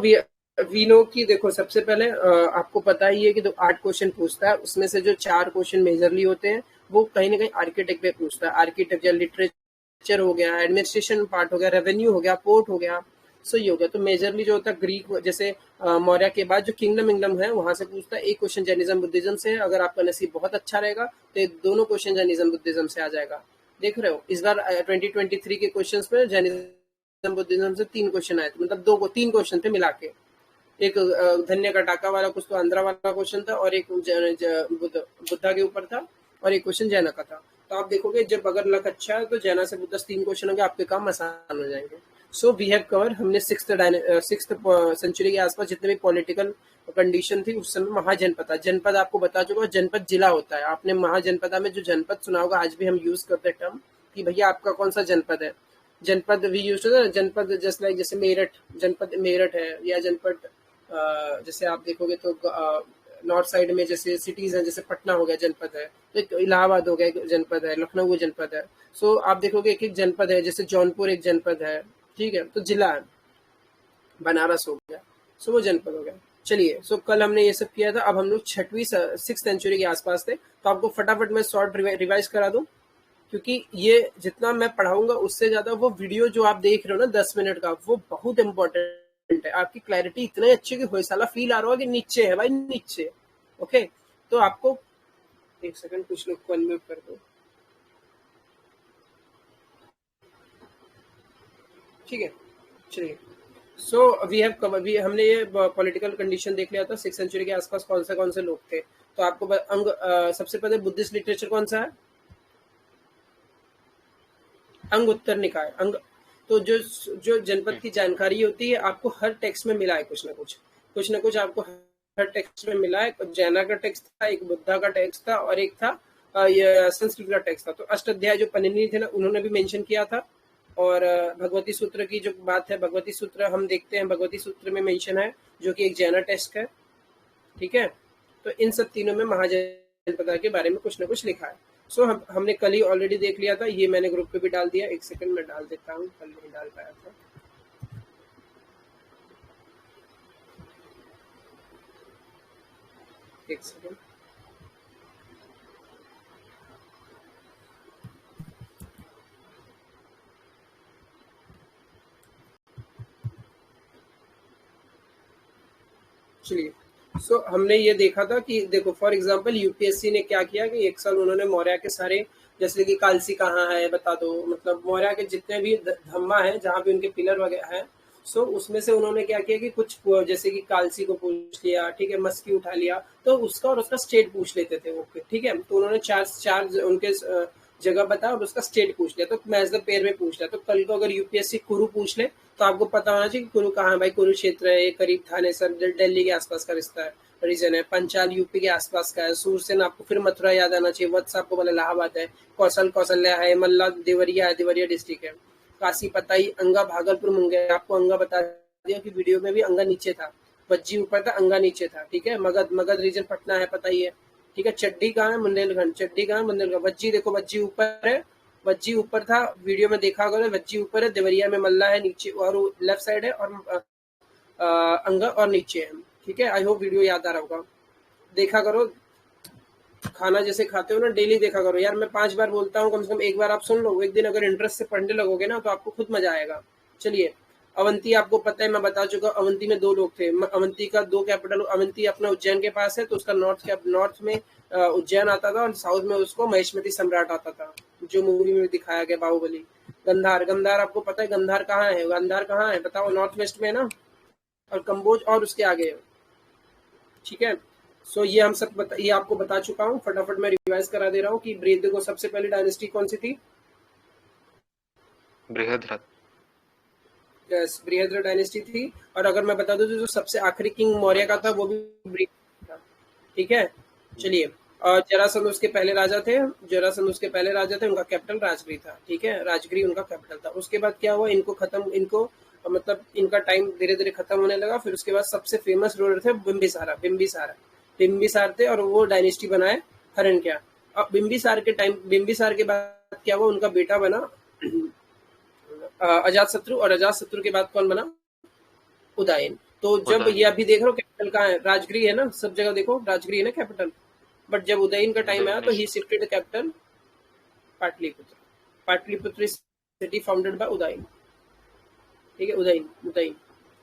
We know कि देखो सबसे पहले आपको पता ही है कि 8 क्वेश्चन पूछता है, उसमें से जो 4 क्वेश्चन मेजरली होते हैं वो कहीं ना कहीं आर्किटेक्ट पे पूछता है। आर्किटेक्चर, लिटरेचर हो गया, एडमिनिस्ट्रेशन पार्ट हो गया, रेवेन्यू हो गया, पोर्ट हो गया, सो ये हो गया। तो मेजरली जो होता है ग्रीक, जैसे मौर्य के बाद जो किंगडम इंगडम है वहां से पूछता है। एक क्वेश्चन जैनिज्म बुद्धिज्म से है, अगर आपका नसीब बहुत अच्छा रहेगा तो ये दोनों क्वेश्चन जैनिज्म बुद्धिज्म से आ जाएगा। देख रहे हो, इस बार 2023 के क्वेश्चन में जैनिज्म बुद्धिज्म से 3 क्वेश्चन आए थे, मतलब 3 क्वेश्चन थे मिला के। एक धन्य का टाका वाला कुछ तो आंध्रा वाला क्वेश्चन था, और एक बुद्धा के ऊपर था, और एक क्वेश्चन जैना का था। तो आप देखोगे जब अगर लक अच्छा है तो जैना से बुद्धा 3 क्वेश्चन होंगे, आपके काम आसान हो जाएंगे। सो वी हैव कवर, हमने सिक्स्थ सेंचुरी के आसपास जितने भी पॉलिटिकल कंडीशन थी उस समय महाजनपद था। जनपद आपको बता चुका, जनपद जिला होता है। आपने महाजनपदा में जो जनपद सुना होगा, आज भी हम यूज करते हैं टर्म कि भैया आपका कौन सा जनपद है। जनपद भी यूज होता है, जनपद जस्ट लाइक जैसे मेरठ, जनपद मेरठ है, या जनपद जैसे आप देखोगे तो नॉर्थ साइड में जैसे सिटीज है, जैसे पटना हो गया जनपद है, तो एक इलाहाबाद हो गया एक जनपद है, लखनऊ वो जनपद है। सो आप देखोगे एक एक जनपद है, जैसे जौनपुर एक जनपद है, ठीक है, तो जिला है। बनारस हो गया, सो वो जनपद हो गया। चलिए, सो कल हमने ये सब किया था। अब हम लोग 6वीं सेंचुरी के आसपास थे, तो आपको फटाफट मैं शॉर्ट रिवाइज करा दूं, क्योंकि ये जितना मैं पढ़ाऊंगा उससे ज्यादा वो वीडियो जो आप देख रहे हो ना 10 मिनट का, वो बहुत इंपॉर्टेंट है। आपकी क्लैरिटी इतनी अच्छी कि होयसाला फील आ रहा होगा कि नीचे है भाई, नीचे। ओके, तो आपको एक सेकंड, कुछ लोग को अनम्यूट कर दो, ठीक है। चलिए, सो वी हैव कवर, हमने ये पॉलिटिकल कंडीशन देख लिया था 6th सेंचुरी के आसपास कौन से लोग थे। तो आपको सबसे पहले बुद्धिस्ट लिटरेचर कौन सा है? अंग उत्तर निकाय, अंग। तो जो जनपद की जानकारी होती है आपको हर टेक्स्ट में मिला है, कुछ ना कुछ आपको हर टेक्स्ट में मिला है। जैना का टेक्स्ट था, एक बुद्धा का टेक्स्ट था, और एक था ये संस्कृत का टेक्स्ट था। तो अष्टाध्याय जो पनिनी थे ना, उन्होंने भी मेंशन किया था। और भगवती सूत्र की जो बात है, भगवती सूत्र हम देखते हैं, भगवती सूत्र में मेंशन है, जो कि एक जैना टेक्स्ट है, ठीक है। तो इन सब तीनों में महाजनपदा के बारे में कुछ ना कुछ लिखा है। सो हमने कल ही ऑलरेडी देख लिया था, ये मैंने ग्रुप पे भी डाल दिया। एक सेकंड में डाल देता हूँ, कल नहीं डाल पाया था। एक सेकंड, चलिए। सो हमने ये देखा था कि देखो फॉर एग्जांपल यूपीएससी ने क्या किया कि एक साल उन्होंने मौर्य के सारे, जैसे कि कालसी कहाँ है बता दो, मतलब मौर्य के जितने भी धम्मा है जहाँ भी उनके पिलर वगैरह है, सो उसमें से उन्होंने क्या किया कि कुछ जैसे कि कालसी को पूछ लिया, ठीक है, मस्की उठा लिया, तो उसका और उसका स्टेट पूछ लेते थे वो, ठीक है। तो उन्होंने चार चार उनके जगह बताया और उसका स्टेट पूछ लिया, तो मैच द पेयर में पूछ लिया। तो कल को अगर यूपीएससी कुरु पूछ ले तो आपको पता होना चाहिए कि कुरु कहाँ है भाई। कुरुक्षेत्र है, ये करीब थाने सर दिल्ली के आसपास का रिश्ता है, रीजन है। पंचाल यूपी के आसपास का है। सूरसेन आपको फिर मथुरा याद आना चाहिए। वत्स आपको बोला इलाहाबाद है। कौशल्या है, मल्ला देवरिया है, देवरिया डिस्ट्रिक्ट है। काशी पताई, अंगा भागलपुर मुंगेर, आपको अंगा बता दिया कि वीडियो में भी अंगा नीचे था, वज्जी ऊपर था, अंगा नीचे था, ठीक है। मगध रीजन पटना है, पता ही है, ठीक है। चड्डी कहाँ है? बुंदेलखंड। चड्डी कहाँ है? बुंदेलखंड। वज्जी देखो, वज्जी ऊपर है, वज्जी ऊपर था, वीडियो में देखा अगर, वज्जी ऊपर है, देवरिया में मल्ला है नीचे, और लेफ्ट साइड है, और अंगा और नीचे है, ठीक है। आई होप वीडियो याद आ रहा होगा, देखा करो। खाना जैसे खाते हो ना, डेली देखा करो यार। मैं 5 बार बोलता हूँ, कम से कम एक बार आप सुन लो। एक दिन अगर इंटरेस्ट से पढ़ने लगोगे ना तो आपको खुद मजा आएगा। चलिए, अवंती आपको पता है, मैं बता चुका। अवंती में 2 लोग थे। अवंती का 2 कैपिटल, अवंती अपना उज्जैन के पास है, तो उसका नॉर्थ में उज्जैन आता था, और साउथ में उसको महिष्मती सम्राट आता था, जो मूवी में दिखाया गया, बाहुबली। गंधार आपको पता है, गंधार कहाँ है? गंधार कहाँ है बताओ? नॉर्थ वेस्ट में है ना, और कंबोज और उसके आगे है, ठीक है। सो ये हम सब ये आपको बता चुका हूँ। फटाफट मैं रिवाइज करा दे रहा हूँ कि बृहद को सबसे पहली डायनेस्टी कौन सी थी? बृहद्रथ। यस, बृहद्र डायनेस्टी थी। और अगर मैं बता दूं तो जो सबसे आखिरी किंग मौर्य का था वो भी बृहद्र था, ठीक है। चलिए, और जरासंध उसके पहले राजा थे। उनका कैपिटल राजगृह था, ठीक है। राजगृह उनका कैपिटल था। उसके बाद क्या हुआ, इनको मतलब इनका टाइम धीरे धीरे खत्म होने लगा। फिर उसके बाद सबसे फेमस रूलर थे बिम्बिसार थे, और वो डायनेस्टी बनाए हरण्या। अब बिम्बिसार के बाद क्या हुआ, उनका बेटा बना अजातशत्रु, और अजातशत्रु के बाद कौन बना? उदयन। तो जब ये उदयन। अभी देख रहे हो कैपिटल कहाँ है, राजगिरी है ना, सब जगह देखो राजगिरी है ना कैपिटल, बट जब उदयन का टाइम आया उदयन तो is he shifted capital Pataliputra. Pataliputra city founded by Udayan, ठीक है, उदयन उदयन।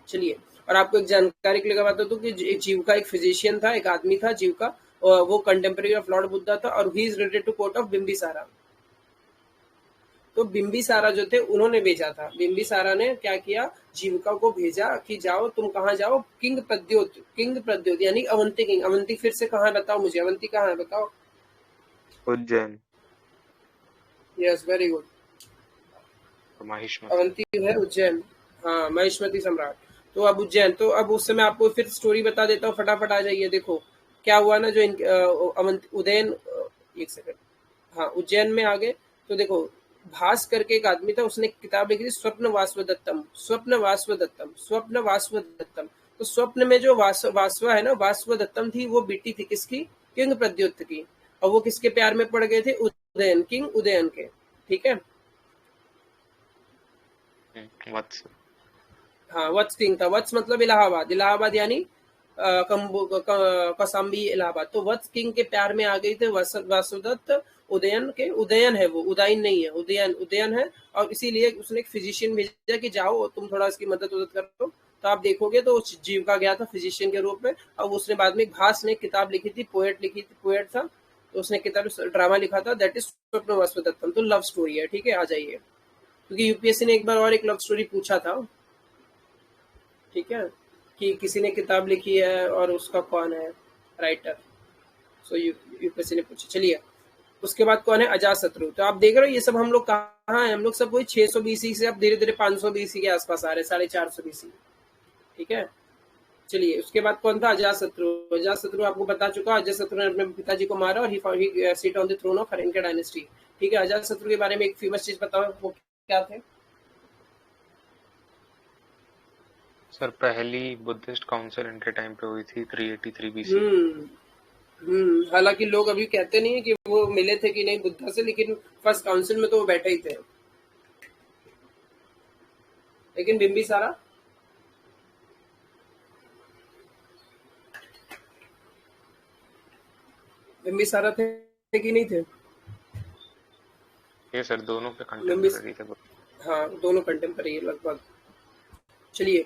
चलिए, और आपको एक जानकारी के लिए बता दूं कि एक जीविका एक फिजिशियन था, एक आदमी था जीविका, और वो कंटेम्प्रेरी ऑफ लॉर्ड बुद्धा था, और he is related to court of Bimbisara. तो बिम्बिसारा जो थे उन्होंने भेजा था, बिम्बिसारा ने क्या किया, जीविका को भेजा कि जाओ, तुम कहाँ जाओ, किंग प्रद्योत यानी अवंती किंग। अवंती फिर से कहाँ है बताओ मुझे, अवंती कहाँ है बताओ। Ujjain. Yes, very good. Mahishmati. Avanti है उज्जैन, हाँ, महिष्मति सम्राट। तो अब उज्जैन, तो अब उस समय आपको फिर स्टोरी बता देता हूँ, फटाफट आ जाइए। देखो क्या हुआ ना, जो अवंती उदयन, एक सेकंड, हाँ, उज्जैन में आ गए। तो देखो, भास करके एक आदमी था, उसने एक किताब लिखी थी, स्वप्न वासवदत्तम, स्वप्न वासवदत्तम, स्वप्न वासवदत्तम। तो स्वप्न में जो वासवा है ना, वासवदत्तम थी, वो बेटी थी किसकी, किंग प्रद्योत की। और वो किसके प्यार में पड़ गए थे, उदयन, किंग उदयन के, ठीक है। वत्स। हाँ, वत्स किंग था, वत्स मतलब इलाहाबाद, इलाहाबाद यानी कौसाम्बी इलाहाबाद। तो वत्स किंग के प्यार में आ गई थे वासुदत्त, उदयन के, उदयन है वो, उदयन नहीं है, उदयन उदयन है। और इसीलिए उसने एक फिजिशियन भेजा कि जाओ तुम थोड़ा इसकी मदद करो। तो आप देखोगे तो उस जीविका गया था फिजिशियन के रूप में, और उसने बाद में भास ने किताब लिखी थी, पोएट लिखी थी, पोएट था। तो उसने किताब ड्रामा लिखा था, दैट इज स्वप्न वासुदत्तम। तो लव स्टोरी है, ठीक है, आ जाइए। क्योंकि यूपीएससी ने एक बार और एक लव स्टोरी पूछा था, ठीक है, कि किसी ने किताब लिखी है और उसका कौन है राइटर। सो यूपीएससी ने पूछा। चलिए, उसके बाद कौन है, अजातशत्रु। तो आप देख रहे हो ये सब हम लोग कहाँ हैं, हम लोग सब वही 600 बीसी से अब धीरे धीरे 500 बीसी के आसपास आ रहे हैं, 450 बीसी, ठीक है। चलिए, उसके बाद कौन था, अजातशत्रु। अजातशत्रु आपको बता चुका, अजातशत्रु ने अपने पिताजी को मारा और he seat on the throne of Haryanka dynasty, ठीक है। अजातशत्रु के बारे में एक फेमस चीज बताओ, वो क्या थे। सर पहली बुद्धिस्ट काउंसिल इनके टाइम पे हुई थी 383 बीसी। हम्म हालांकि लोग अभी कहते नहीं है कि वो मिले थे कि नहीं बुद्धा से, लेकिन फर्स्ट काउंसिल में तो वो बैठे ही थे। लेकिन बिम्बिसारा, बिम्बिसारा थे कि नहीं थे। ये सर दोनों के बिम्बिस कंटेम्पररी थे। हाँ, दोनों कंटेम्पररी है लगभग। चलिए,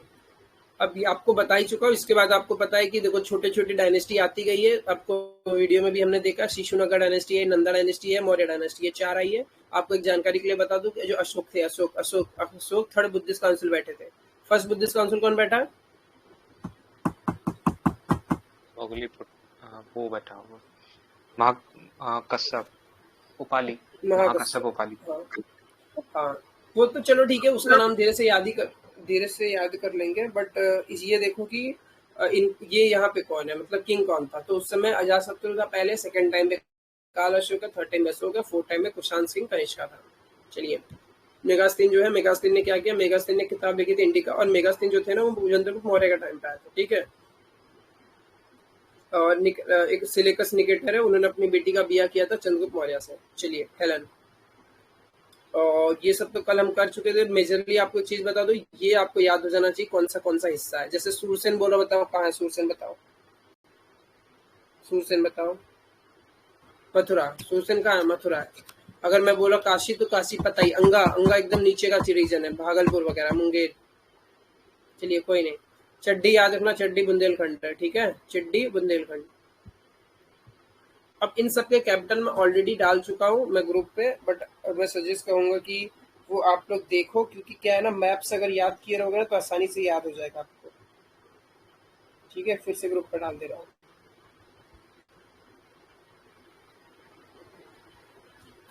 अब ये आपको बता ही चुका हूँ। इसके बाद आपको पता है कि देखो छोटे छोटी डायनेस्टी आती गई है, आपको वीडियो में भी हमने देखा, शिशुनगर डायनेस्टी है, नंदा डायनेस्टी है, मौर्य डायनेस्टी, ये 4 आई है। आपको एक जानकारी के लिए बता दूं कि जो अशोक थे, अशोक थर्ड बुद्धिस्ट काउंसिल बैठे थे। फर्स्ट बुद्धिस्ट काउंसिल कौन बैठा है, वो बैठा हुआ महा कश्यप उपाली। महाकश्यप महाकश्यप। उपाली। हाँ, हाँ, वो तो चलो ठीक है, उसका नाम धीरे से याद कर लेंगे। बट ये देखो कि ये यहाँ पे कौन है, मतलब किंग कौन था। तो उस समय अजातशत्रु था पहले, सेकंड टाइम पे काल अशोक, थर्ड टाइम में अशोक, फोर्थ टाइम में कुशांत सिंह कनिष्का था। चलिए, मेगास्तीन जो है, मेगास्तीन ने क्या किया, मेगास्तीन ने किताब लिखी थी इंडिका। और मेगास्तीन जो थे ना, वो चंद्रगुप्त मौर्य का टाइम पे आया था, ठीक है। और एक सिलेकस निकेटर है, उन्होंने अपनी बेटी का ब्याह किया था चंद्रगुप्त मौर्य से। चलिए, हेलन। और ये सब तो कल हम कर चुके थे। मेजरली आपको एक चीज बता दो, ये आपको याद हो जाना चाहिए कौन सा हिस्सा है। जैसे सूरसेन बोलो, बताओ कहाँ है सूरसेन, बताओ सूरसेन, बताओ। मथुरा, सूरसेन कहाँ है, मथुरा है। अगर मैं बोला काशी, तो काशी पता ही, अंगा, अंगा एकदम नीचे का रीजन है, भागलपुर वगैरह, मुंगेर। चलिए, कोई नहीं। चड्डी याद रखना, चड्डी बुंदेलखंड है, ठीक है, चड्डी बुंदेलखंड। अब इन सब के कैपिटल मैं ऑलरेडी डाल चुका हूँ मैं ग्रुप पे, बट मैं सजेस्ट करूंगा कि वो आप लोग देखो, क्योंकि क्या है ना, मैप्स अगर याद किए रहोगे ना तो आसानी से याद हो जाएगा आपको, ठीक है। फिर से ग्रुप पे डाल दे रहा हूँ।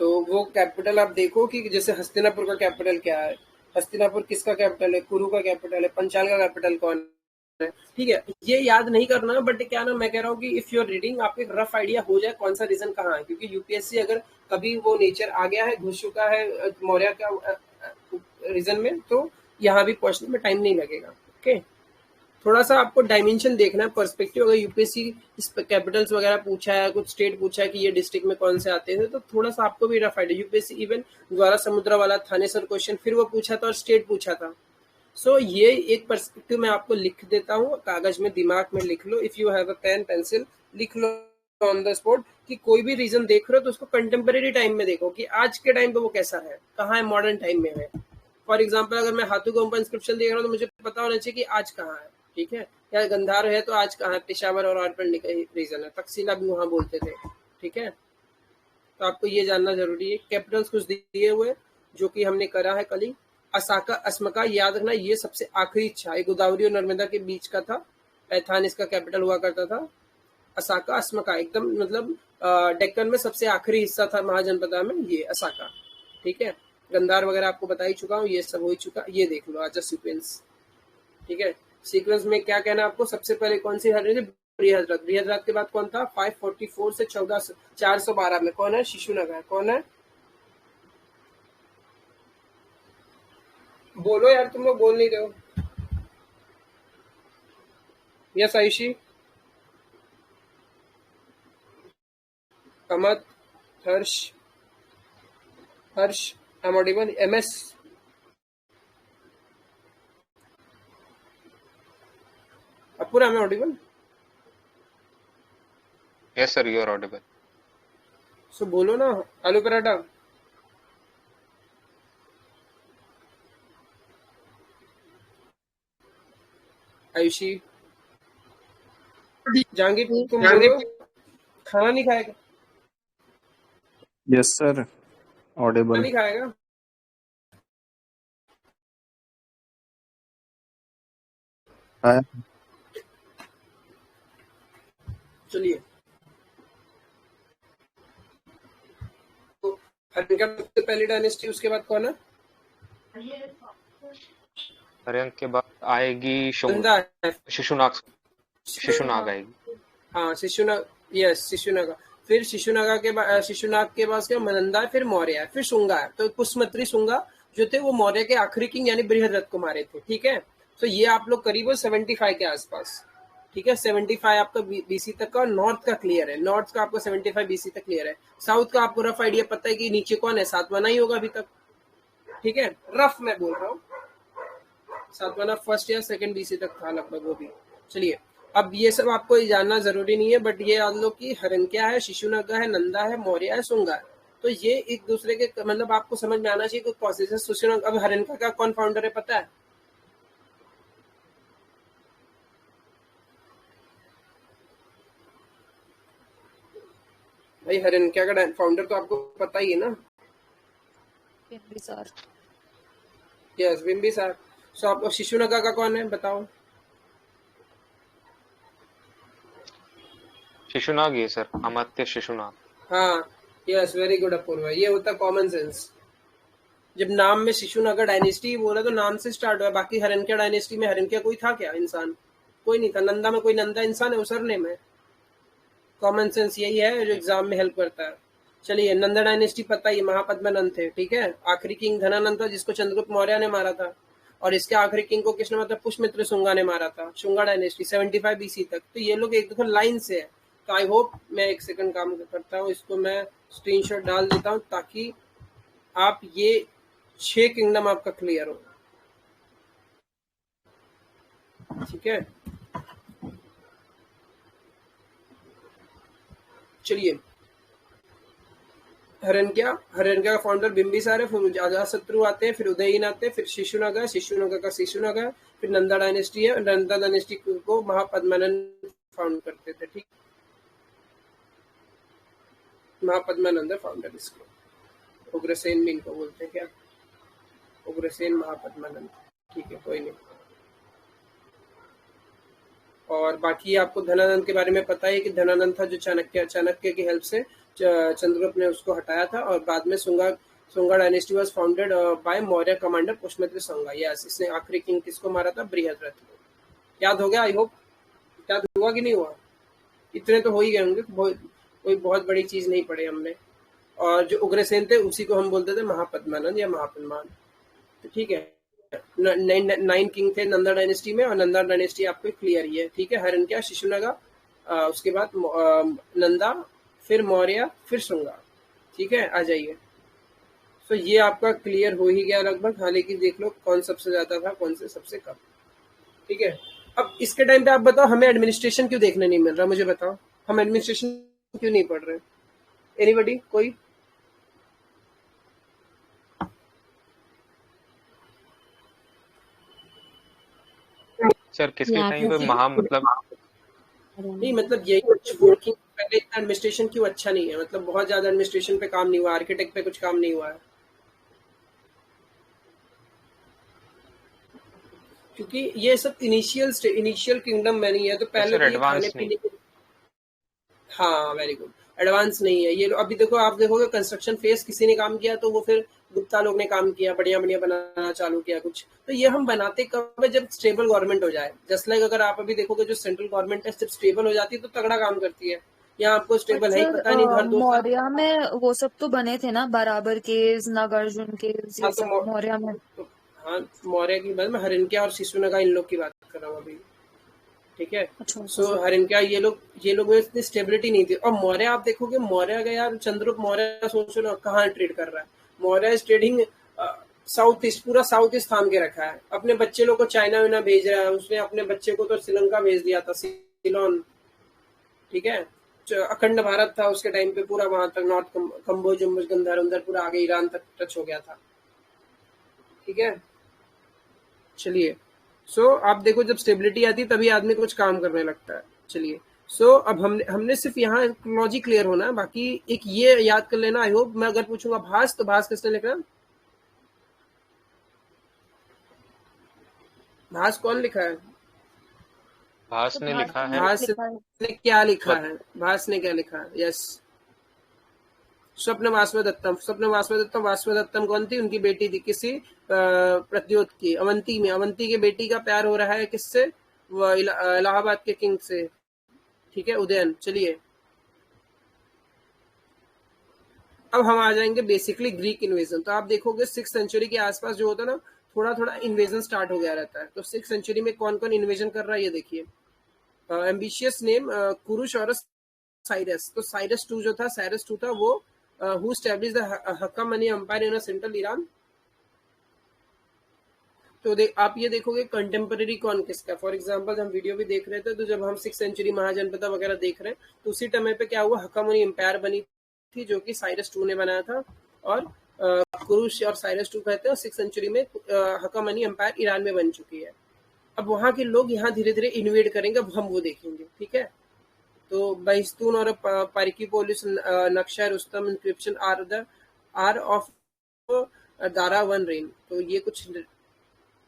तो वो कैपिटल आप देखो कि जैसे हस्तिनापुर का कैपिटल क्या है, हस्तिनापुर किसका कैपिटल है, कुरु का कैपिटल है, पंचाल का कैपिटल कौन है, ठीक है। ये याद नहीं करना, बट क्या ना, मैं कह रहा हूँ कि इफ यू आर रीडिंग, आपको एक रफ आइडिया हो जाए कौन सा रीजन कहाँ है। क्योंकि यूपीएससी अगर कभी वो नेचर आ गया है, घुस चुका है मौर्य का रीजन में, तो यहाँ भी पहुंचने में टाइम नहीं लगेगा, ओके। थोड़ा सा आपको डायमेंशन देखना है, पर्सपेक्टिव। अगर यूपीएससी इस कैपिटल्स वगैरह पूछा है, कुछ स्टेट पूछा है कि ये डिस्ट्रिक्ट में कौन से आते हैं, तो थोड़ा सा आपको भी रफ आइडिया। यूपीएससी इवन द्वारा समुद्र वाला थानेसर क्वेश्चन फिर वो पूछा था और स्टेट पूछा था, सो ये एक पर्सपेक्टिव मैं आपको लिख देता हूँ, कागज में दिमाग में लिख लो, if you have a pen pencil लिख लो ऑन द स्पॉट कि कोई भी रीजन देख रहे हो तो उसको कंटेम्परेरी टाइम में देखो कि आज के टाइम पे वो कैसा है, कहाँ है, मॉडर्न टाइम में है। फॉर एग्जाम्पल अगर मैं हाथू गुम्फा इंस्क्रिप्शन देख रहा हूँ तो मुझे पता होना चाहिए कि आज कहाँ है, ठीक है, या गंधार है तो आज कहाँ है, पेशावर और रावलपिंडी का रीजन है, तकसीला भी वहां बोलते थे, ठीक है। तो आपको ये जानना जरूरी है। कैपिटल्स कुछ दिए हुए जो कि हमने करा है कल ही। असाका अस्मका याद रखना, ये सबसे आखिरी इच्छा है, गोदावरी और नर्मदा के बीच का था, पैथान इसका कैपिटल हुआ करता था। असाका अस्मका एकदम मतलब डेक्कन में सबसे आखिरी हिस्सा था महाजनपदा में ये असाका, ठीक है। गंधार वगैरह आपको बता ही चुका हूँ, ये सब हो ही चुका, ये देख लो आज सीक्वेंस, ठीक है। सीक्वेंस में क्या कहना है आपको, सबसे पहले कौन सी हर बृहद्रथ, बृहद्रथ के बाद कौन था, 544 से 412 में कौन है, शिशुनागा है, कौन है, बोलो यार, तुम लोग बोल नहीं रहे हो। Yes Ayushi, Amat, Harsh, Harsh, I'm audible, MS, Apura, I'm audible, Yes sir, you are audible. So बोलो ना, आलू पराठा, आयुषी, जहांगीर तुम बोलो, खाना नहीं खाएगा, Yes, sir. खाना Audible. नहीं खाएगा, Hi. चलिए। तो हरिन का सबसे पहली डायनेस्टी, उसके बाद कौन है, हरियंक के बाद आएगी नंदा है, शिशुनाग, शिशुनाग आएगी। हाँ शिशुनाग, यस शिशुनागा, फिर शिशुनागा के बाद शिशुनाग के बाद क्या नंदा है, फिर मौर्य है, फिर शुंगा है। तो पुष्यमित्री शुंगा जो थे वो मौर्य के आखिरी किंग यानी बृहद्रथ को मारे थे, ठीक है। तो ये आप लोग करीब 75 के आसपास, ठीक है। 75 आपका बीसी तक का, नॉर्थ का क्लियर है, नॉर्थ का आपको 75 बीसी तक क्लियर है। साउथ का आपको रफ आइडिया पता है कि नीचे कौन है, सातवाना ही होगा अभी तक, ठीक है, रफ मैं बोल रहा हूँ, सातवाना फर्स्ट या सेकंड बीसी तक था लगभग वो भी। चलिए, अब ये सब आपको जानना जरूरी नहीं है, बट ये याद लो कि हरिणक्या है, शिशुनागा है, नंदा है, मौर्य है, शुंगा है। तो ये एक दूसरे के मतलब आपको समझ में आना चाहिए कुछ प्रोसेस। शिशुनाग, अब हरिणका का कौन फाउंडर है पता है, भाई हरिणका का फाउंडर तो आपको पता ही है ना, बिंबिसार। यस बिंबिसार। सो आपको शिशुनागा का कौन है बताओ, शिशुनाग ये सर, अमात्य शिशुनाग। हाँ यस वेरी गुड अपूर्वा, ये होता कॉमन सेंस। जब नाम में शिशुनागा डायनेस्टी बोला तो नाम से स्टार्ट हुआ, बाकी हरिणक्या डायनेस्टी में हरिणक्या कोई था क्या इंसान, कोई नहीं था। नंदा में कोई नंदा इंसान है, वो सरनेम है। कॉमन सेंस यही है जो एग्जाम में हेल्प करता है। चलिए, नंदा डायनेस्टी पता ही, महापद्मानंद थे, ठीक है। आखिरी किंग धनानंद था जिसको चंद्रगुप्त मौर्य ने मारा था, और इसके आखिरी किंग को किसने मारा था, पुष्यमित्र शुंगा ने मारा था। शुंगा डायनेस्टी 75 बीसी तक। तो ये लोग एक दफा लाइन से है। तो आई होप, मैं एक सेकंड काम करता हूँ, इसको मैं स्क्रीनशॉट डाल देता हूँ ताकि आप ये 6 किंगडम आपका क्लियर हो, ठीक है। चलिए, हरिणक्या का फाउंडर बिंबिसार है, फिर अजातशत्रु आते हैं, फिर उदयन आते हैं, फिर शिशुनागा, शिशुनागा का शिशुनागा, फिर नंदा डायनेस्टी है। नंदा डायनेस्टी को महापद्मानंद फाउंड करते थे, ठीक। महापद्मानंद फाउंडर इसको, उग्रसेन भी इनको बोलते हैं क्या, उग्रसेन महापद्मानंद, ठीक है, कोई नहीं। और बाकी आपको धनानंद के बारे में पता है कि धनानंद था जो चाणक्य की हेल्प से चंद्रगुप्त ने उसको हटाया था, और बाद में Shunga dynasty was founded by Maurya commander Pushyamitra Shunga. Yes, इसने आखिरी किंग किसको मारा था, बृहद्रथ को। याद हो गया, आई होप। याद हुआ कि नहीं हुआ, इतने तो हो ही गए होंगे, कोई बहुत बड़ी चीज नहीं पढ़े हमने। और जो उग्रसेन थे उसी को हम बोलते थे महापद्मानंद या महापद्मान, तो ठीक है। 9 किंग थे नंदा डायनेस्टी में, और नंदा डायनेस्टी आपको क्लियर ही है, ठीक है। हरिणक्या, शिशुनागा, उसके बाद नंदा, फिर मौर्य, फिर शुंगा, ठीक है। आ जाइए। तो ये आपका क्लियर हो ही गया लगभग, हालांकि देख लो कौन सबसे ज्यादा था, कौन से सबसे कम। ठीक है, अब इसके टाइम पे आप बताओ हमें एडमिनिस्ट्रेशन क्यों देखने नहीं मिल रहा, मुझे बताओ हम एडमिनिस्ट्रेशन क्यों नहीं पढ़ रहे? एनीबडी, कोई? सर किसके यहाँ टाइम पे पे महा मतलब नहीं मतलब यही कुछ वर्किंग पहले इतना एडमिनिस्ट्रेशन क्यों अच्छा नहीं है, मतलब बहुत ज्यादा एडमिनिस्ट्रेशन पे काम नहीं हुआ, आर्किटेक्ट पे कुछ काम नहीं हुआ है, क्योंकि ये सब इनिशियल किंगडम में नहीं है, तो पहले सर तो ये खाने एडवांस नहीं। पीने के। हाँ वेरी गुड, एडवांस नहीं है ये। अभी देखो, आप देखोगे कंस्ट्रक्शन फेज किसी ने काम किया तो वो फिर गुप्ता लोग ने काम किया, बढ़िया बढ़िया बनाना चालू किया कुछ। तो ये हम बनाते कब है, जब स्टेबल गवर्नमेंट हो जाए। जस्ट लाइक अगर आप अभी देखोगे जो सेंट्रल गवर्नमेंट है, जब स्टेबल हो जाती है तो तगड़ा काम करती है। यहाँ आपको बट स्टेबल है ही सर पता नहीं, हर 2 साल। मौर्य में वो सब तो बने थे ना, बराबर केव्स, नागार्जुन केव्स, हाँ ये तो सब मौर्य में। तो हाँ, मौर्य की बात, मैं हरिणक्या और शिशुनागा इन लोग की बात कर रहा हूँ अभी। ठीक है, अच्छा सो सर। हरिणक्या ये लोग में इतनी स्टेबिलिटी नहीं थी। और मौर्य आप देखोगे, मौर्य का यार चंद्रगुप्त मौर्य सोचो ना कहाँ ट्रेड कर रहा है। Maurya is trading south east, पूरा साउथ ईस्ट थाम के रखा है। अपने बच्चे लोग को चाइना विना भेज रहा है, उसने अपने बच्चे को तो श्रीलंका भेज दिया था, सिलोन। ठीक है, जो अखंड भारत था उसके टाइम पे, पूरा वहां तक नॉर्थ कम्बोज गंधार उधर पूरा आगे ईरान तक टच हो गया था। ठीक है, चलिए। आप देखो जब स्टेबिलिटी आती है तभी आदमी कुछ काम करने लगता है। चलिए, अब हमने हमने सिर्फ यहाँ लॉजी क्लियर होना है, बाकी एक ये याद कर लेना। आई होप मैं अगर पूछूंगा भास, तो भास किसने लिखा? भास कौन लिखा है? भास तो ने भास लिखा ने है। भास लिखा है। ने क्या लिखा बत, है? भास ने क्या लिखा है? यस, स्वप्न वासवदत्तम। स्वप्न वासवदत्तम, वासवदत्तम कौन थी? उनकी बेटी थी, किसी प्रद्योत की, अवंती में। अवंती की बेटी का प्यार हो रहा है किससे? वो इलाहाबाद के किंग से। ठीक है, उदयन। चलिए, अब हम आ जाएंगे बेसिकली ग्रीक इन्वेजन। तो आप देखोगे 6th सेंचुरी के आसपास जो होता है ना, थोड़ा थोड़ा इन्वेजन स्टार्ट हो गया रहता है। तो 6th सेंचुरी में कौन कौन इन्वेजन कर रहा है ये देखिए। एम्बिशियस नेम कुरुश और साइरस। तो साइरस टू जो था, साइरस टू था वो हु स्टैब्लिश द हक्कामनी एम्पायर इन सेंट्रल ईरान। तो आप ये देखोगे कंटेम्पररी कौन किसका। फॉर एग्जांपल हम वीडियो भी देख रहे थे, तो जब हम 6th सेंचुरी महाजनपदा वगैरह देख रहे हैं, तो उसी टाइम पे क्या हुआ, हक्कामनी एम्पायर बनी थी, जो कि साइरस टू ने बनाया था। और कुरुश और साइरस टू कहते हैं। 6th सेंचुरी में हक्कामनी एम्पायर ईरान में बन चुकी है। अब वहां के लोग यहाँ धीरे धीरे इन्वेड करेंगे, अब हम वो देखेंगे। ठीक है, तो बहिस्तून और Persepolis, Naqsh Rustam, inscription are of Dara one reign. तो ये कुछ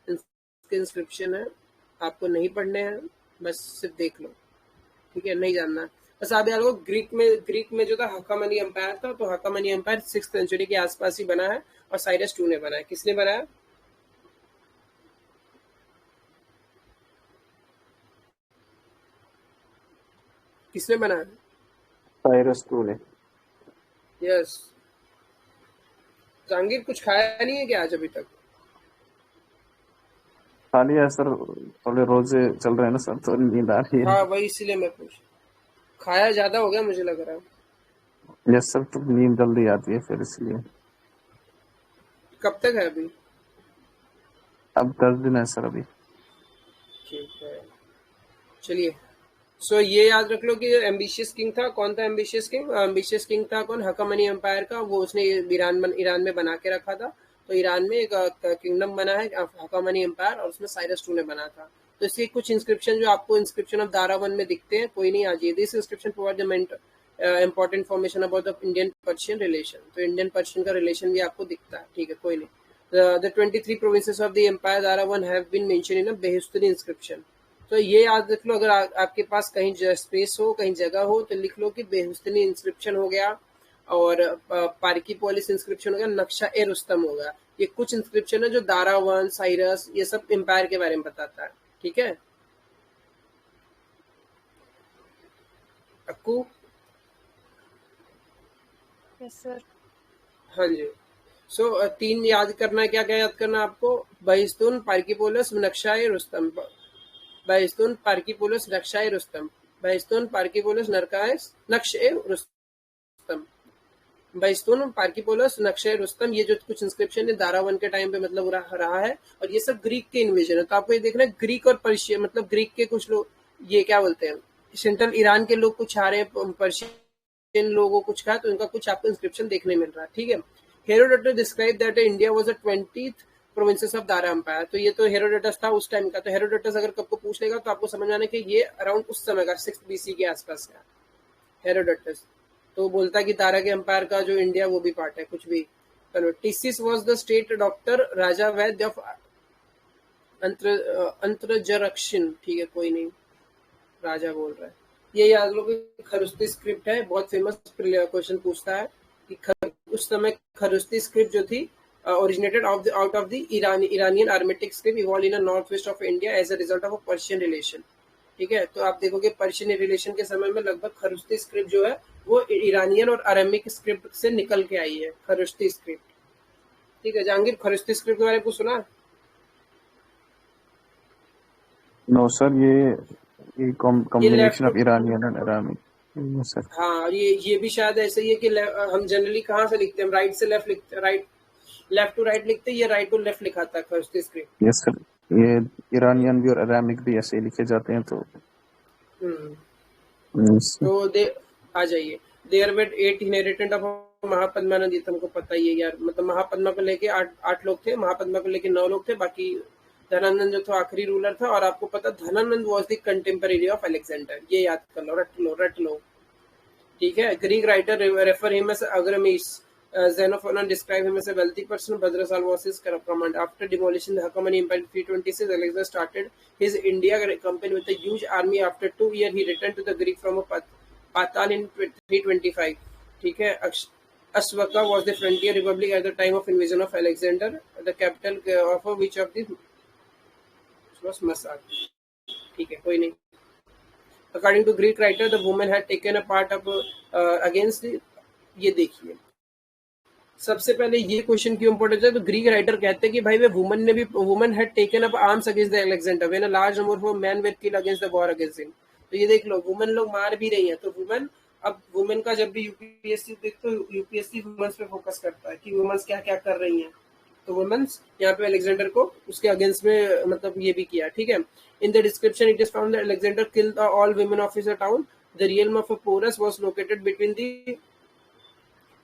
इसके इंस्क्रिप्शन है, आपको नहीं पढ़ने हैं, बस सिर्फ देख लो। ठीक है, नहीं जानना। बस आप याद रखो, ग्रीक में जो था हक्कामनी एम्पायर था, तो हक्कामनी एम्पायर 6th सेंचुरी के आसपास ही बना है, और साइरस टू ने बनाया। किसने बनाया? किसने बनाया? साइरस टू ने। यस। जहांगीर कुछ खाया नहीं है क्या आज अभी तक? खा लिया सर, थोड़े रोजे चल रहे हैं ना सर, तो नींद आ रही हाँ है। वही, इसीलिए मैं पूछ, खाया ज्यादा हो गया मुझे लग रहा है। यस सर, तो नींद जल्दी आती है फिर इसलिए। कब तक है अभी? अब 10 दिन है सर अभी। ठीक है, चलिए। ये याद रख लो कि एम्बिशियस किंग था, कौन था एम्बिशियस किंग? एम्बिशियस किंग था कौन? हकमनी एम्पायर का। वो उसने ईरान में बना के रखा था। तो ईरान में एक किंगडम बना है हकमनी एम्पायर, और उसमें साइरस टू ने बना था। तो इसके कुछ इंस्क्रिप्शन जो आपको इंस्क्रिप्शन ऑफ दारावन में दिखते हैं, कोई नहीं, आ जाइए। This inscription provide the important information about the Indian Persian relation. तो इंडियन पर्शियन का रिलेशन भी आपको दिखता है। ठीक है, कोई नहीं। The 23 provinces of the Empire Daravan have been mentioned in a Behistuni inscription. तो ये याद रख लो, अगर आपके पास कहीं स्पेस हो, कहीं जगह हो, तो लिख लो कि बेहुस्तनी इंस्क्रिप्शन हो गया, और पार्किपोलिस इंस्क्रिप्शन हो गया, नक्शा ए रुस्तम हो गया। ये कुछ इंस्क्रिप्शन है जो दारावन, साइरस, ये सब एम्पायर के बारे में बताता है। ठीक है अक्कू? Yes sir. हाँ जी। 3 याद करना है। क्या क्या याद करना है आपको? बहिस्तून, पार्किपोलिस, नक्शा ए रुस्तम। बहिस्तून, पार्किपोलिस, नक्शा ए रुस्तम। बहिस्तून, पार्किपोलिस, नक्श ए रुस्तम। बैस्तून, पार्किपोलस, नक्शे रुस्तम, ये जो कुछ इंस्क्रिप्शन है दारावन के टाइम पे मतलब रहा है, और ये सब ग्रीक के इन्वेजन है। तो आपको ये देखना है ग्रीक और पर्शियन, मतलब ग्रीक के कुछ लोग, ये क्या बोलते हैं, सेंट्रल ईरान के लोग कुछ आ रहे हैं, पर्शियन लोगों कुछ का, तो इनका कुछ आपको इंस्क्रिप्शन देखने मिल रहा है, ठीक है। Herodotus describe that India was the 20th provinces of Dara empire. तो ये तो हेरोडोटस था उस टाइम का। तो हेरोडोटस अगर कब को पूछ लेगा तो आपको समझ आना कि ये अराउंड उस समय का 6 BC के आसपास का हेरोडोटस। तो बोलता है कि दारा के एम्पायर का जो इंडिया वो भी पार्ट है, कुछ भी। चलो, टिसिस was the state doctor Raja Vaidya of अंत्रजरक्षिण, ठीक है, कोई नहीं, राजा बोल रहा है। ये याद लो कि खरुस्ती स्क्रिप्ट है, बहुत फेमस क्वेश्चन पूछता है कि उस समय खरुस्ती स्क्रिप्ट जो थी originated out of the Iranian Arabic script evolved in the northwest of India as a result of a Persian relation, ठीक है। तो आप देखोगे पर्शियन रिलेशन के समय में लगभग खरुस्ती स्क्रिप्ट जो है वो ईरानियन और अरेमिक स्क्रिप्ट से निकल के आई है, खरुस्ती स्क्रिप्ट, ठीक है। जहांगीर, खरुस्ती स्क्रिप्ट के बारे में कुछ सुना? नो सर, ये combination of Iranian and Aramaic sir. हाँ, और ये भी शायद ऐसे ही है कि हम जनरली कहाँ से लिखते हैं, राइट से लेफ्ट लिखते, लेफ्ट टू राइट लिखते हैं, ये राइट टू लेफ्ट लिखाता है खरुस्ती स्क्रिप्ट। यस सर, ये ईरानियन भी और अरामिक भी ऐसे लिखे जाते हैं। तो yes, तो दे आ जाइए, there were 8 inheritant of Mahapadma नदी, तुमको पता ही है यार, मतलब महापद्मा को लेके 8 लोग थे, महापद्मा को लेके 9 लोग थे, बाकी धनानंद जो था आखिरी रूलर था। और आपको पता Dhanananda was the contemporary of Alexander, ये याद कर लो, रट लो, ठीक है। Greek writer refer him as Agrammes, Xenophon described him as a wealthy person. Bhadrasal was his command. After demolishing the Achaemenid Empire in 326, Alexander started his India campaign with a huge army. After 2 years, he returned to the Greek from a Patal in 325. ठीक है। Ashoka was the frontier republic at the time of invasion of Alexander. The capital of which of the was Masak. ठीक है, कोई नहीं। According to Greek writer, the woman had taken a part of against the, ये देखिए सबसे पहले ये question क्यों इंपॉर्टेंट है। तो ग्रीक राइटर कहते हैं कि भाई woman had taken up arms against the Alexander when a large number of main were killed against the war against him. तो ये देख लो, वुमन लोग मार भी रही है। तो वुमन का जब भी यूपीएससी देखते हो, यूपीएससी वुमेन्स पे फोकस करता है कि वुमेन्स क्या क्या कर रही हैं। तो वुमेन्स यहाँ पे अलेक्जेंडर को उसके अगेंस्ट में मतलब ये भी किया, ठीक है। In the description it is found that Alexander killed all women of his town. The realm of Porus was located between the,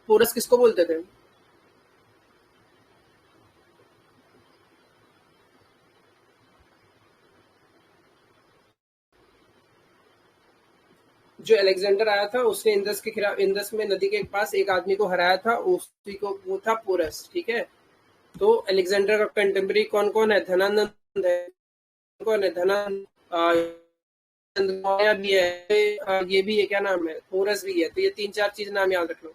Porus किसको बोलते थे? जो अलेक्जेंडर आया था उसने इंदस के खिलाफ, इंदस में नदी के पास एक आदमी को हराया था, उसी को वो था पोरस, ठीक है। तो अलेक्जेंडर का कंटेम्पररी कौन कौन है? धनानंद है, कौन है? धनानंद भी है, ये भी है, क्या नाम है, पोरस भी है। तो ये 3-4 चीज नाम याद रख लो।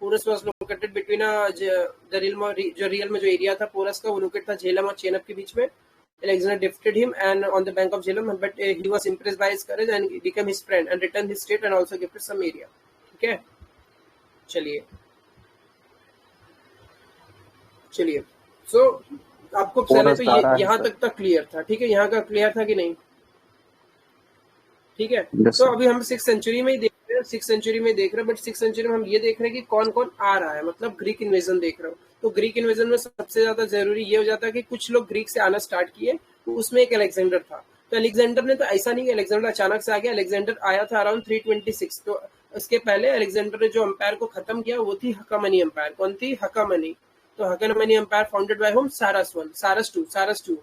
Porus was located between the real में जो एरिया था पोरस का, वो लोकेट था झेलम और चेनब के बीच में। Alexander defeated him and on the bank of Jhelum, but he was impressed by his courage and became his friend and returned his state and also gifted some area. ठीक है, चलिए। So आपको पहले तो ये यहाँ तक क्लियर था, ठीक है। यहाँ का क्लियर था कि नहीं? ठीक है। तो अभी हम 6th सेंचुरी में ही देख रहे हैं, 6th सेंचुरी में देख रहे हैं, बट 6th सेंचुरी में हम ये देख रहे हैं कि कौन कौन आ रहा है, मतलब ग्रीक इन्वेजन देख रहे हो। तो ग्रीक इन्वेजन में सबसे ज्यादा जरूरी ये हो जाता है कि कुछ लोग ग्रीक से आना स्टार्ट किए, तो उसमें एक अलेक्जेंडर था। तो अलेक्जेंडर ने तो ऐसा नहीं कि अलेक्जेंडर अचानक से आ गया, अलेक्जेंडर आया था अराउंड 326। तो उसके पहले अलेक्जेंडर ने जो एम्पायर को खत्म किया वो थी हकामनी एम्पायर। कौन थी? हकामनी। तो हकामनी एम्पायर फाउंडेड बाय होम? सारस टू।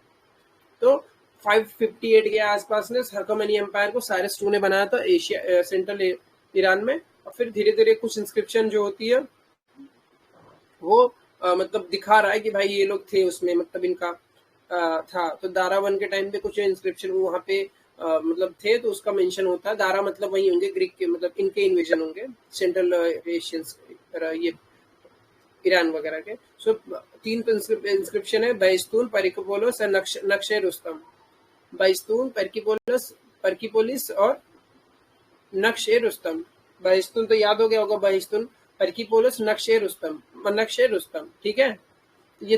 तो 558 के आसपास ने हकामनी एम्पायर को सारस टू ने बनाया था एशिया, सेंट्रल ईरान में। और फिर धीरे धीरे कुछ इंस्क्रिप्शन जो होती है वो मतलब दिखा रहा है कि भाई ये लोग थे उसमें, मतलब इनका था। तो दारावन के टाइम पे कुछ इंस्क्रिप्शन वहाँ पे मतलब थे, तो उसका मेंशन होता है। दारा मतलब वही होंगे ग्रीक के, मतलब इनके इन्वेजन होंगे सेंट्रल एशियंस, ये ईरान वगैरह के। सो 3 इंस्क्रिप्शन है, बैस्तून, परिकोपोलिस और नक्शे रुस्तम। बैस्तून, परकिपोलिस और नक्शे रुस्तम। बैस्तून तो याद हो गया होगा, बैस्तून, परकिपोलिस, नक्शे रुस्तम, ठीक है। ये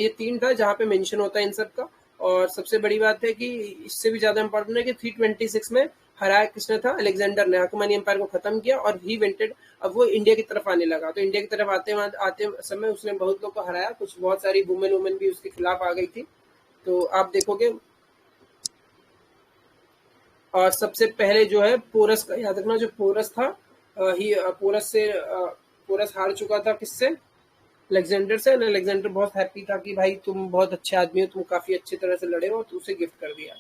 तीन था जहाँ पे मेंशन होता है इन सब का। और सबसे बड़ी बात है कि इससे भी ज्यादा इंपॉर्टेंट है कि 326 में हराया किसने था? अलेक्जेंडर ने हकमनी एम्पायर को खत्म किया और ही वेंटेड, अब वो इंडिया की तरफ आने लगा। तो इंडिया की तरफ आते समय उसने बहुत लोग को हराया, कुछ बहुत सारी वुमेन भी उसके खिलाफ आ गई थी। तो आप देखोगे, और सबसे पहले जो है पोरस का याद रखना, जो पोरस था पोरस हार चुका था किससे? अलेक्जेंडर से। अलेक्जेंडर बहुत हैप्पी था कि भाई तुम बहुत अच्छे आदमी हो, तुम काफी अच्छी तरह से लड़े हो, तो उसे गिफ्ट कर दिया।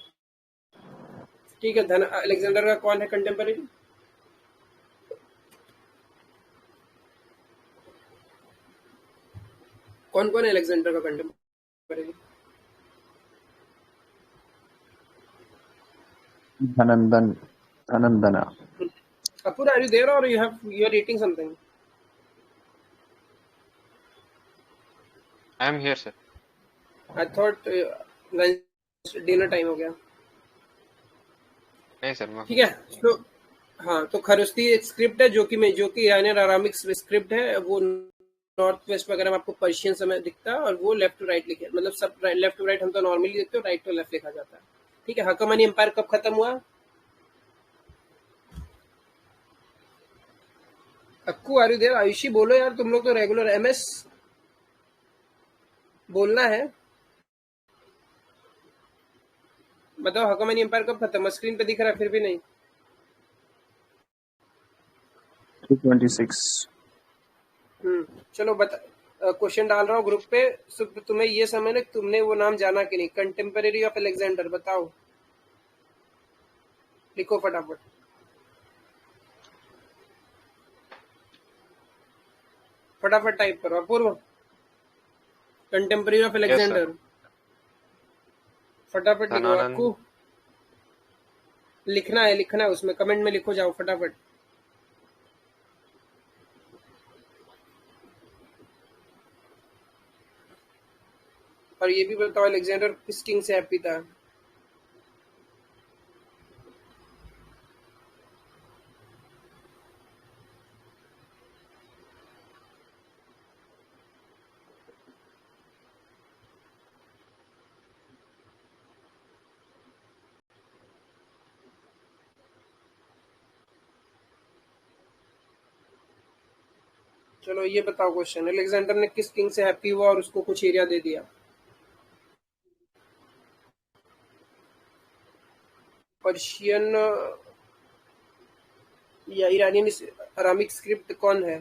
ठीक है, अलेक्जेंडर का कौन है कंटेम्पररी? कौन कौन है अलेक्जेंडर का contemporary? Dhanandan, Dhanandana. Apur, are you there or you're eating something? I am here sir. I thought dinner time हो गया। नहीं सर। ठीक है, तो हाँ, तो खरुस्ती एक स्क्रिप्ट है जो कि ईरानियन अरामिक स्क्रिप्ट है। वो नॉर्थ वेस्ट वगैरह में आपको पर्शियन समय दिखता है, और वो लेफ्ट टू राइट लिखे, मतलब सब लेफ्ट टू राइट हम तो नॉर्मली लिखते हो, राइट टू लेफ्ट लिखा जाता है। ठीक है, हकमनी एम्पायर कब खत्म हुआ? Akku, are you there? Ayushi बोलो यार, तुम लोग तो रेगुलर। एमएस बोलना है, बताओ हकमनी एम्पायर कब खत्म? स्क्रीन पे दिख रहा है फिर भी नहीं। 226। चलो बता, क्वेश्चन डाल रहा हूँ ग्रुप पे। तुम्हें ये समझना, तुमने वो नाम जाना कि नहीं? कंटेम्पररी ऑफ अलेक्जेंडर, बताओ, लिखो फटाफट। फटाफट टाइप करो। Apurva, contemporary of yes sir. Alexander, फटाफट लिखो। धनानंद। आपको लिखना है उसमें, कमेंट में लिखो, जाओ फटाफट। और ये भी बताओ अलेक्जेंडर किस किंग से हैप्पी था? चलो ये बताओ क्वेश्चन, अलेक्जेंडर ने किस किंग से हैप्पी हुआ और उसको कुछ एरिया दे दिया? पर्शियन या ईरानियन अरामिक स्क्रिप्ट कौन है?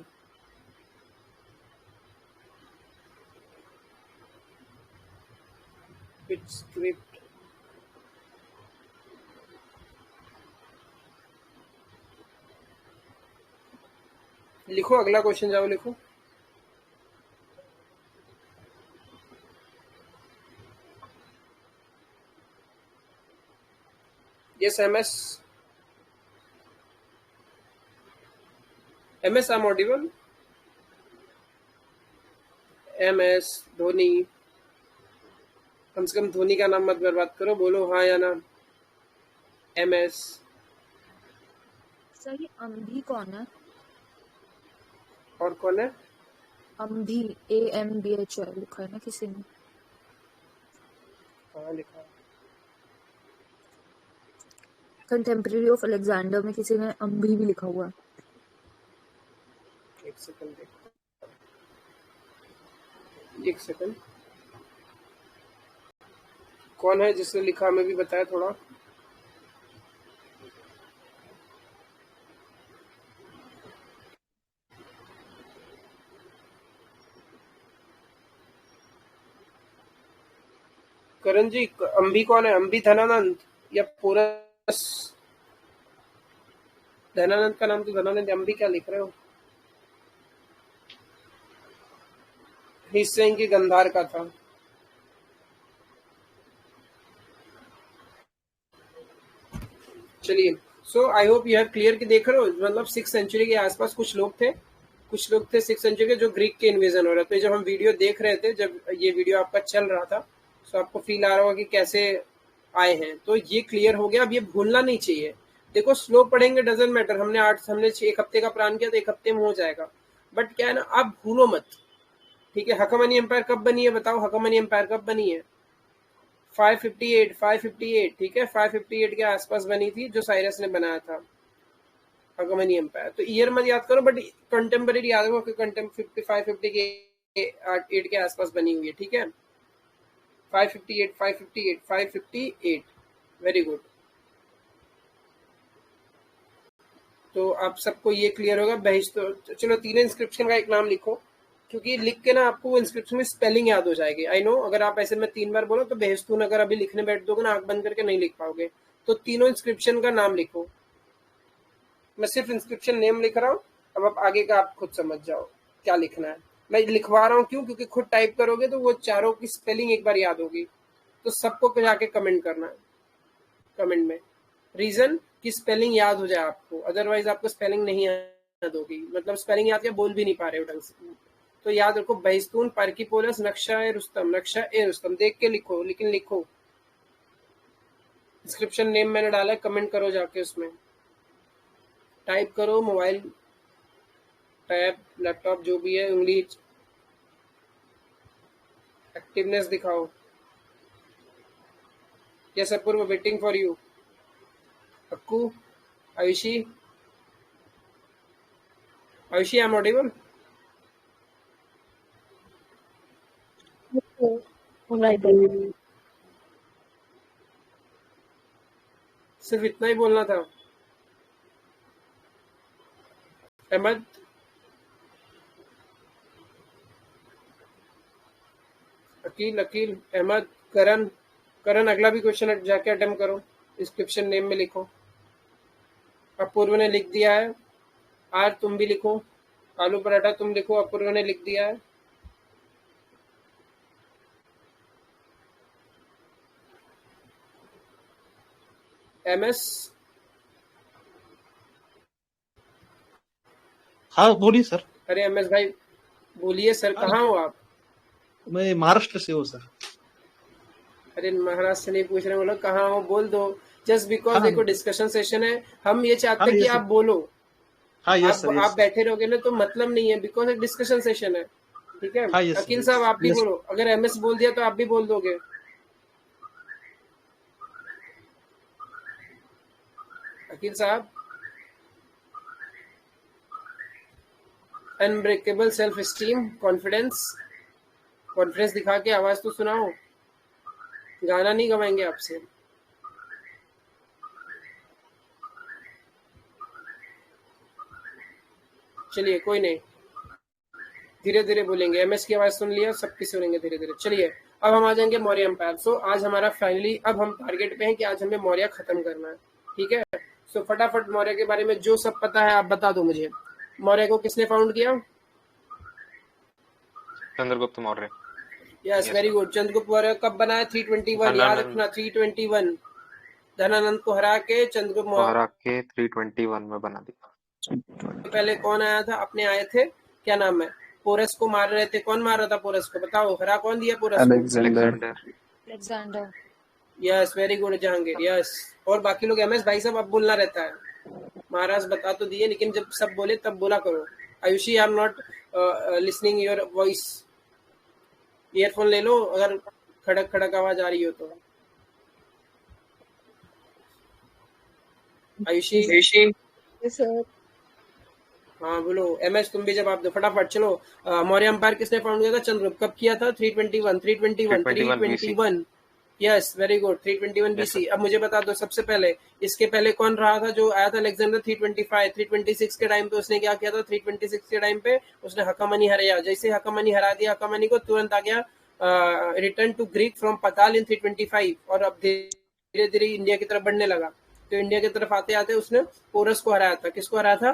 स्क्रिप्ट लिखो, अगला क्वेश्चन जाओ लिखो। Yes MS, MS I am audible? MS Dhoni, कम से कम धोनी का नाम मत बर्बाद करो, बोलो हाँ या ना। एमएस। सर ये अम्भी कौन है? और कौन है? अम्भी, AMBHI लिखा है ना किसी ने? कहाँ लिखा है? कंटेम्पररी ऑफ अलेक्जेंडर में किसी ने अम्भी भी लिखा हुआ है। एक सेकंड देखो, एक सेकंड। कौन है जिसने लिखा, हमें भी बताया थोड़ा। करण जी, अम्बी कौन है? अम्बी धनानंद या पोरस? धनानंद का नाम तो धनानंद, अम्बी क्या लिख रहे हो? हिस्से की गंधार का था। चलिए, so I hope you have clear कि देख रहे हो, मतलब 6th सेंचुरी के आसपास कुछ लोग थे 6th सेंचुरी के जो ग्रीक के इन्वेजन हो रहे थे। जब हम वीडियो देख रहे थे, जब ये वीडियो आपका चल रहा था, तो आपको फील आ रहा होगा कि कैसे आए हैं। तो ये क्लियर हो गया, अब ये भूलना नहीं चाहिए। देखो, स्लो पढ़ेंगे डजेंट मैटर, हमने 1 हफ्ते का प्लान किया तो 1 हफ्ते में हो जाएगा, बट क्या है ना, आप भूलो मत। ठीक है, हकमनी एम्पायर कब बनी है? बताओ, हकमनी एम्पायर कब बनी है? 558 ठीक है, 558 के आसपास बनी थी, जो साइरस ने बनाया था अकमनी एम्पायर। तो ईयर मत याद करो, बट कंटेम्पररी याद करो कि 550 के 8 के आसपास बनी हुई है, ठीक है। 558 वेरी गुड। तो आप सबको ये क्लियर होगा। बहिश्तून, चलो तीनों इंस्क्रिप्शन का एक नाम लिखो, क्योंकि लिख के ना आपको वो इंस्क्रिप्शन में स्पेलिंग याद हो जाएगी। आई नो, अगर आप ऐसे में 3 बार बोलो तो बहिश्तून अगर अभी लिखने बैठ दोगे ना, आंख बंद करके नहीं लिख पाओगे। तो तीनों इंस्क्रिप्शन का नाम लिखो। मैं सिर्फ इंस्क्रिप्शन नेम लिख रहा हूँ, अब आप आगे का आप खुद समझ जाओ क्या लिखना है। मैं लिखवा रहा हूँ क्यों, क्योंकि खुद टाइप करोगे तो वो चारों की स्पेलिंग एक बार याद होगी। तो सबको जाके कमेंट करना है, कमेंट में रीजन की स्पेलिंग याद हो जाए आपको, अदरवाइज आपको स्पेलिंग नहीं याद होगी। मतलब स्पेलिंग याद क्या, बोल भी नहीं पा रहे हो ढंग से। तो याद रखो, बहिस्तून, पार्किपोलस, नक्शा ए रुस्तम, नक्शा ए रुस्तम। देख के लिखो, लेकिन लिखो। डिस्क्रिप्शन नेम मैंने डाला है, कमेंट करो जाके, उसमें टाइप करो। मोबाइल, टैब, लैपटॉप जो भी है, उंगली एक्टिवनेस दिखाओ। Yes Apoorv, waiting for you. Akku, Ayushi, Ayushi, I am audible? सिर्फ इतना ही बोलना था। अहमद, अकील, अहमद, करण अगला भी क्वेश्चन जाके अटेम्प्ट करो, डिस्क्रिप्शन नेम में लिखो। अपूर्व ने लिख दिया है। आर तुम भी लिखो। आलू पराठा तुम लिखो, अपूर्व ने लिख दिया है। एमएस, हाँ बोलिए सर। अरे एमएस भाई बोलिए सर, कहाँ हो आप? मैं महाराष्ट्र से हूँ सर। अरे महाराष्ट्र से नहीं पूछ रहे, बोलो कहाँ हो, बोल दो। जस्ट बिकॉज देखो डिस्कशन सेशन है, हम ये चाहते हैं कि आप बोलो। हाँ यस सर, आप बैठे रहोगे ना तो मतलब नहीं है, बिकॉज एक डिस्कशन सेशन है, ठीक है। अकील साहब आप भी बोलो, अगर एमएस बोल दिया तो आप भी बोल दोगे। अकील साहब, अनब्रेकेबल सेल्फ स्टीम, कॉन्फिडेंस दिखा के आवाज तो सुनाओ, गाना नहीं गवाएंगे आपसे। चलिए कोई नहीं, धीरे धीरे बोलेंगे। एमएस की आवाज सुन लिया, सबकी सुनेंगे धीरे धीरे। चलिए अब हम आ जाएंगे मौर्य एम्पायर। सो आज हमारा फाइनली, अब हम टारगेट पे हैं कि आज हमें मौर्य खत्म करना है, ठीक है। सो फटाफट मौर्य के बारे में जो सब पता है आप बता दो मुझे। मौर्य को किसने फाउंड किया? Chandragupta Maurya. Yes, very good. Chandragupta Maurya कब बनाया? 321, याद रखना 321। धनानंद को हरा के चंद्रगुप्त मौर्य 321 में बना दिया। पहले कौन आया था? अपने आए थे, क्या नाम है, पोरस को मार रहे थे। कौन मार रहा था पोरस को, बताओ। हरा कौन दिया पोरस को? Alexander. Yes, very good Jahangir, yes. और बाकी लोग एमएस भाई साहब अब बोलना रहता है, महाराज बता तो दिए, लेकिन जब सब बोले तब बोला करो। Ayushi, I am not listening your voice. Earphone ले लो अगर खड़क खड़क आवाज आ रही हो तो। आयुषी, हाँ बोलो। एमएस तुम भी जवाब दो फटाफट। चलो, मौर्य एम्पायर किसने फाउंड किया था? चंद्रगुप्त। कब किया था? 321। Yes, very good, 321 BC. अब मुझे बता दो, सबसे पहले इसके पहले कौन रहा था जो आया था? अलेक्जेंडर। 326 के टाइम पे उसने क्या किया था? 326 के टाइम पे उसने हकामनी हराया। जैसे हकामनी हरा दिया, हकामनी को तुरंत आ गया रिटर्न टू ग्रीक फ्रॉम पताल इन 325, और अब धीरे धीरे इंडिया की तरफ बढ़ने लगा। तो इंडिया की तरफ आते आते उसने पोरस को हराया था। किसको हराया था?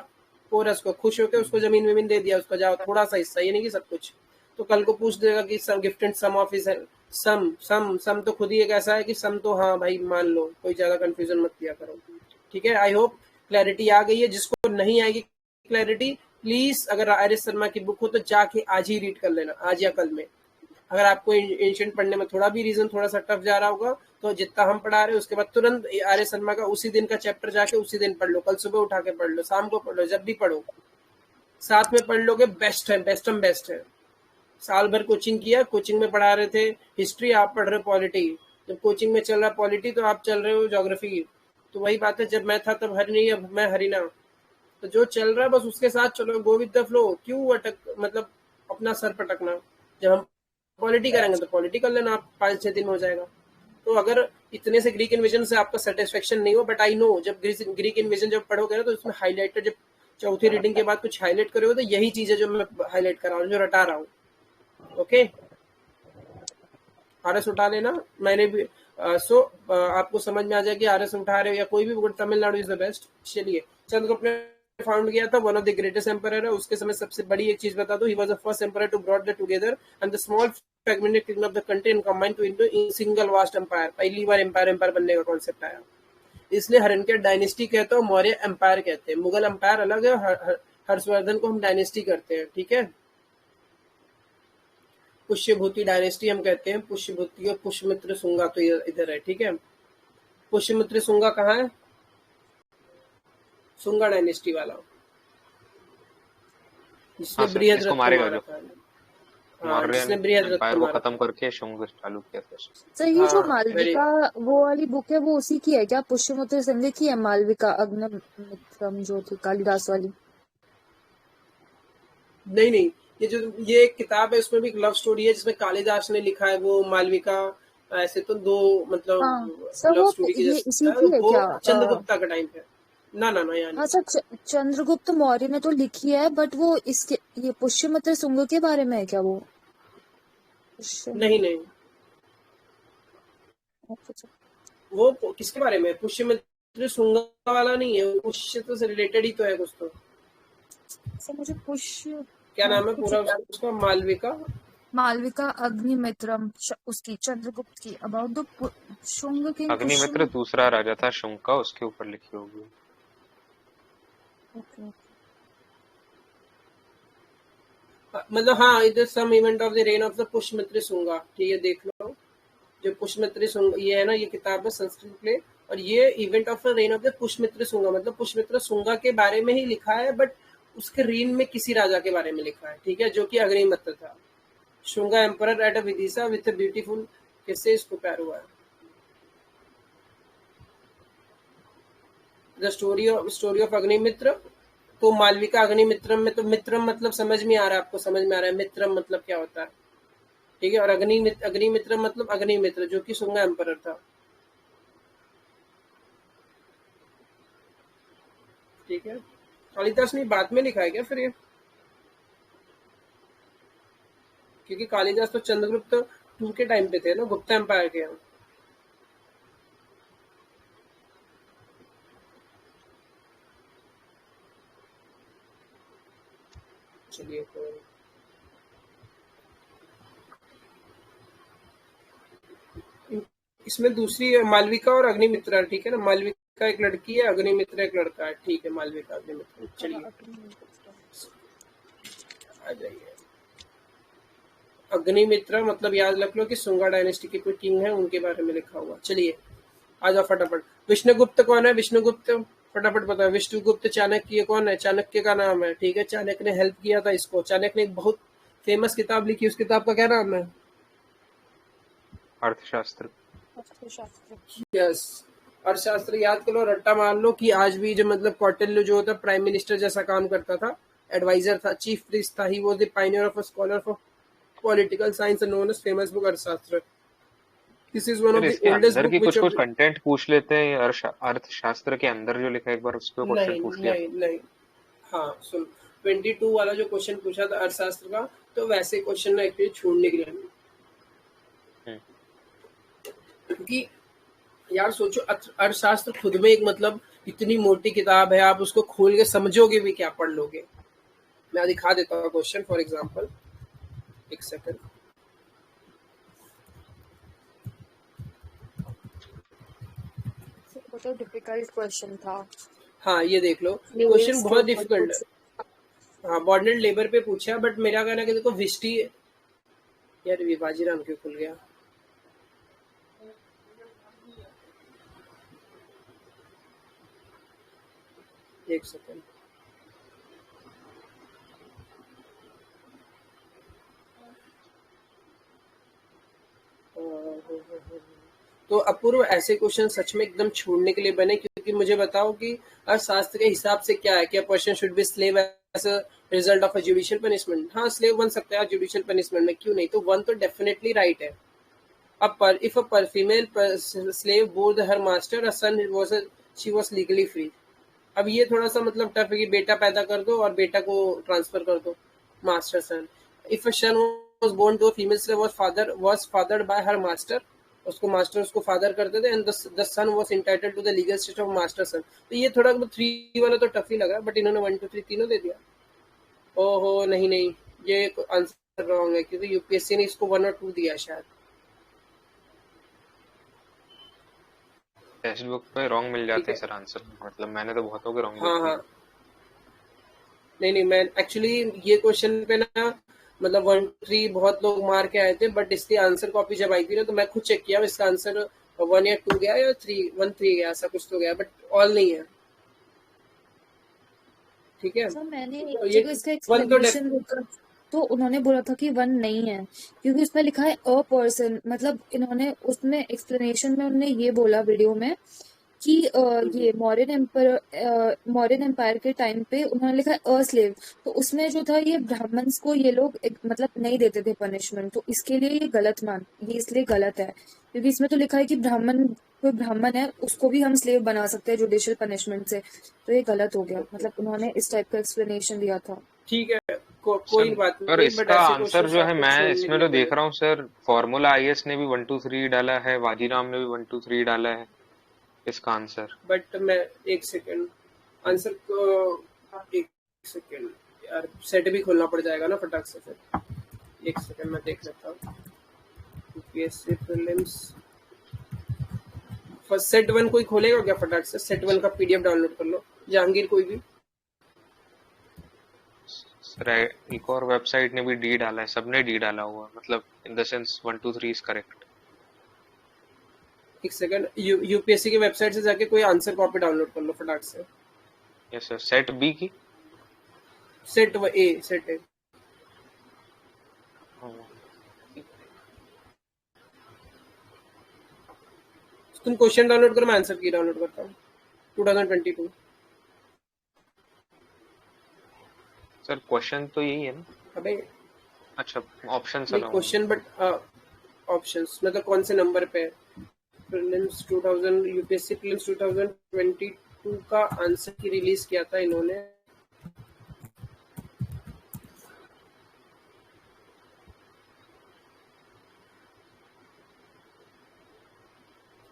पोरस को। खुश होकर उसको जमीन वमीन दे दिया, उसका जाओ थोड़ा सा हिस्सा, ये नहीं कि सब कुछ। तो कल को पूछ देगा कि सम गिफ्टेड सम ऑफ हिज सम तो खुद ही एक ऐसा है कि सम तो हाँ भाई मान लो, कोई ज्यादा कंफ्यूजन मत किया करो, ठीक है। आई होप क्लैरिटी आ गई है। जिसको नहीं आएगी क्लैरिटी, प्लीज अगर आर एस शर्मा की बुक हो तो जाके आज ही रीड कर लेना, आज या कल में। अगर आपको एंशिएंट पढ़ने में थोड़ा भी रीजन थोड़ा सा टफ जा रहा होगा तो जितना हम पढ़ा रहे हैं उसके बाद तुरंत आर एस शर्मा का उसी दिन का चैप्टर जाके उसी दिन पढ़ लो, कल सुबह उठा के पढ़ लो, शाम को पढ़ लो, जब भी पढ़ो साथ में पढ़ लोगे, बेस्ट है, बेस्ट है। साल भर कोचिंग किया, कोचिंग में पढ़ा रहे थे हिस्ट्री, आप पढ़ रहे पॉलिटी, जब कोचिंग में चल रहा पॉलिटी तो आप चल रहे हो ज्योग्राफी। तो वही बात है, जब मैं था तब हरि नहीं, अब मैं हरि ना। तो जो चल रहा है बस उसके साथ चलो, गो विद द फ्लो, क्यों अटक मतलब अपना सर पटकना। जब हम पॉलिटी करेंगे तो पॉलिटी कर लेना, आप 5-6 दिन में हो जाएगा। तो अगर इतने से ग्रीक इन्विजन से आपका सेटिस्फेक्शन नहीं हो, बट आई नो जब ग्रीक इन्विजन जब पढ़ोगे ना तो उसमें हाईलाइटेड, जब चौथी रीडिंग के बाद कुछ हाईलाइट करोगे तो यही चीज है जो मैं हाईलाइट कर रहा हूँ, जो रटा रहा हूँ। ओके, आरएस उठा लेना। मैंने भी आपको समझ में आ जाए कि आरएस उठा रहे हो या कोई भी, but Tamil Nadu is the best. चलिए, चंद्रगुप्त ने फाउंड किया था, one of the greatest emperor है। उसके समय सबसे बड़ी एक चीज बता दो, he was the first emperor to brought the together and the small fragmented kingdom of the country and combined to into single vast empire. पहली बार एम्पायर बनने का कॉन्सेप्ट आया, इसलिए हरनके डायनेस्टी कहते हो, मौर्य एम्पायर कहते हैं। मुगल एम्पायर अलग है, हर्षवर्धन को हम डायनेस्टी करते हैं, ठीक है। पुष्यभूति डायनेस्टी हम कहते हैं, पुष्यभूति और पुष्यमित्र शुंगा तो इधर है, ठीक है। पुष्यमित्र शुंगा कहाँ है? शुंगा डायनेस्टी वाला, जिसने हाँ सर, बृहद इसको रथ को मारेगा मारा जो था। हाँ, मौर्य जिसने बृहद रथ एम्पायर को को मारा खत्म था। करके शुंग चालू किया था। सर ये जो हाँ, वेरी। मालविका वो वाली बुक है वो उसी की है क्या? पुष्यमित्र संजय की है मालविका अग्निमित्रम जो थी कालिदास वाली? नहीं नहीं, ये एक किताब है, उसमें भी एक लव स्टोरी है जिसमें कालिदास ने लिखा है, वो मालविका। ऐसे तो दो हाँ मतलब सर, लव वो स्टोरी के ये जैसा इसी है, की है वो क्या? चंद्रगुप्ता का टाइम पे। ना ना ना, यहाँ हाँ नहीं। सर, चंद्रगुप्त मौर्य ने तो लिखी है, बट वो इसके ये पुष्यमित्र शुंग के बारे में है क्या वो? नहीं नहीं, अच्छा, वो किसके बारे में है? पुष्यमित्र शुंगा वाला नहीं है, पुष्य तो से रिलेटेड ही तो है कुछ तो। सर मुझे पुष्य, क्या हाँ नाम है कुछ पूरा उसका? मालविका। मालविका अग्निमित्रम उसकी चंद्रगुप्त की about the Shunga king Agnimitra दूसरा राजा था शुंग का, उसके ऊपर लिखी होगी। ओके। मतलब हाँ, it is some event of the reign of the Pushyamitra Shunga, ठीक है, देख लो। जो पुष्यमित्र शुंगा ये है ना, ये किताब है संस्कृत प्ले, और ये event of the reign of the Pushyamitra Shunga, मतलब पुष्यमित्र शुंगा के बारे में ही लिखा है, बट उसके रेन में किसी राजा के बारे में लिखा है, ठीक है, जो कि अग्निमित्र था। Shunga emperor at a Vidisha with a beautiful, किससे इसको प्यार हुआ है? The story of Agnimitra. तो मालविका अग्निमित्रम में तो मित्रम मतलब समझ में आ रहा है आपको, समझ में आ रहा है मित्रम मतलब क्या होता है, ठीक है। और अग्निमित्र मतलब अग्निमित्र, जो कि शुंगा एम्परर था, ठीक है। कालिदास ने बाद में लिखा है क्या फिर ये? क्योंकि कालिदास तो चंद्रगुप्त टू के टाइम पे थे ना, गुप्ता एम्पायर के यहाँ। चलिए, तो इसमें दूसरी है मालविका और अग्निमित्र, ठीक है ना। मालविका एक लड़की है, अग्निमित्र एक लड़का है, ठीक है। मालविका अग्निमित्र, चलिए आ जाइए। अग्निमित्र मतलब याद रख लो कि शुंगा डायनेस्टी के कोई किंग है, उनके बारे में लिखा हुआ। चलिए आ जाओ फटाफट। विष्णुगुप्त कौन है? विष्णुगुप्त फटाफट बताओ। विष्णुगुप्त चाणक्य कौन है? चाणक्य का नाम है, ठीक है। चाणक्य ने हेल्प किया था इसको। चाणक्य ने एक बहुत फेमस किताब लिखी, उस किताब का क्या नाम है? अर्थशास्त्र। यस, अर्थशास्त्र याद करो, रट्टा मार लो कि आज भी जो मतलब कौटिल्य जो होता प्राइम मिनिस्टर जैसा काम करता था, एडवाइजर था, चीफ प्रीस्ट था, he was the pioneer of a scholar for political science known as famous book Arthashastra. This is one of फिर द इसके ओल्डेस्ट अंदर बुक की व्हिच कुछ कुछ कंटेंट पूछ लेते हैं, अर्थशास्त्र के अंदर जो लिखा है एक बार उस पर क्वेश्चन नहीं पूछ लिया। नहीं नहीं। हाँ सुन, 22 वाला जो क्वेश्चन पूछा था अर्थशास्त्र का, तो वैसे क्वेश्चन ना एक्चुअली छोड़ने के लिए, हम्म, क्योंकि यार सोचो, अर्थशास्त्र खुद में एक मतलब इतनी मोटी किताब है, आप उसको खोल के समझोगे भी क्या, पढ़ लोगे? मैं दिखा देता हूँ क्वेश्चन फॉर एग्जांपल, एक सेकंड। बहुत डिफिकल्ट क्वेश्चन था हाँ ये देख लो, ये क्वेश्चन तो बहुत डिफिकल्ट है। हाँ, बॉर्डिनेड लेबर पे पूछा, बट मेरा कहना है कि देखो विष्टि, यार ये बाजीराम क्यों खुल गया? एक सेकंड। अपूर्व ऐसे क्वेश्चन सच में एकदम छोड़ने के लिए बने, क्योंकि मुझे बताओ कि अर्थशास्त्र के हिसाब से क्या है कि a person should be slave as a result of a judicial punishment. हाँ, स्लेव बन सकता है जुडिशियल पनिशमेंट में, क्यों नहीं? तो वन तो डेफिनेटली राइट है। If a female slave bore her master, a son she was legally free। अब ये थोड़ा सा मतलब टफ है कि बेटा पैदा कर दो और बेटा को ट्रांसफर कर दो, master son. If a son was born to a female slave was fathered by her master, उसको मास्टर उसको फादर करते थे, and the son was entitled to the legal status of master son। तो ये थोड़ा 3 वाला तो टफ ही लगा, बट इन्होंने 1 2 3 तीनों दे दिया। ओहो, नहीं, ये आंसर रॉन्ग है, क्योंकि यूपीएससी ने इसको 1 और 2 दिया शायद। टेक्स्ट बुक पे रॉन्ग मिल जाते हैं सर आंसर, मतलब मैंने तो बहुतों के रॉन्ग हाँ, नहीं, मैं एक्चुअली ये क्वेश्चन पे ना मतलब 1 3 बहुत लोग मार के आए थे, बट इसकी आंसर कॉपी जब आई थी ना तो मैं खुद चेक किया, इसका आंसर 1 या 2 गया या 1 3 गया, ऐसा कुछ तो गया, बट ऑल नहीं है। ठीक है, सर मैंने एक तो ये जगह इसका 1 तो एक्सप्लेनेशन देखा, तो उन्होंने बोला था कि 1 नहीं है, क्योंकि उसमें लिखा है अ पर्सन, मतलब इन्होंने उसमें एक्सप्लेनेशन में उन्होंने ये बोला वीडियो में कि ये मौर्यन एम्पायर के टाइम पे उन्होंने लिखा है अ स्लेव, तो उसमें जो था ये ब्राह्मण्स को ये लोग मतलब नहीं देते थे पनिशमेंट, तो इसके लिए ये इसलिए गलत है, क्योंकि इसमें तो लिखा है कि कोई ब्राह्मण है उसको भी हम स्लेव बना सकते हैं जुडिशियल पनिशमेंट से, तो ये गलत हो गया, मतलब उन्होंने इस टाइप का एक्सप्लेनेशन दिया था। ठीक है, कोई बात और नहीं, इसका आंसर जो है मैं इसमें तो देख रहा हूँ सर, फॉर्मूला आईएएस ने भी 1 2 3 डाला है, वाजीराम ने भी 1 2 3 डाला है इसका आंसर। बट मैं एक सेकंड आंसर को, एक सेकंड यार, सेट भी खोलना पड़ जाएगा ना फटाक से, फिर एक सेकंड मैं देख लेता हूँ। यूपीएससी प्रीलिम्स फर्स्ट सेट 1 कोई खोलेगा क्या फटाक से? सेट 1 का पीडीएफ डाउनलोड कर लो, जहांगीर कोई भी। सर एक और वेबसाइट ने भी डी डाला है, सबने डी डाला हुआ, मतलब in the sense 1 2 3 is correct. एक सेकंड, यूपीएससी की वेबसाइट से जाके कोई आंसर कॉपी डाउनलोड कर लो फटाक से। यस सर, सेट बी की सेट ए तुम क्वेश्चन डाउनलोड करो, मैं आंसर की डाउनलोड करता हूँ। 2022 सर क्वेश्चन तो यही है ना? अबे अच्छा, ऑप्शन नहीं क्वेश्चन, बट ऑप्शंस मतलब कौन से नंबर पे है? प्रीलिम्स 2000, यूपीएससी प्रीलिम्स 2022 का आंसर की रिलीज किया था इन्होंने।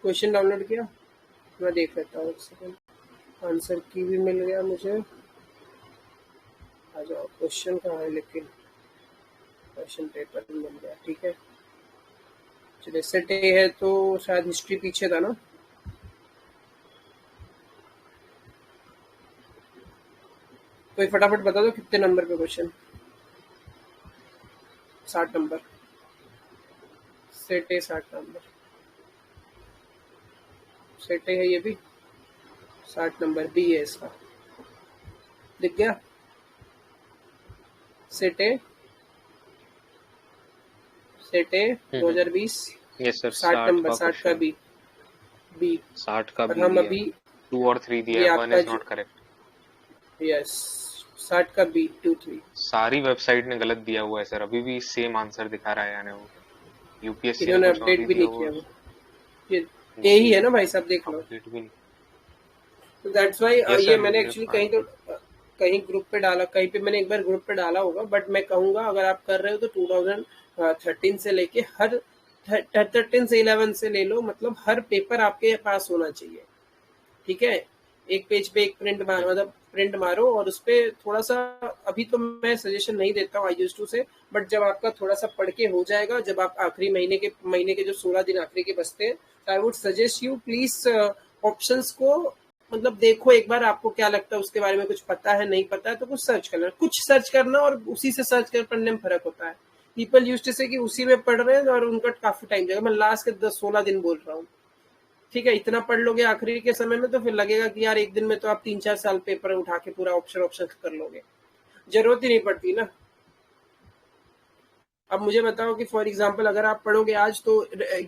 क्वेश्चन डाउनलोड किया, मैं देख लेता हूँ एक सेकंड। आंसर की भी मिल गया मुझे, आ जाओ। क्वेश्चन कहाँ है? लेकिन क्वेश्चन पेपर मिल गया, ठीक है। चलिए, सेट ए है तो शायद हिस्ट्री पीछे था ना। कोई फटाफट बता दो कितने नंबर पे क्वेश्चन? 60 नंबर, सेट ए 60 नंबर, सेट ए है ये भी 60 नंबर, बी है इसका, दिख गया? सेट ए 2020, यस सर, 60 नंबर, 60 का बी 60 का बी, हम अभी 2 और 3 दिया है, 1 इज नॉट करेक्ट। यस, 60 का बी 2 3 सारी वेबसाइट ने गलत दिया हुआ है सर, अभी भी सेम आंसर दिखा रहा है यानी वो यूपीएससी इन्होंने अपडेट भी नहीं किया, वो ये ही है ना भाई साहब, देख लो। अपडेट भी नहीं, तो दैट्स व्हाई ये मैंने एक्चुअली कहीं ग्रुप पे डाला, कहीं पे मैंने एक बार ग्रुप पे डाला होगा, बट मैं कहूंगा अगर आप कर रहे हो तो 2013 से लेके हर 13 से 11 से ले लो, मतलब हर पेपर आपके पास होना चाहिए, ठीक है। एक पेज पे एक प्रिंट मारो और उस पे थोड़ा सा, अभी तो मैं सजेशन नहीं देता हूँ IUS2 से, बट जब आपका थोड़ा सा पढ़ के हो जाएगा, जब आप आखिरी महीने के जो 16 दिन आखिरी के बचते हैं, I would suggest you please options को मतलब देखो एक बार, आपको क्या लगता है उसके बारे में, कुछ पता है नहीं पता है तो कुछ सर्च करना और उसी से सर्च कर पढ़ने में फर्क होता है। पीपल यूज्ड टू से कि उसी में पढ़ रहे हैं और उनका काफी टाइम जाएगा। मैं लास्ट के 10-16 दिन बोल रहा हूँ, ठीक है। इतना पढ़ लोगे आखिरी के समय में तो फिर लगेगा कि यार एक दिन में तो आप 3-4 साल पेपर उठा के पूरा ऑप्शन कर लोगे, जरूरत ही नहीं पड़ती ना। अब मुझे बताओ कि फॉर एग्जांपल अगर आप पढ़ोगे आज तो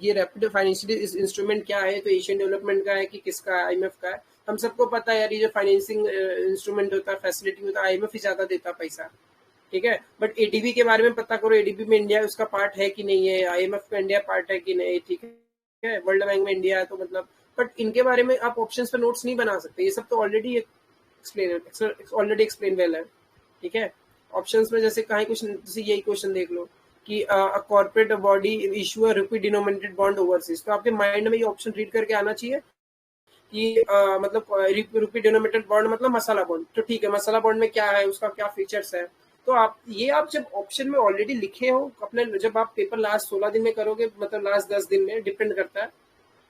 ये रैपिड फाइनेंशियल इंस्ट्रूमेंट क्या है, तो एशियन डेवलपमेंट का है कि किसका है, आईएमएफ का है। हम सबको पता है यार, ये जो फाइनेंसिंग इंस्ट्रूमेंट होता है, फैसिलिटी होता है, आईएमएफ ही ज्यादा देता है पैसा, ठीक है। बट एडीबी के बारे में पता करो, एडीबी में इंडिया उसका पार्ट है कि नहीं है, आईएमएफ का इंडिया पार्ट है कि नहीं, ठीक है, वर्ल्ड बैंक में इंडिया है तो मतलब, बट इनके बारे में आप ऑप्शंस पे नोट्स नहीं बना सकते, ये सब तो ऑलरेडी एक्सप्लेन वेल है, ठीक है। ऑप्शंस में जैसे कहीं कुछ, जैसे यही क्वेश्चन देख लो कि corporate body issue a rupee denominated bond overseas, तो आपके माइंड में ये ऑप्शन रीड करके आना चाहिए कि मतलब रुपी डिनोमिनेटेड बॉन्ड मतलब मसाला बॉन्ड, तो ठीक है, मसाला बॉन्ड में क्या है, उसका क्या फीचर्स है। तो आप जब ऑप्शन में ऑलरेडी लिखे हो अपने, जब आप पेपर लास्ट 16 दिन में करोगे, मतलब लास्ट 10 दिन में, डिपेंड करता है,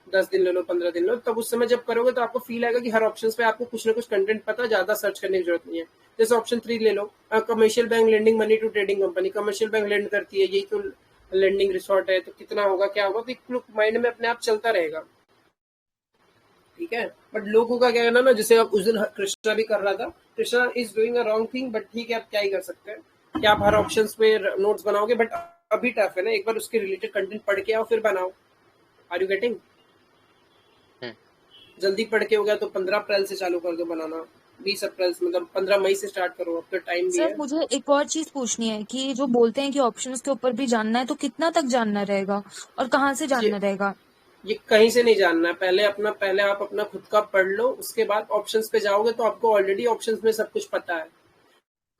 10 दिन ले लो, 15 दिन ले लो, तब उस समय जब करोगे तो आपको फील आएगा कि हर ऑप्शन पे आपको कुछ ना कुछ कंटेंट पता, ज्यादा सर्च करने की जरूरत नहीं है। जैसे ऑप्शन 3 ले लो, commercial bank lending money to trading company, commercial bank lend करती है, यही तो लेंडिंग रिसोर्ट है, तो कितना होगा, क्या होगा, तो एक माइंड में अपने आप चलता रहेगा, ठीक है। बट लोगों का क्या कहना ना, जैसे अब उस दिन कृष्णा भी कर रहा था, Krishna is doing a wrong thing, but ठीक है, आप क्या ही कर सकते हैं, क्या आप हर ऑप्शन पे नोट्स बनाओगे, बट अभी टफ है ना, एक बार उसके रिलेटेड कंटेंट पढ़ के आओ फिर बनाओ। Are you getting? जल्दी पढ़ के हो गया तो 15 अप्रैल से चालू कर दो बनाना, 20 अप्रैल से, मतलब 15 मई से स्टार्ट करो, अब तो टाइम भी सर है। मुझे एक और चीज पूछनी है कि जो बोलते हैं कि ऑप्शंस के ऊपर भी जानना है, तो कितना तक जानना रहेगा और कहाँ से ये जानना रहेगा? ये कहीं से नहीं जानना है, पहले आप अपना खुद का पढ़ लो, उसके बाद ऑप्शंस पे जाओगे तो आपको ऑलरेडी ऑप्शंस में सब कुछ पता है।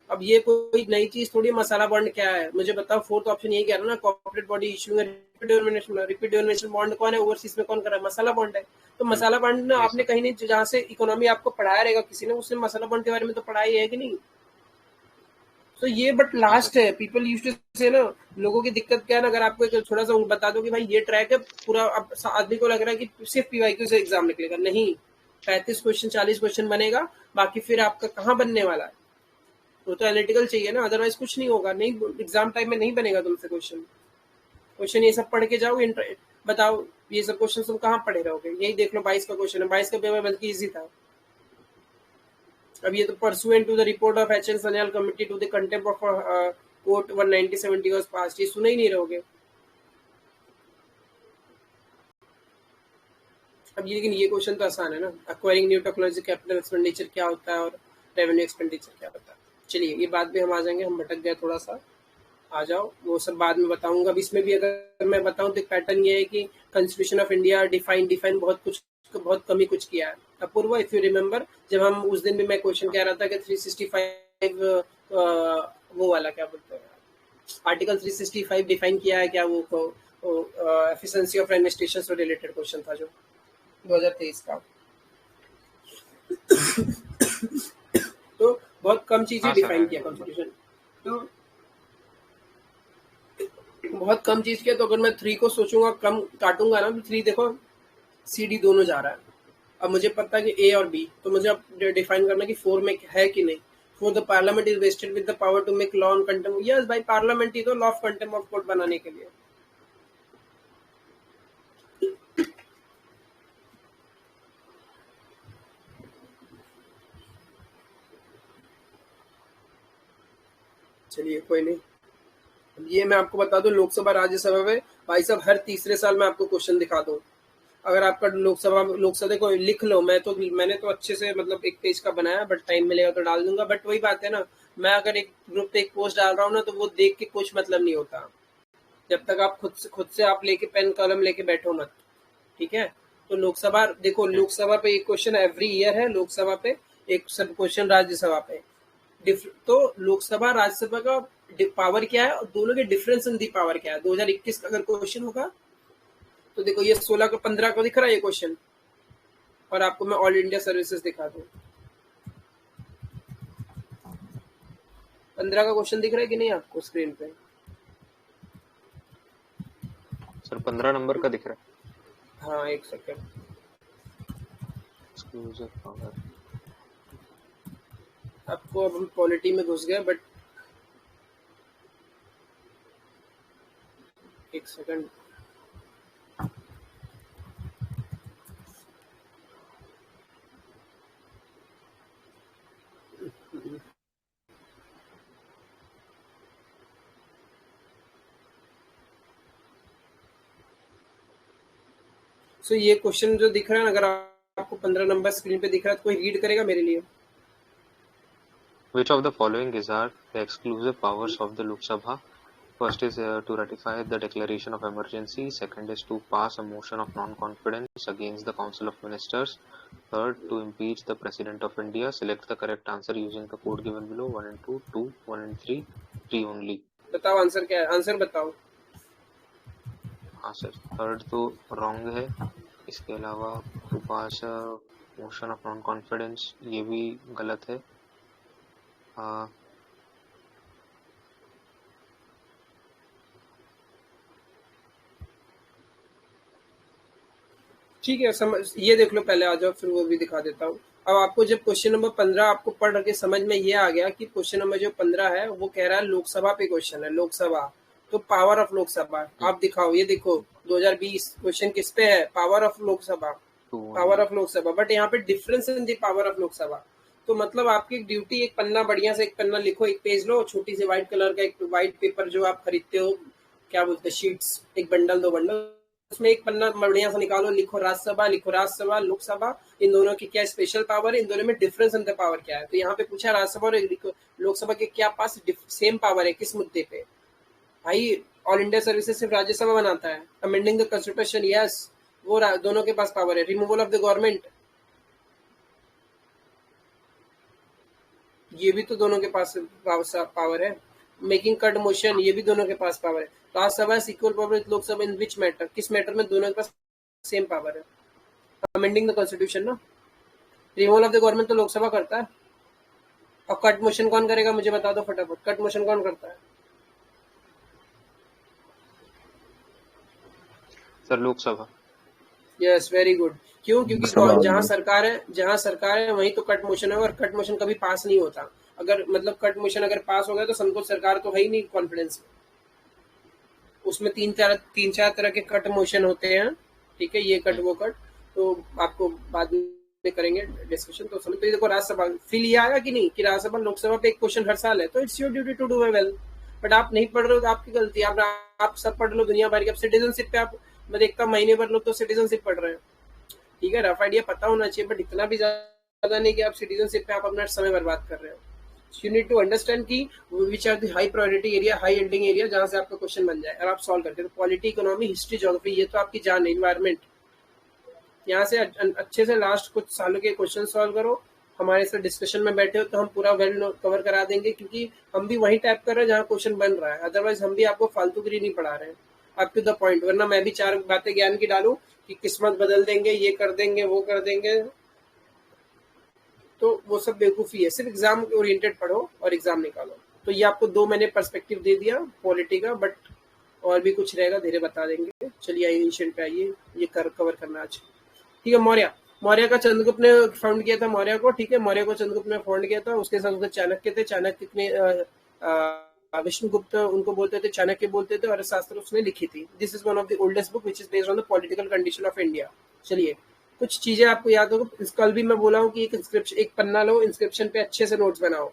अब ये कोई नई चीज थोड़ी, मसाला बॉन्ड क्या है मुझे बताओ, फोर्थ ऑप्शन यही कह रहा है ना, corporate body issuing repeat donation bond कौन है, ओवरसीज में कौन कर रहा है, मसाला बॉन्ड है। तो मसाला बॉन्ड ना ये आपने सर। कहीं नहीं, जहाँ से इकोनॉमी आपको पढ़ाया रहेगा किसी ने, उसने मसाला बॉन्ड के बारे में तो पढ़ाई है कि नहीं। तो ये बट हाँ सर। लास्ट है, पीपल यूज्ड टू से ना, लोगों की दिक्कत क्या है ना, अगर आपको एक थोड़ा सा बता दो कि भाई ये ट्रैक है पूरा, अब आदमी को लग रहा है कि सिर्फ पीवाईक्यू से एग्जाम निकलेगा, नहीं, 35 क्वेश्चन 40 क्वेश्चन बनेगा, बाकी फिर आपका कहाँ बनने वाला है, वो तो एनालिटिकल चाहिए ना, अदरवाइज कुछ नहीं होगा, नहीं एग्जाम टाइम में नहीं बनेगा तुमसे क्वेश्चन। क्वेश्चन ये सब पढ़ के जाओ, बताओ ये सब क्वेश्चन तुम कहाँ पढ़े रहोगे, यही देख लो 22 का क्वेश्चन है, 22 का पेपर बल्कि इजी था। अब ये तो pursuant to the report of H N Sanyal committee to the contempt of court 190/70 was passed, ये सुने ही नहीं रहोगे। अब ये, लेकिन ये क्वेश्चन तो आसान है ना, acquiring new technology capital expenditure क्या होता है और रेवेन्यू एक्सपेंडिचर क्या होता है। चलिए ये बात भी हम आ जाएंगे, हम भटक गए थोड़ा सा, आ जाओ, वो सब बाद में बताऊंगा। अब इसमें भी अगर मैं बताऊं तो पैटर्न ये है कि कॉन्स्टिट्यूशन ऑफ इंडिया डिफाइन बहुत कम ही कुछ किया है। अपूर्व, इफ यू रिमेम्बर, जब हम उस दिन भी मैं क्वेश्चन कह रहा था कि 365 वो वाला क्या बोलते हैं, आर्टिकल 365 डिफाइन किया है क्या, वो एफिशिएंसी ऑफ एडमिनिस्ट्रेशन से रिलेटेड क्वेश्चन था जो 2023 का। तो बहुत कम चीजें हाँ सर, डिफाइन है किया वो तो। कॉन्स्टिट्यूशन, तो बहुत कम चीज किया। तो अगर मैं 3 को सोचूंगा, कम काटूंगा ना, तो 3 देखो सी डी दोनों जा रहा है। अब मुझे पता है कि ए और बी, तो मुझे अब डिफाइन करना कि 4 में है कि नहीं। For the parliament is vested with the power to make law on contempt, yes भाई, पार्लियामेंट ही तो law of contempt of court बनाने के लिए। चलिए कोई नहीं, अब ये मैं आपको बता दूं, लोकसभा राज्यसभा में भाई साहब हर तीसरे साल मैं आपको क्वेश्चन दिखा दूं। अगर आपका लोकसभा को लिख लो, मैंने तो अच्छे से मतलब एक पेज का बनाया, बट टाइम मिलेगा तो डाल दूंगा। बट वही बात है ना, मैं अगर एक ग्रुप पे एक पोस्ट डाल रहा हूँ ना, तो वो देख के कुछ मतलब नहीं होता जब तक आप खुद से आप लेके पेन कलम लेके बैठो मत, ठीक है। तो लोकसभा देखो, लोकसभा पे एक क्वेश्चन एवरी ईयर है, लोकसभा पे एक सब क्वेश्चन राज्यसभा पे। तो लोकसभा राज्यसभा का पावर क्या है और दोनों के डिफरेंस इन दी पावर क्या है। 2021 का अगर क्वेश्चन होगा तो देखो, ये 16 का 15 को दिख रहा है ये क्वेश्चन, और आपको मैं ऑल इंडिया सर्विसेज दिखा दूं, 15 का क्वेश्चन दिख रहा है कि नहीं आपको स्क्रीन पे? सर 15 नंबर का दिख रहा हाँ, एक सेकेंड, है। आपको अब हम पॉलिटी में घुस गए, बट एक सेकंड, सो ये क्वेश्चन जो दिख रहा है, अगर आपको 15 नंबर स्क्रीन पे दिख रहा है तो कोई रीड करेगा मेरे लिए? Which of the following are the exclusive powers of the Lok Sabha? First is to ratify the declaration of emergency. Second is to pass a motion of non-confidence against the Council of Ministers. Third, to impeach the President of India. Select the correct answer using the code given below. 1 and 2, 2, 1 and 3, 3 only. बताओ answer क्या है, answer बताओ। हाँ sir, third तो wrong है। इसके अलावा to pass motion of non confidence, ये भी गलत है। ठीक है, समझ, ये देख लो पहले, आ जाओ, फिर वो भी दिखा देता हूँ। अब आपको जब क्वेश्चन नंबर 15 आपको पढ़ के समझ में ये आ गया कि क्वेश्चन नंबर जो 15 है वो कह रहा है लोकसभा पे क्वेश्चन है, लोकसभा, तो पावर ऑफ लोकसभा आप दिखाओ। ये देखो 2020 क्वेश्चन किस पे है? Power of Lok Sabha, power of Lok Sabha. But यहाँ पे difference in the power of Lok Sabha. तो मतलब आपकी ड्यूटी, एक पन्ना बढ़िया से एक पन्ना लिखो, एक पेज लो, छोटी सी व्हाइट कलर का एक व्हाइट पेपर जो आप खरीदते हो, क्या बोलते हैं, शीट्स, एक बंडल 2 बंडल, उसमें एक पन्ना बढ़िया सा निकालो, लिखो राज्यसभा, लिखो राज्यसभा, लोकसभा, इन दोनों की क्या स्पेशल पावर है, इन दोनों में डिफरेंस इन द पावर क्या है। तो यहाँ पे पूछा राज्यसभा और लोकसभा के क्या पास सेम पावर है, किस मुद्दे पे? भाई ऑल इंडिया सर्विसेज सिर्फ राज्यसभा बनाता है। अमेंडिंग द कॉन्स्टिट्यूशन, यस, वो दोनों के पास पावर है। रिमूवल ऑफ द गवर्नमेंट, ये भी तो दोनों के पास पावर है। मेकिंग कट मोशन, ये भी दोनों के पास पावर है। Rajya Sabha equal power with Lok Sabha in which matter, किस मैटर में दोनों के पास सेम पावर है? अमेंडिंग द कॉन्स्टिट्यूशन ना। रिमूवल ऑफ द गवर्नमेंट तो लोकसभा करता है, और कट मोशन कौन करेगा मुझे बता दो फटाफट, कट मोशन कौन करता है? Sir Lok Sabha. Yes, very good. क्यों? क्योंकि जहाँ सरकार है वहीं तो कट मोशन है, और कट मोशन कभी पास नहीं होता। अगर मतलब कट मोशन अगर पास हो गया तो संकोच सरकार तो है ही नहीं कॉन्फिडेंस में। उसमें तीन चार तरह के कट मोशन होते हैं, ठीक है, ये कट वो कट, तो आपको बाद में करेंगे डिस्कशन। तो समझ, तो ये देखो राज्यसभा, फील ये आया कि नहीं कि राज्यसभा लोकसभा पे एक क्वेश्चन हर साल है, तो it's your duty to do well. But आप नहीं पढ़ रहे हो तो आपकी गलती। आप सब पढ़ लो दुनिया भर के। अब सिटीजनशिप पे आप, मैं देखता हूँ महीने भर लोग तो सिटीजनशिप पढ़ रहे हैं, ठीक है, रफ आइडिया पता होना चाहिए, बट इतना भी ज्यादा नहीं कि आप सिटीजनशिप पे आप अपना समय बर्बाद कर रहे हो। यू नीड टू अंडरस्टैंड की which are the high priority area, high ending area, जहां से आपका क्वेश्चन बन जाए और आप सॉल्व करते हो। पॉलिटी, इकोनॉमी, हिस्ट्री, ज्योग्राफी, ये तो आपकी जान है। इन्वायरमेंट, यहाँ से अच्छे से लास्ट कुछ सालों के क्वेश्चन सॉल्व करो। हमारे साथ डिस्कशन में बैठे हो तो हम पूरा वेल कवर करा देंगे, क्योंकि हम भी वही टाइप कर रहे हैं जहाँ क्वेश्चन बन रहा है। अदरवाइज हम भी आपको फालतूगिरी नहीं पढ़ा रहे हैं, अप टू द पॉइंट। वरना मैं भी 4 बातें ज्ञान की डालूं कि किस्मत बदल देंगे, ये कर देंगे, वो कर देंगे, तो वो सब बेवकूफ़ी है। सिर्फ एग्जाम ओरिएंटेड पढ़ो और एग्जाम निकालो। तो ये आपको 2 मैंने पर्सपेक्टिव दे दिया पॉलिटी का, बट और भी कुछ रहेगा धीरे बता देंगे। चलिए एंशिएंट पे आइए, ये कवर करना आज, ठीक है। मौर्य का चंद्रगुप्त ने फाउंड किया था मौर्य को, ठीक है, मौर्य को चंद्रगुप्त ने फाउंड किया था। उसके साथ उसके चाणक्य थे, चाणक्य ने विष्णुगुप्त उनको बोलते थे, चाणक्य बोलते थे, और शास्त्र उसने लिखी थी। This is one of the oldest book which is based on the political condition of India. चलिए कुछ चीजें आपको याद होगा। कल भी मैं बोला हूँ कि एक इंस्क्रिप्शन, एक पन्ना लो, इंस्क्रिप्शन पे अच्छे से नोट्स बनाओ।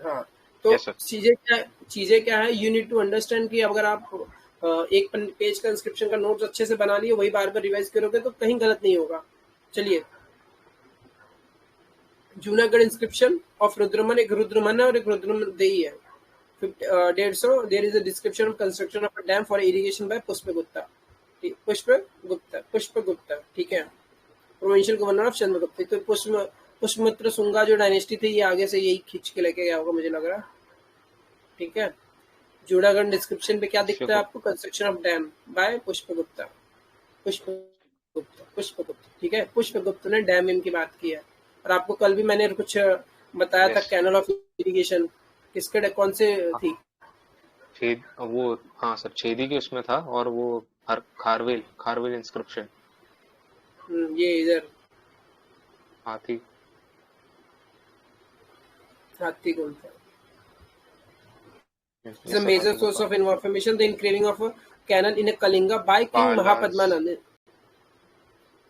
हाँ, तो चीजें क्या है, यू नीड टू अंडरस्टैंड कि अगर आप एक पेज का इंस्क्रिप्शन का नोट्स अच्छे से बना लिए, वही बार बार रिवाइज करोगे तो कहीं गलत नहीं होगा। चलिए, जूनागढ़ इंस्क्रिप्शन ऑफ रुद्रमन, एक रुद्रमन है और एक रुद्रमन देई है। 150 there is a description of construction of a dam for irrigation by Pushpagupta, Pushpagupta, ठीक है, प्रोविंशियल गवर्नर ऑफ चंद्रगुप्त। तो पुष्पमित्र शुंगा जो डायनेस्टी थी, ये आगे से यही खींच के लेके गया होगा मुझे लग रहा है, ठीक है। जूनागढ़ डिस्क्रिप्शन पे क्या दिखता है आपको? कंस्ट्रक्शन ऑफ डैम बाय पुष्पगुप्ता, ठीक है। पुष्पगुप्त ने डैम की बात की है। और आपको कल भी मैंने कुछ बताया था, कैनल ऑफ इरिगेशन किसके, कौन से थी? वो, हाँ सर, छेदी के उसमें था, और वो खारवेल इंस्क्रिप्शन, ये इधर हाथी कौन था? The major source of information, the engraving of a canal in a Kalinga by King Mahapadmanand.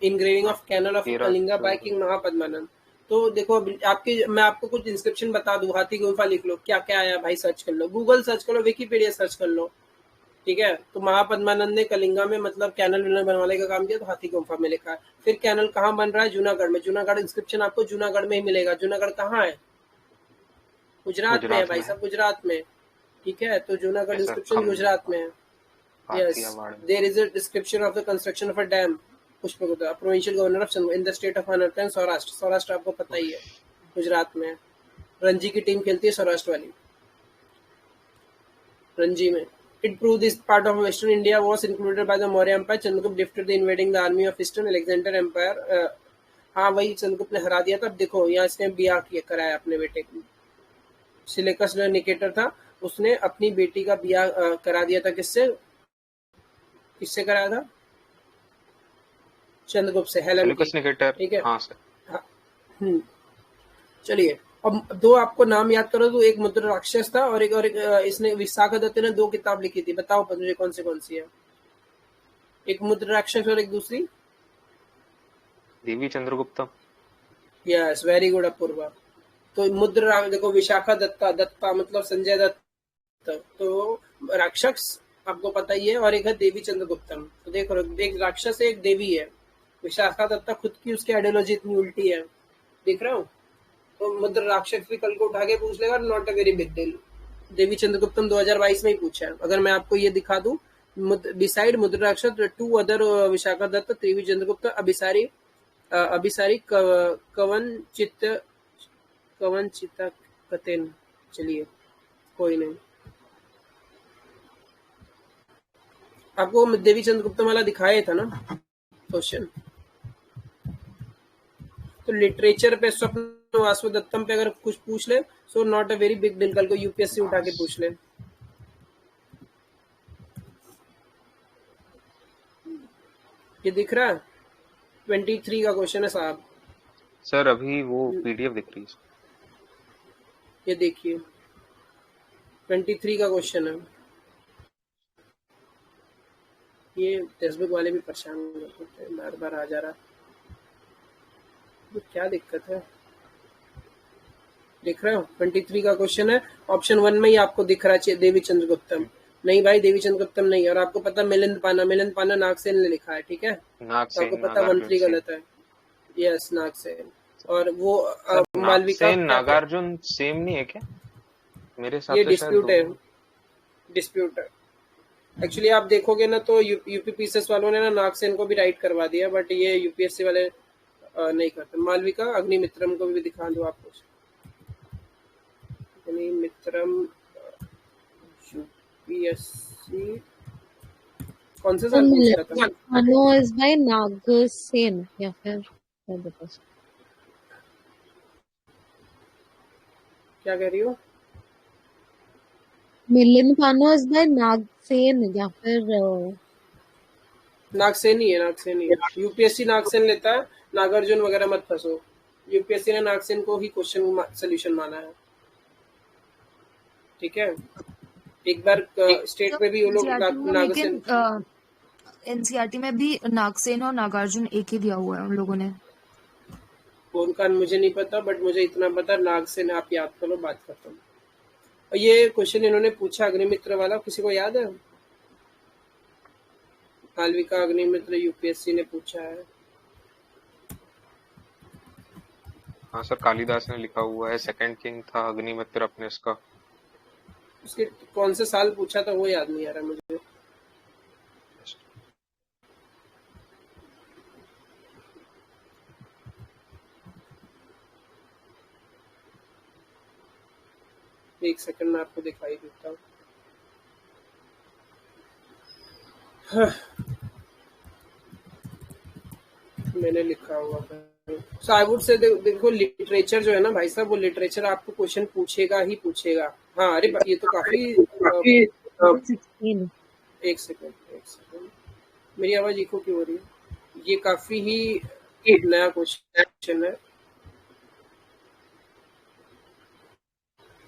Engraving of canal of Kalinga by King Mahapadmanand. तो देखो मैं आपको कुछ इंस्क्रिप्शन बता दूं। हाथी गुफा लिख लो, क्या क्या आया भाई, सर्च कर लो, गूगल सर्च कर लो, विकिपीडिया सर्च कर लो, ठीक है। तो महापद्मानंद ने कलिंगा में मतलब कैनल विनल बनवाने का काम किया, तो हाथी गुम्फा में लिखा है। फिर कैनल कहाँ बन रहा है? जूनागढ़ में। जूनागढ़ इंस्क्रिप्शन आपको जूनागढ़ में ही मिलेगा। जूनागढ़ कहाँ है? गुजरात में है गुजरात भाई में है। साहब, गुजरात में। ठीक है, तो जूनागढ़ ऐसा इंस्क्रिप्शन गुजरात में है। यस, काठियावाड़ में। There is a description of the construction of a dam Pushpagupta, provincial governor of in the state of Anantnag, Saurashtra. Saurashtra आपको पता ही है, गुजरात में है। रणजी की टीम खेलती है सौराष्ट्र वाली, रणजी में। It proved this part of Western India was included by the Maurya Empire. Chandragupta defeated the invading the army of Eastern Alexander Empire. हाँ वही चंद्रगुप्त ने हरा दिया था। अब देखो यहाँ इसने ब्याह किया कराया अपने बेटे को। सिलेकस जो निकेटर था उसने अपनी बेटी का ब्याह करा दिया था। किससे? किससे कराया था? चंद्रगुप्त से, हेलेन की। Seleucus Nicator. ठीक है। हाँ सर। हाँ, चलिए अब दो आपको नाम याद करो। तो एक मुद्र राक्षस था और एक इसने विशाखा दत्त ने 2 किताब लिखी थी। बताओ मुझे कौन सी है? एक मुद्र राक्षस और एक दूसरी। Devi Chandraguptam. Yes, very good Apurva. तो मुद्र देखो, विशाखा दत्ता मतलब संजय दत्त, तो राक्षस आपको पता ही है, और एक है देवी चंद्रगुप्तम। तो देखो, एक राक्षस है एक देवी है। विशाखा दत्ता खुद की उसकी आइडियोलॉजी इतनी उल्टी है, देख रहे हो। तो मुद्र राक्षस भी कल को उठा के पूछ लेगा, not a very big deal. Devi Chandraguptam 2022 में ही पूछा है। अगर मैं आपको ये दिखा दूं, बिसाइड मुद्र राक्षस 2 अदर विशाखा दत्त, देवी चंद्रगुप्त, अभिसारी कवन चित्ता कतेन। चलिए कोई नहीं, आपको देवी चंद्रगुप्तम वाला दिखाया था ना क्वेश्चन। तो लिटरेचर पे स्वप्न वासव दत्तम पे अगर कुछ पूछ ले, so not a very big deal. कल को यूपीएससी उठा के पूछ ले। ये दिख रहा है? 23 का क्वेश्चन है साहब। सर अभी वो पीडीएफ दिख रही है। ये देखिए 23 का क्वेश्चन है। ये टेक्स्टबुक वाले भी परेशान करते हैं, बार बार आ जा रहा। तो क्या दिक्कत है? दिख रहे हो? 23 का क्वेश्चन है। ऑप्शन 1 में ही आपको दिख रहा है देवी चंद्रगुप्तम। नहीं भाई, देवी चंद्रगुप्तम नहीं। और आपको पता मिलिंद पाना नागसेन ने लिखा है। ठीक है, तो आपको पता 1-3 गलत है। यस, नागसेन। और वो मालविका नागसेन नागार्जुन सेम नहीं है क्या? मेरे हिसाब ये से डिस्प्यूट है, डिस्प्यूट है। एक्चुअली आप देखोगे ना तो यूपीपीसीएस वालों ने ना नागसेन को भी राइट करवा दिया, बट ये यूपीएससी वाले नहीं करते। मालविका अग्निमित्रम को भी दिखा दो आपको। अग्निमित्रम यूपीएससी कौन से साल पूछा था? नो इज बाय नागसेन या फिर क्या कह रही हो? मिलिंद पानो इज बाय नागसेन या फिर नागसेन ही है, नागसेन ही है। यूपीएससी नागसेन लेता है, नागार्जुन वगैरह मत फंसो। यूपीएससी ने नागसेन को ही क्वेश्चन सोल्यूशन माना है। ठीक है, एक बार स्टेट में भी वो लोग नागसेन, एनसीईआरटी में भी नागसेन और नागार्जुन एक ही दिया हुआ है उन लोगों ने। उनका मुझे नहीं पता, बट मुझे इतना पता नागसेन। आप याद करो, बात करता हूँ। और ये क्वेश्चन इन्होंने पूछा अग्निमित्र वाला, किसी को याद है? मालविका अग्निमित्र यूपीएससी ने पूछा है। हाँ सर, कालिदास ने लिखा हुआ है। सेकंड किंग था अग्निमित्र अपने इसका। उसके कौन से साल पूछा था वो याद नहीं आ रहा मुझे। एक सेकंड में आपको दिखाई देता हूँ। मैंने लिखा हुआ था। सो आई वुड से देखो, लिटरेचर जो है ना भाई साहब, वो लिटरेचर आपको क्वेश्चन पूछेगा ही पूछेगा। हाँ, अरे ये तो काफी एक सेकंड मेरी आवाज इको क्यों हो रही है? ये काफी ही नया क्वेश्चन है।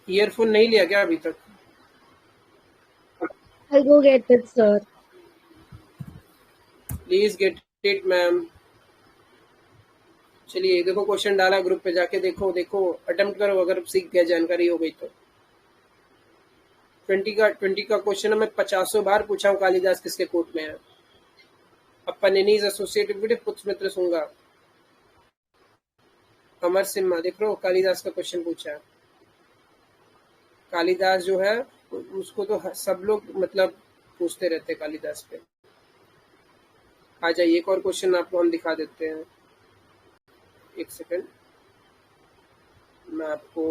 ईयरफोन नहीं लिया क्या अभी तक? I'll go get it, sir. Please get it ma'am. चलिए देखो, क्वेश्चन डाला ग्रुप पे, जाके देखो अटेम्प्ट करो, अगर सीख गया, जानकारी हो गई तो। 20 का क्वेश्चन मैं 50 बार पूछा हूँ, कालिदास किसके कोट में है। अपनिनी इज एसोसिएटेड विद पुत्रमित्र शुंगा। अमर सिम्हा देख रहे हो, कालिदास का क्वेश्चन पूछा है। कालिदास जो है उसको तो सब लोग मतलब पूछते रहते हैं कालिदास पे। आ जाइए, एक और क्वेश्चन आपको हम दिखा देते हैं। एक सेकंड, मैं आपको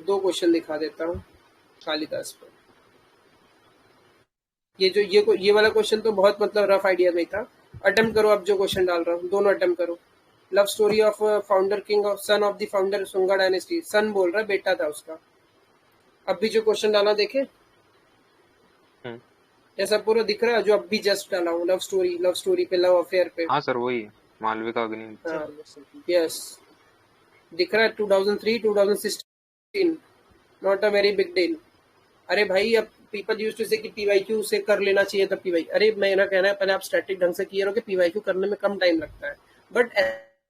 2 क्वेश्चन दिखा देता हूँ कालिदास पे। ये वाला क्वेश्चन तो बहुत मतलब रफ आइडिया में था। अटेम्प्ट करो, अब जो क्वेश्चन डाल रहा हूँ दोनों अटेम्प्ट करो। Love story of founder king of son of the founder Sunga dynasty. Son बोल रहा है, बेटा था उसका। अब भी जो क्वेश्चन डाला देखे, ऐसा पूरा दिख रहा है जो अब भी जस्ट डाला हूँ। लव स्टोरी पे, लव अफेयर पे। हाँ सर वही मालविका अग्नि। हाँ यस, दिख रहा है 2003 2016, not a very big deal. अरे भाई, अब पीपल यूज्ड टू से कि पीवाईक्यू से कर लेना चाहिए था पीवाई। अरे मेरा कहना है पहले आप स्टैटिक ढंग से किए रहो कि पीवाईक्यू करने में कम टाइम लगता है। बट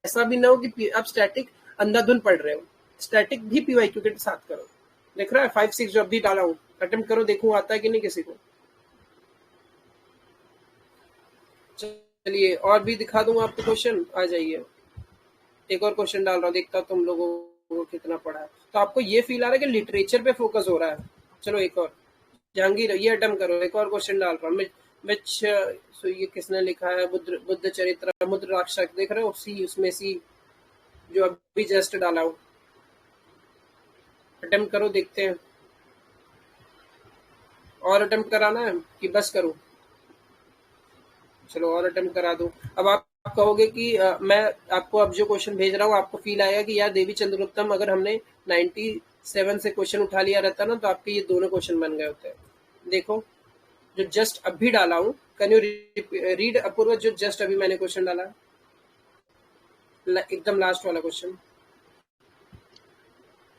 ऐसा भी ना हो कि आप स्टैटिक अंधाधुन पढ़ रहे हो, स्टैटिक भी पीवाईक्यू के साथ करो। देख रहा है 5-6 जो अभी डाला हूँ, अटेम्प्ट करो, देखूं आता है कि नहीं किसी को। चलिए और भी दिखा दूंगा आपको क्वेश्चन। आ जाइए, एक और क्वेश्चन डाल रहा हूँ, देखता हूँ तुम लोगों को कितना पढ़ा है। तो आपको ये फील आ रहा है कि लिटरेचर पे फोकस हो रहा है। चलो एक और, जहांगीर ये अटेम्प्ट करो। एक और क्वेश्चन डाल रहा हूँ। ये किसने लिखा है? बुद्ध चरित्र मुद्र राक्षस, देख रहे हो? उसमें सी जो अभी जस्ट डाला हूँ। अटेम्प्ट करो, देखते हैं। और अटेम्प्ट कराना है कि बस करूँ? चलो और अटेम्प्ट करा दूं। अब आप कहोगे कि मैं आपको अब जो क्वेश्चन भेज रहा हूँ आपको फील आएगा कि यार देवी चंद्रगुप्तम अगर हमने 97 से क्वेश्चन उठा लिया रहता ना तो आपके ये दोनों क्वेश्चन बन गए होते। देखो जो जस्ट अभी डाला हूँ, कैन यू रीड अपूर्व? जो जस्ट अभी मैंने क्वेश्चन डाला, एकदम लास्ट वाला question.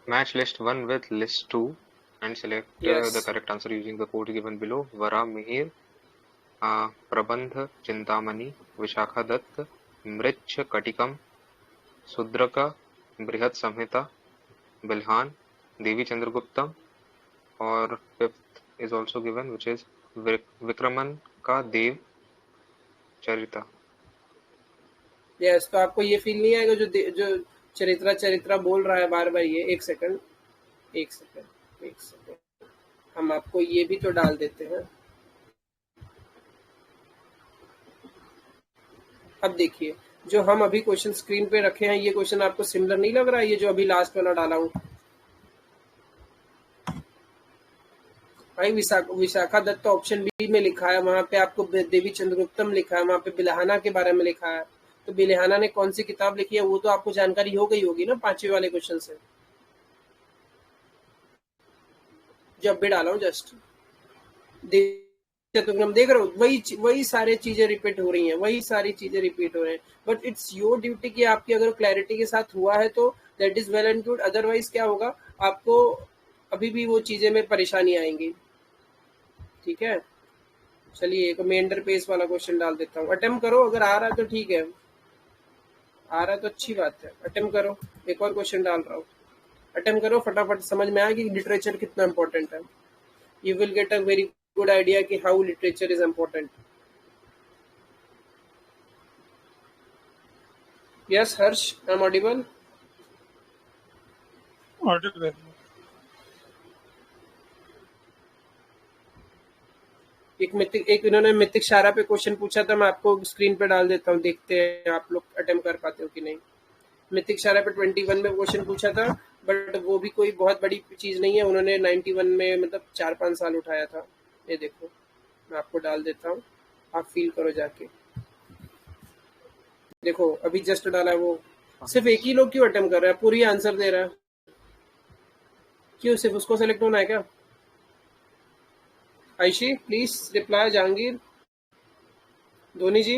Match list 1 with list 2 and select Yes. the correct answer using the code given below. Vara Mihir, प्रबंध चिंतामणि, विशाखा दत्त, मृच्छ कटिकम, शूद्रका, बृहद संहिता, बिल्हान, देवी चंद्रगुप्तम, और 5th is also given which is Vikraman का देव चरिता। यस, तो आपको ये फील नहीं आएगा जो चरित्रा बोल रहा है बार बार ये। एक सेकंड, हम आपको ये भी तो डाल देते हैं। अब देखिए जो हम अभी क्वेश्चन स्क्रीन पे रखे हैं, ये क्वेश्चन आपको सिमिलर नहीं लग रहा है? ये जो अभी लास्ट वाला डाला हूँ भाई, विशाखा दत्त ऑप्शन बी में लिखा है, वहां पे आपको देवी चंद्रगुप्तम लिखा है, वहां पे बिल्हाना के बारे में लिखा है। तो बिल्हाना ने कौन सी किताब लिखी है वो तो आपको जानकारी हो गई होगी ना 5वें वाले क्वेश्चन से, जब भी डाला हूँ जस्ट। चतुर्ग्रम देख रहे हो, वही सारी चीजें रिपीट हो रही हैं, बट इट्स योर ड्यूटी कि आपकी अगर क्लैरिटी के साथ हुआ है तो that is well and good. Otherwise क्या होगा, आपको अभी भी वो चीजें में परेशानी आएंगी। ठीक है, चलिए एक मेंडर पेस वाला क्वेश्चन डाल देता हूँ। अटेम्प्ट करो, अगर आ रहा है तो ठीक है, आ रहा है तो अच्छी बात है। अटेम्प्ट करो, एक और क्वेश्चन डाल रहा हूँ। अटेम्प्ट करो फटाफट, समझ में आया कि लिटरेचर कितना इंपॉर्टेंट है। You will get a very good idea कि how literature is important. Yes, Harsh, I'm audible. Audible. एक इन्होंने मिथिक शारा पे क्वेश्चन पूछा था, मैं आपको स्क्रीन पे डाल देता हूँ, देखते हैं आप लोग अटेम्प्ट कर पाते हो कि नहीं। मिथिक शारा पे 21 में क्वेश्चन पूछा था, बट वो भी कोई बहुत बड़ी चीज नहीं है। उन्होंने 91 में मतलब 4-5 साल उठाया था। ये देखो मैं आपको डाल देता हूँ, आप फील करो जाके। देखो अभी जस्ट डाला है वो। सिर्फ एक ही लोग क्यों अटेम्प्ट कर रहा है, पूरी आंसर दे रहा है क्यों? सिर्फ उसको सेलेक्ट होना है क्या? Ayshi please reply. Jahangir, Dhoni ji,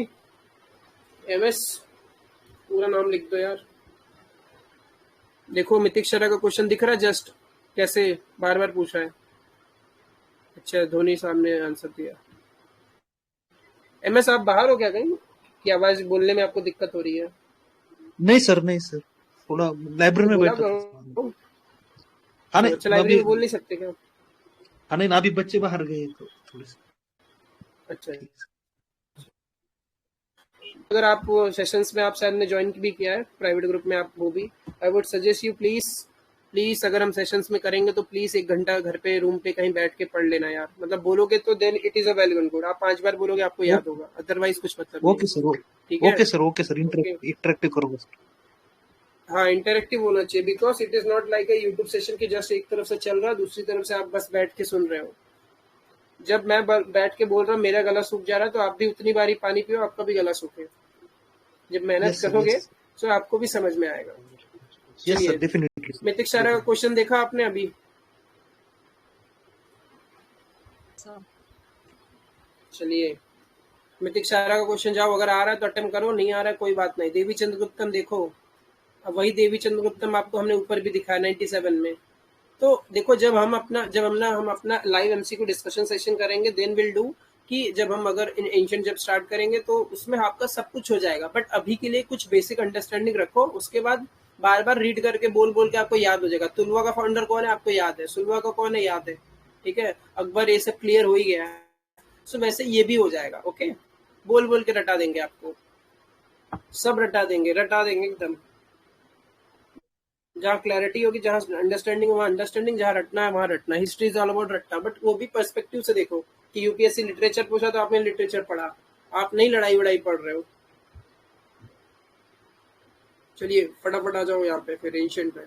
MS, पूरा नाम लिख दो यार। देखो मिथिक शरा का क्वेश्चन दिख रहा है जस्ट, कैसे बार बार पूछ रहा है। अच्छा धोनी साहब ने आंसर दिया। एमएस आप बाहर हो क्या कहीं कि आवाज बोलने में आपको दिक्कत हो रही है? नहीं सर, थोड़ा लाइब्रेरी में बैठा था। हाँ नहीं अच्छा मैं लाइब्रेरी अभी में बोल नहीं सकते क्या? हाँ नहीं ना अभी बच्चे बाहर गए तो थोड़ी सी अच्छा, अगर आप सेशंस में आप शायद ने ज्वाइन भी किया है प्राइवेट ग्रुप में, आप वो भी, I would suggest you please अगर हम सेशंस में करेंगे तो प्लीज 1 घंटा घर पे रूम पे कहीं बैठ के पढ़ लेना यार। मतलब बोलोगे तो then it is a well and good, आप 5 बार बोलोगे आपको याद होगा, अदरवाइज कुछ मतलब नहीं ओके है। सर ठीक है, ओके सर ओके, इंटरेक्टिव करोगे सर। हाँ इंटरेक्टिव होना चाहिए, because it is not like a YouTube session की जस्ट एक तरफ से चल रहा है, दूसरी तरफ से आप बस बैठ के सुन रहे हो। जब मैं बैठ के बोल रहा हूँ मेरा गला सूख जा रहा है, तो आप भी उतनी बारी पानी पियो, आपका भी गला सूखे। जब मेहनत यस करोगे तो आपको भी समझ में आएगा। सर चलिए, डेफिनेटली मितिक सारा का क्वेश्चन देखा आपने अभी? चलिए, मितिक सारा का क्वेश्चन जाओ, अगर आ रहा है तो अटेम्प्ट करो, नहीं आ रहा है कोई बात नहीं। देवी चंद्रगुप्तम देखो, अब वही देवी चंद्रगुप्तम आपको हमने ऊपर भी दिखाया 97 में। तो देखो, हम अपना लाइव एमसीक्यू डिस्कशन सेशन करेंगे, देन विल डू कि जब हम अगर इन एंशिएंट जब स्टार्ट करेंगे तो उसमें आपका सब कुछ हो जाएगा, बट अभी के लिए कुछ बेसिक अंडरस्टैंडिंग रखो, उसके बाद बार बार रीड करके बोल बोल के आपको याद हो जाएगा। तुलवा का फाउंडर कौन है आपको याद है, सुलवा का कौन है याद है, ठीक है, अकबर, ये सब क्लियर हो ही गया है। सो वैसे ये भी हो जाएगा, ओके, बोल बोल के रटा देंगे, आपको सब रटा देंगे एकदम। जहाँ क्लैरिटी होगी, जहाँ अंडरस्टैंडिंग वहाँ अंडरस्टैंडिंग, जहाँ रटना है वहाँ रटना। हिस्ट्री इज ऑल अबाउट रटना, बट वो भी पर्सपेक्टिव से देखो कि यूपीएससी लिटरेचर पूछा तो आपने लिटरेचर पढ़ा, आप नहीं लड़ाई वड़ाई पढ़ रहे हो। चलिए फटाफट आ जाओ यहाँ पे फिर एंशिएंट में।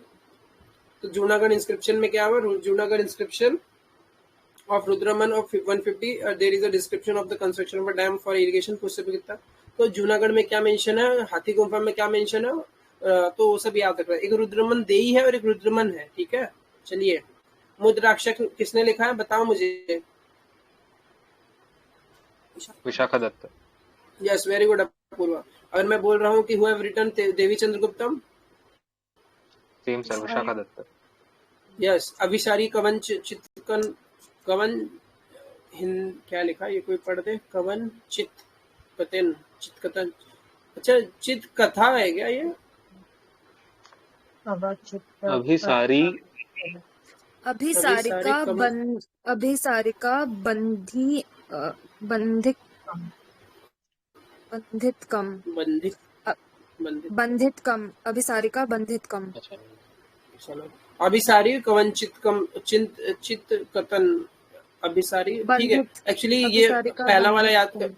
तो जूनागढ़ इंस्क्रिप्शन में क्या हुआ? Junagadh inscription of Rudraman of 150, there is a description of the construction of a dam for irrigation. Question पे कितना, तो जूनागढ़ में क्या मेंशन है, हाथी गुम्फा में क्या मेंशन है, तो वो सब याद रखना। एक रुद्रमन देई है और एक रुद्रमन है, ठीक है। चलिए, मुद्राक्षक किसने लिखा है बताओ मुझे? Vishakha Datta. Yes, very good Apurva. अगर मैं बोल रहा हूँ कि who have written Devi Chandraguptam, same sir, Vishakha Datta. Yes. अभिसारी कवन चित्कन, कवन क्या लिखा, ये कोई पढ़ दे, कवन चित्कतन, चित्कतन, अच्छा चित कथा है क्या ये? अभिसारी अभिसारिका बंधितकम अभिसारिका बंधितकम। अच्छा, चलो, अभिसारी कवन चित कतन, अभिसारी, ठीक है। एक्चुअली ये पहला वाला याद कर,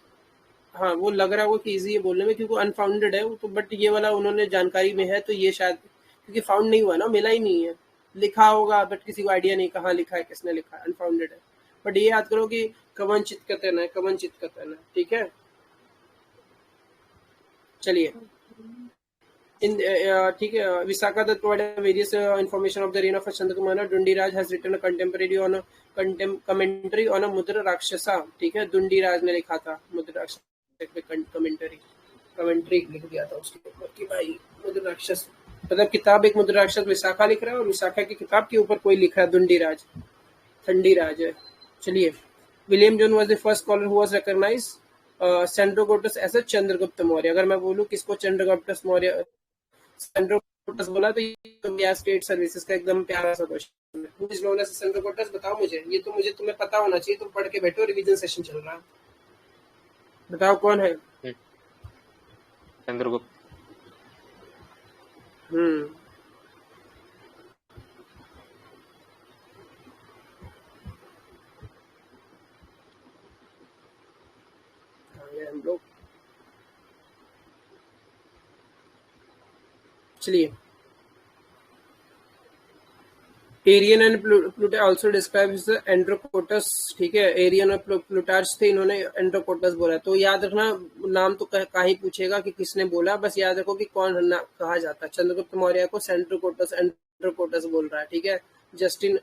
हाँ वो लग रहा है वो कि इजी है बोलने में क्योंकि अनफाउंडेड है वो तो, बट ये वाला उन्होंने जानकारी में है तो ये शायद क्योंकि फाउंड नहीं हुआ ना, मिला ही नहीं है, लिखा होगा बट किसी को आइडिया नहीं कहाँ लिखा है, किसने लिखा है, अनफाउंडेड है। बट ये याद करो कि कवन चित्कतन है, कवन चित्कतन है, ठीक है। चलिए, ठीक है। Vishakha Dutt provided various information of the reign of Chandrakumana. Dundiraj has written a contemporary on a commentary on a मुद्रा राक्षसा, ठीक है। दुंडीराज ने लिखा था मुद्रा राक्षस पे कमेंट्री लिख दिया था उसके ऊपर कि भाई मुद्रा राक्षस, मतलब किताब एक मुद्रा राक्षस विशाखा लिख रहा है और विशाखा की किताब के ऊपर कोई लिख रहा है दुंडीराज, ठंडीराज है। चलिए, William Jones was the first scholar who was recognised Sandrocottus as a Chandragupta Maurya. अगर मैं बोलूं किसको चंद्रगुप्त मौर्य सेंड्रोगोटस बोला तो ये स्टेट सर्विसेज का एकदम प्यारा सा क्वेश्चन है। हु इज नोन एज सेंड्रोगोटस, बताओ मुझे, ये तो मुझे तुम्हें पता होना चाहिए, तुम पढ़ के बैठो, रिवीजन सेशन चल रहा है, बताओ कौन है? चंद्रगुप्त। हम लोग चलिए, Arrian and Plutarch also describes the Androcottus, ठीक है। एरियन और प्लूटार्च थे, इन्होंने एंड्रोकोटस बोला। तो याद रखना, नाम तो कहीं पूछेगा कि किसने बोला, बस याद रखो कि कौन कहा जाता है। चंद्रगुप्त मौर्य को सेंड्रोकोटस एंड्रोकोटस बोल रहा है, ठीक है। Justin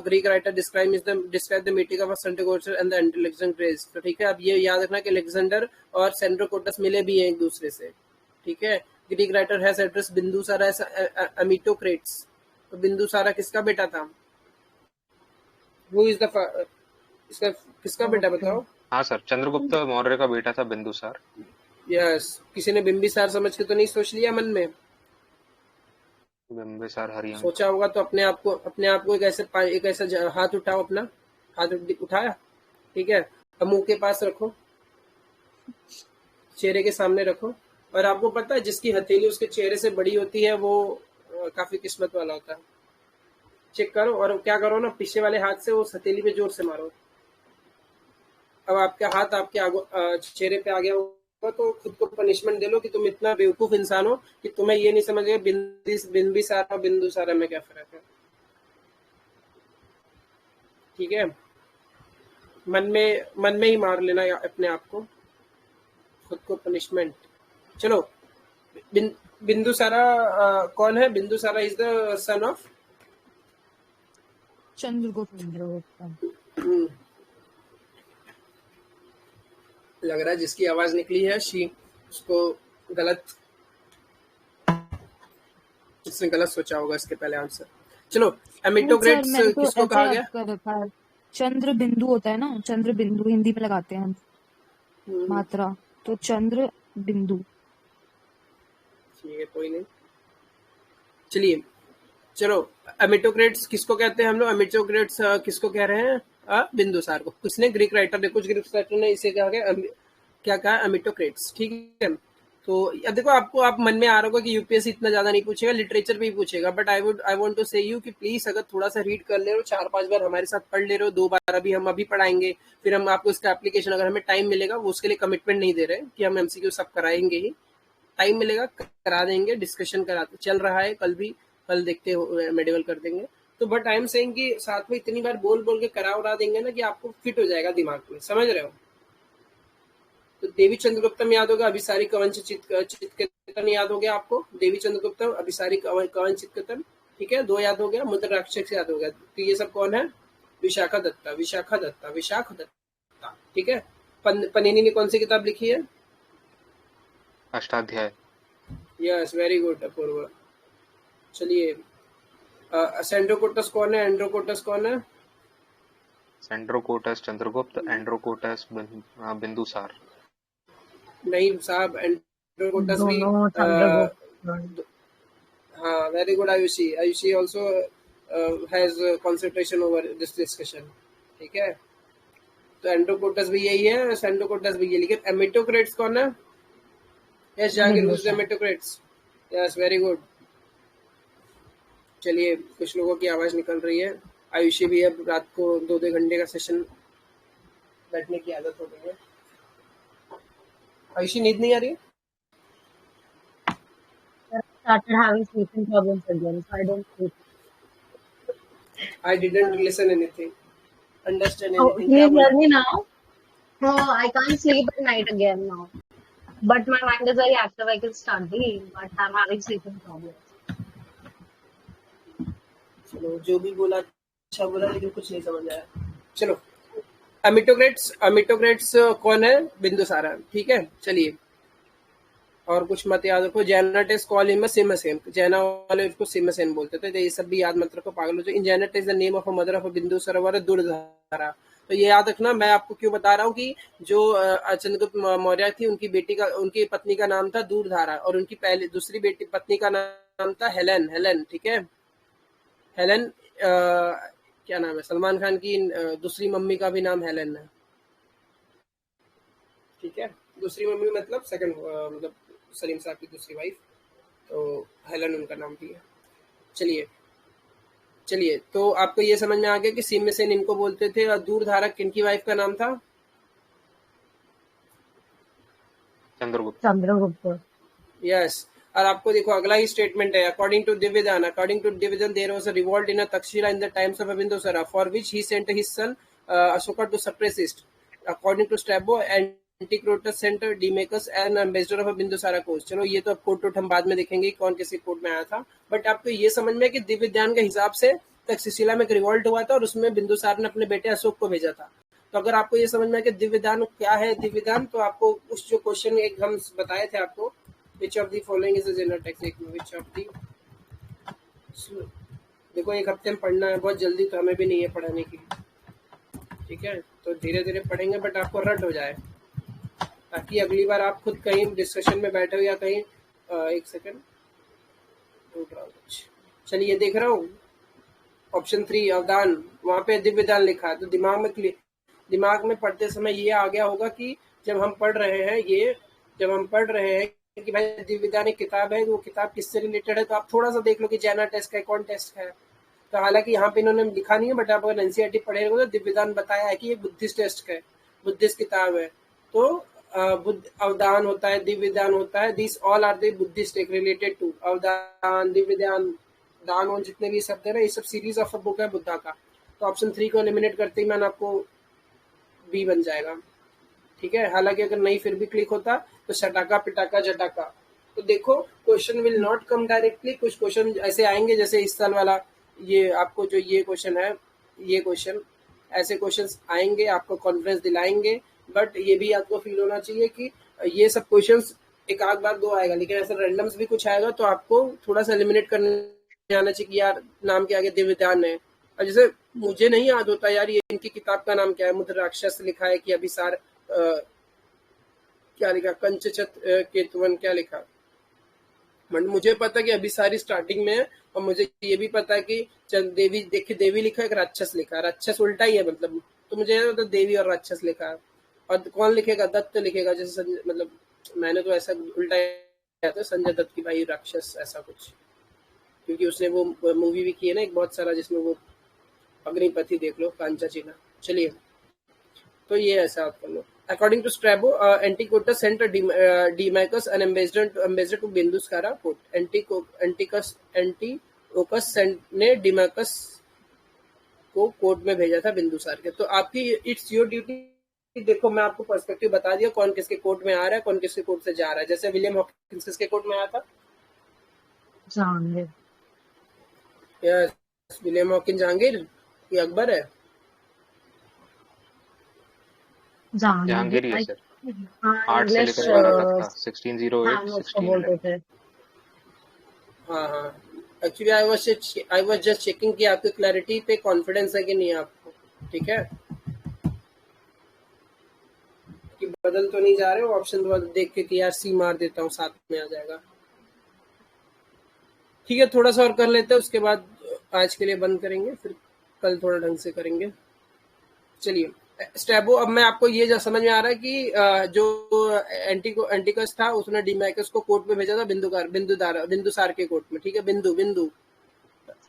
Greek writer describe the meeting of Sandrocottus and the Alexander grace, तो ठीक है। अब ये याद रखना कि अलेक्जेंडर और सेंड्रोकोटस मिले भी हैं एक दूसरे से, ठीक है। Greek writer has address Bindusara as Amitrochates, तो बिंदुसारा किसका बेटा था? Who is the इसका किसका बेटा बताओ? हाँ सर, चंद्रगुप्त मौर्य का बेटा था बिंदुसार। यस, किसी ने बिंबिसार समझ के तो नहीं सोच लिया मन में? बिंबिसार हरियंक। सोचा होगा तो अपने आप को एक ऐसा हाथ उठाओ, अपना हाथ उठाया, ठीक है। अब मुंह के पास रखो, चेहरे के सामने रखो, और आपको पता है जिसकी हथेली उसके चेहरे से बड़ी होती है वो काफी किस्मत वाला होता है। चेक करो, और क्या करो ना, पीछे वाले हाथ से उस हथेली पे जोर से मारो। अब आपका हाथ आपके चेहरे पे आ गया होगा, तो खुद को पनिशमेंट दे लो कि तुम इतना बेवकूफ इंसान हो कि तुम्हें ये नहीं समझ गया बिंबिसार और बिंदुसारा में क्या फर्क है। ठीक है, मन में ही मार लेना अपने आप को, खुद को पनिशमेंट। चलो, बिंदुसारा कौन है? Bindusara is the son of Chandragupta. लग रहा है जिसकी आवाज निकली है उसको इसने गलत सोचा होगा इसके पहले आंसर। चलो, एमिटोग्रेट्स मैंने तो किसको ऐसे कहा याद गया? कर रखा है, चंद्र बिंदु होता है ना, चंद्र बिंदु हिंदी में लगाते हैं हम मात्रा, तो चंद्र बिंदु। ठीक है, कोई नहीं। चलिए, चलो, एमिटोग्रेट्स किसको कहते हैं हम लोग? एमिटोग्रेट्स किसको कह रहे हैं? बिंदुसार को। किसने? ग्रीक राइटर ने, कुछ ग्रीक राइटर ने इसे क्या कहा? एमिटोग्रेट्स। ठीक है, तो अब देखो, आप मन में आ रहा होगा कि यूपीएससी इतना ज्यादा नहीं पूछेगा, लिटरेचर भी पूछेगा, बट आई वांट टू से यू कि प्लीज अगर थोड़ा सा रीड कर ले रहे हो, 4-5 बार हमारे साथ पढ़ ले रहे हो, 2 बार हम अभी पढ़ाएंगे, फिर हम आपको इसका एप्लीकेशन, अगर हमें टाइम मिलेगा, वो उसके लिए कमिटमेंट नहीं दे रहे कि हम एमसीक्यू सब कराएंगे ही, टाइम मिलेगा करा देंगे, डिस्कशन कराते चल रहा है, कल देखते हो मेडिवल कर देंगे। तो बट आई एम सेइंग कि साथ में इतनी बार बोल के करा देंगे ना कि आपको फिट हो जाएगा दिमाग में, समझ रहे हो? तो देवी चंद्रगुप्तम याद होगा, अभिसारी कवंच चित्कतन याद हो गया आपको, देवी चंद्रगुप्तम, अभिसारी कवंच चित्कतन, ठीक है, 2 याद हो गया, मुद्र राक्षस याद हो गया। तो ये सब कौन है? विशाखा दत्ता, ठीक है। पनीनी ने कौन सी किताब लिखी है? Ashtadhyay. Yes, very good Apoorv. चलिए, सेंड्रोकोटस कौन है? एंड्रोकोटस कौन है? Sandrocottus Chandragupta, Androcottus Bindusar. नहीं साहब, एंड्रोकोटस भी दोनों चंद्रगुप्त। हाँ, very good Ayushi also has concentration over this discussion, ठीक है। तो एंड्रोकोटस भी यही है, सेंड्रोकोटस भी ये, लेकिन एमिटोक्रेट्स कौन है? Yes Jahangir, who's the Amitrochates? Yes, very good. चलिए, कुछ लोगों की आवाज निकल रही है। आयुषी भी अब रात को 2-2 घंटे का सेशन बैठने की आदत हो गई है। आयुषी, नींद नहीं आ रही? Started having sleeping problems again, so I don't sleep. I didn't listen anything, understand Oh, anything. can क्या you बोला? hear me now? No, I can't sleep at night again now. But my mind is very active. I can study, but I'm having sleeping problems. चलो, जो भी बोला अच्छा बोला, लेकिन कुछ नहीं समझ आया। चलो, एमिटोग्रेट्स कौन है? बिंदुसारा, ठीक है। चलिए, और कुछ मत याद रखो। जैनाटेस कॉल हिम सिमसेन, जैना वाले उसको सिमसेन बोलते थे, तो ये सब भी याद मत रखो, पागल हो जाओ। In Jain texts the name of a mother of Bindusara Durdhara, तो ये याद रखना। मैं आपको क्यों बता रहा हूँ कि जो चंद्रगुप्त मौर्य थी, उनकी पत्नी का नाम था दूरधारा, और उनकी दूसरी पत्नी का नाम था हेलेन, ठीक है। हेलेन, क्या नाम है? सलमान खान की दूसरी मम्मी का भी नाम हेलेन है, ठीक है। दूसरी मम्मी मतलब सेकंड, मतलब सलीम साहब की दूसरी वाइफ, तो हेलेन उनका नाम भी है। चलिए, तो आपको ये समझ में आ गया कि सिमसेन इनको बोलते थे, और दूरधारा किनकी वाइफ का नाम था? चंद्रगुप्त। यस। और आपको देखो, अगला ही स्टेटमेंट है, according to Divyavadana there was a revolt in Takshashila in the times of Bindusara, for which he sent his son Ashoka to suppress it. According to Strabo, Antiochus sent Deimachus an ambassador of Bindusara court's. चलो, ये तो अब court हम बाद में देखेंगे कौन किसी कोर्ट में आया था, बट आपको ये समझ में कि दिव्यदान के हिसाब से तक्षशिला में एक रिवॉल्ट हुआ था, और उसमें बिंदुसार ने अपने बेटे अशोक को भेजा था। तो अगर आपको ये समझ में आया कि दिव्यदान क्या है, दिव्यदान, तो आपको उस जो क्वेश्चन एक हम बताए थे आपको, which of the following is a general text, which of the, देखो, एक हफ्ते में पढ़ना है, बहुत जल्दी तो हमें भी नहीं है पढ़ाने की, ठीक है। तो धीरे धीरे पढ़ेंगे, बट आपको रट हो जाए, ताकि अगली बार आप खुद कहीं डिस्कशन में बैठे हो या कहीं एक सेकंड, चलिए देख रहा हूँ ऑप्शन 3 अवदान, वहां पे दिव्यदान लिखा है, तो दिमाग में पढ़ते समय ये आ गया होगा कि जब हम पढ़ रहे हैं कि भाई दिव्यदान एक किताब है, वो किताब किससे रिलेटेड है, तो आप थोड़ा सा देख लो कि जैना टेस्ट का कौन टेस्ट है। तो हालांकि यहाँ पे इन्होंने लिखा नहीं है, बट आप अगर एनसीईआरटी पढ़े हो तो दिव्यदान बताया है कि ये बुद्धिस्ट टेस्ट का है, बुद्धिस्ट किताब है। तो बुद्ध अवदान होता है, दिव्यदान होता है, this all are the Buddhist related to Avadan, Divyadan, दान और जितने भी शब्द है ना, ये सब सीरीज ऑफ अ बुक है बुद्धा का। तो ऑप्शन 3 को एलिमिनेट करते ही मैंने आपको बी बन जाएगा, ठीक है। हालांकि अगर नहीं फिर भी क्लिक होता तो शटाका पिटाका जटाका। तो देखो question will not come directly, कुछ क्वेश्चन ऐसे आएंगे जैसे इस साल वाला ये आपको जो ये क्वेश्चन है, ये क्वेश्चन ऐसे क्वेश्चंस आएंगे, आपको कॉन्फिडेंस दिलाएंगे, बट ये भी आपको फील होना चाहिए कि ये सब क्वेश्चंस एक आध बार दो आएगा, लेकिन ऐसे रैंडम्स भी कुछ आएगा, तो आपको थोड़ा सा एलिमिनेट करने आना चाहिए कि यार नाम के आगे दिव्यदान है। और जैसे मुझे नहीं याद होता यार ये इनकी किताब का नाम क्या है, मुद्र राक्षस लिखा है कि अभिसार क्या लिखा, कंचचत केतवन क्या लिखा, बट मुझे पता कि अभिसारी स्टार्टिंग में है, और मुझे ये भी पता है कि देवी, देखिए देवी लिखा है, राक्षस लिखा है, राक्षस उल्टा ही है मतलब, तो मुझे तो देवी और राक्षस लिखा है। और कौन लिखेगा, दत्त लिखेगा, जैसे मतलब मैंने तो ऐसा उल्टा किया था, संजय दत्त की भाई राक्षस ऐसा कुछ, क्योंकि उसने वो मूवी भी की है ना एक बहुत सारा, जिसमें वो अग्निपति देख लो, कांचा चीना। चलिए तो ये ऐसा आप कर लो। According to Strabo, Antiochus sent Deimachus an ambassador to Bindusara court. Antiochus ने डीमाइकस को कोर्ट में भेजा था बिंदुसार के। तो आपकी इट्स योर ड्यूटी, देखो मैं आपको पर्सपेक्टिव बता दिया कौन किसके कोर्ट में आ रहा है, कौन किसके कोर्ट से जा रहा है। जैसे विलियम हॉकिंस किसके कोर्ट में आया था, Jahangir. Yes, William Hawkins Jahangir कि अकबर है, जहांगीर ही है सर। हाँ 8 से इंग्लिश लेकर 12 तक था, 1608 हाँ उसको 16 बोलते थे। हाँ हाँ। Actually I was just checking कि आपकी क्लैरिटी पे कॉन्फिडेंस है कि नहीं आपको, ठीक है, कि बदल तो नहीं जा रहे हो ऑप्शन देख के कि यार सी मार देता हूँ, साथ में आ जाएगा। ठीक है, थोड़ा सा और कर लेते हैं, उसके बाद आज के लिए बंद करेंगे, फिर कल थोड़ा ढंग से करेंगे। चलिए स्टैबो, अब मैं आपको ये जो समझ में आ रहा है कि जो एंटिकस था उसने डीमाइकस को कोर्ट में भेजा था बिंदुसार के कोर्ट में, ठीक है, बिंदु।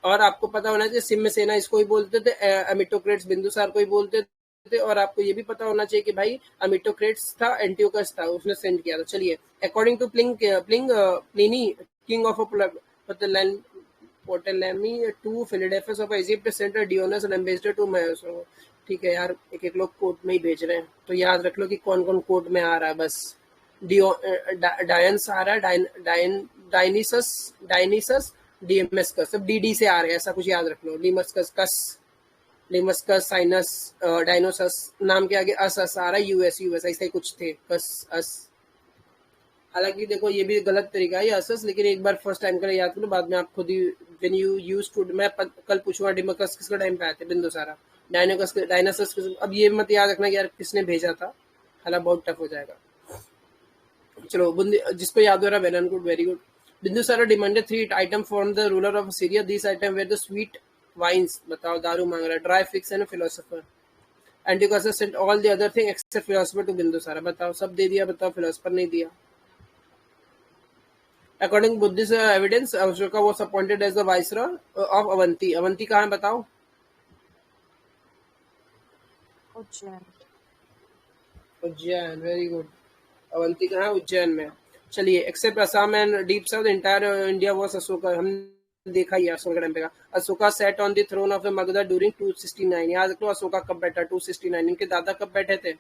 और आपको पता होना चाहिए सिम्मसेना इसको ही बोलते थे, अमिटोक्रेट्स बिंदुसार को ही बोलते थे, और आपको ये भी पता होना चाहिए कि भाई अमिटोक्रेट्स था, एंटियोकस था, उसने सेंड किया था। चलिए according to Pliny king of Ptolemy to Philadelphus of Egypt sent a Dionys an ambassador to Myos। ठीक है यार, एक एक लोग कोर्ट में ही भेज रहे हैं, तो याद रख लो कि कौन कौन कोर्ट में आ रहा है। बस डायंस आ रहा है, डायनिसस डीएमएसकस, सब डीडी से आ रहे हैं, ऐसा कुछ याद रख लो। लिमस्कस साइनस डायनोसस, नाम के आगे अस आ रहा है, यूएस ऐसे ही कुछ थे, कस अस। हालांकि देखो ये भी गलत तरीका है असस, लेकिन एक बार फर्स्ट टाइम का याद करो, बाद में आप खुद he when you used to, मैं कल पूछूंगा डिमकस किसका टाइम पे आए थे, बिंदुसारा, डायनासस, अब ये मत याद रखना कि यार किसने भेजा था, हालांकि बहुत टफ हो जाएगा। चलो जिसको याद हो रहा है well and good, very good. Bindusara demanded 3 item from the ruler of Syria, this item were the sweet wines, बताओ दारू मांग रहा है, dry figs and philosopher. Antiochus sent all the other thing except philosopher to Bindusara, बताओ सब दे दिया, बताओ philosopher नहीं दिया। According to Buddhist evidence, Ashoka was appointed as the viceroy of Avanti. Avanti कहाँ है बताओ? Ujjain, very good. अवंती कहाँ है? उज्जैन में। चलिए, except Assam and deep south, entire India was Ashoka, हम देखा ही अशोका टाइम पे का। Ashoka set on the throne of Magadh during 269, याद रखो अशोका कब बैठा, 269। इनके दादा कब बैठे थे?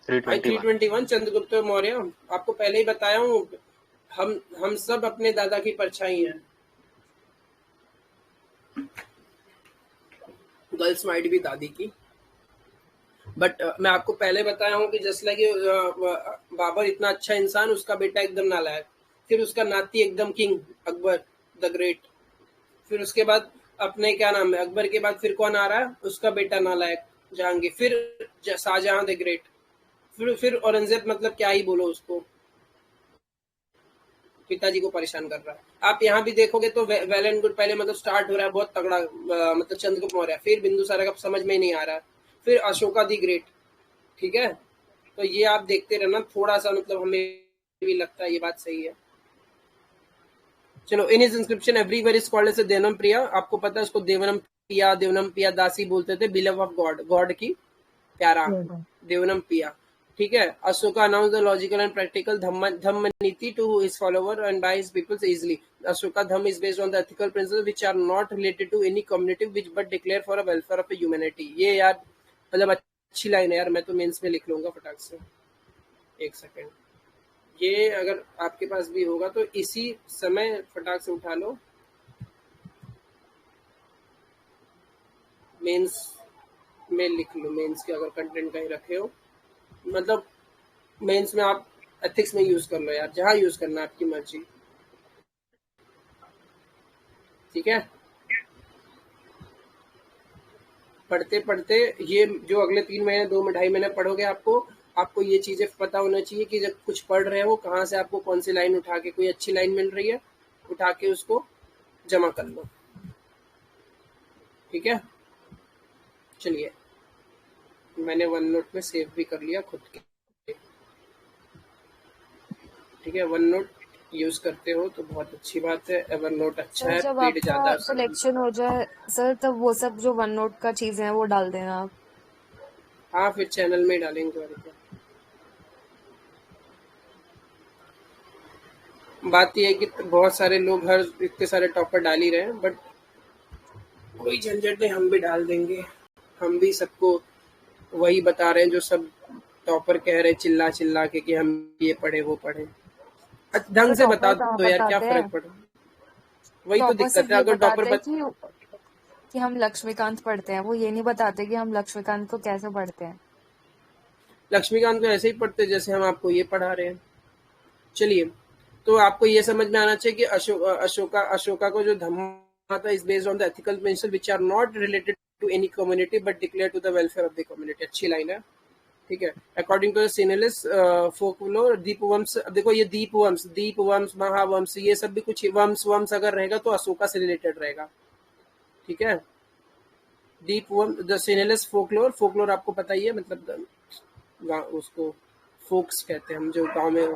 321 चंद्रगुप्त मौर्य। आपको पहले ही बताया हूँ, हम सब अपने दादा की परछाई हैं। गर्ल्स माइट भी दादी की, बट मैं आपको पहले बताया हूँ कि जस्ट लाइक बाबर इतना अच्छा इंसान, उसका बेटा एकदम नालायक, फिर उसका नाती एकदम किंग अकबर द ग्रेट, फिर उसके बाद अपने क्या नाम है अकबर के बाद फिर कौन आ रहा है, उसका बेटा नालायक जहांगीर, फिर शाहजहां द ग्रेट, फिर औरंगजेब, मतलब क्या ही बोलो उसको। पिताजी को परेशान कर रहा है। आप यहाँ भी देखोगे तो वेल एंड गुड पहले मतलब स्टार्ट हो रहा है बहुत तगड़ा, मतलब चंद्रगुप्त मौर्य, फिर बिंदुसार का समझ में ही नहीं आ रहा है, फिर अशोका दी ग्रेट। ठीक है, तो ये आप देखते रहना थोड़ा सा, मतलब हमें भी लगता है ये बात सही है। चलो, in his inscription everywhere is called as Devanampriya. आपको पता है उसको देवनम पिया दासी बोलते थे, बिलव ऑफ गॉड, गॉड की प्यारा, देवनम पिया। ठीक है, Ashoka announce the logical and practical Dhamma niti to his follower and by his peoples easily. Ashoka Dhamma is based on the ethical principles which are not related to any community which but declare for a welfare of humanity. ये यार मतलब अच्छी line है यार, मैं तो mains में लिख लूंगा फटाक से। एक सेकेंड, ये अगर आपके पास भी होगा तो इसी समय फटाक से उठा लो। मेंस में लिख लो, मेंस के अगर कंटेंट कहीं रखे हो, मतलब मेंस में आप एथिक्स में यूज कर लो यार, जहां यूज करना है आपकी मर्जी। ठीक है, पढ़ते पढ़ते ये जो अगले 3 महीने 2-2.5 महीने पढ़ोगे, आपको ये चीजें पता होना चाहिए कि जब कुछ पढ़ रहे हो कहाँ से आपको कौन सी लाइन उठा के, कोई अच्छी लाइन मिल रही है उठा के उसको जमा कर लो। ठीक है, चलिए मैंने वन नोट में सेव भी कर लिया खुद के। ठीक है, वन नोट यूज करते हो तो बहुत अच्छी बात है, एवर नोट अच्छा सर है, जब स्पीड ज्यादा आपका सिलेक्शन हो जाए सर, तब वो सब जो वन नोट का चीजें हैं वो डाल देना आप। हाँ, फिर चैनल में डालेंगे तुम्हारे को। बात यह है कि बहुत सारे लोग हर इतने सारे टॉपर डाल ही रहे हैं, बट कोई झंझट नहीं, हम भी डाल देंगे। हम भी सबको वही बता रहे हैं जो सब टॉपर कह रहे चिल्ला चिल्ला के कि हम ये पढ़े वो पढ़े। ढंग से बता दो यार, क्या फर्क पड़ा। वही तो दिक्कत है, अगर टॉपर कि हम लक्ष्मीकांत पढ़ते हैं, वो ये नहीं बताते कि हम लक्ष्मीकांत को कैसे पढ़ते हैं। लक्ष्मीकांत को ऐसे ही पढ़ते जैसे हम आपको ये पढ़ा रहे हैं। चलिए, तो आपको ये समझ में आना चाहिए कि अशोका को जो धम्मा था is based on the ethical principle which are not related to any community but declare to the welfare of the community. अच्छी लाइन है। ठीक है, according to the Sinhalese folklore Dipavamsa. देखो ये दीपवंश महावंश ये सब भी कुछ वंश अगर रहेगा तो अशोका से रिलेटेड रहेगा। ठीक है, दीपवंश द सिनेलिस फोकलोर आपको पता ही है, मतलब उसको फोक्स कहते हैं हम, जो गांव में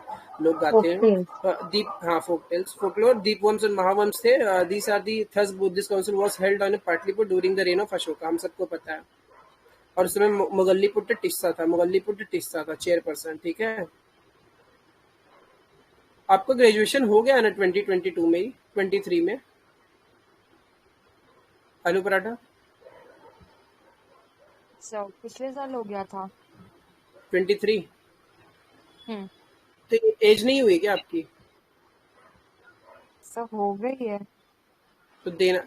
लोग गाते हैं। फोक टेल्स, फोकलोर, दीपवंश और महावंश थे। दीस आर दी थस Buddhist council was held on Pataliputra during the reign of Ashoka, हम सबको पता है। और उसमें मुगल्लीपुत्र टिस्सा था चेयरपर्सन। ठीक है, आपका ग्रेजुएशन हो गया ना 2022 में ही, 23 में? आलू पराठा पिछले साल हो गया था 23। तो एज नहीं हुई क्या आपकी? सब हो गई है तो देना।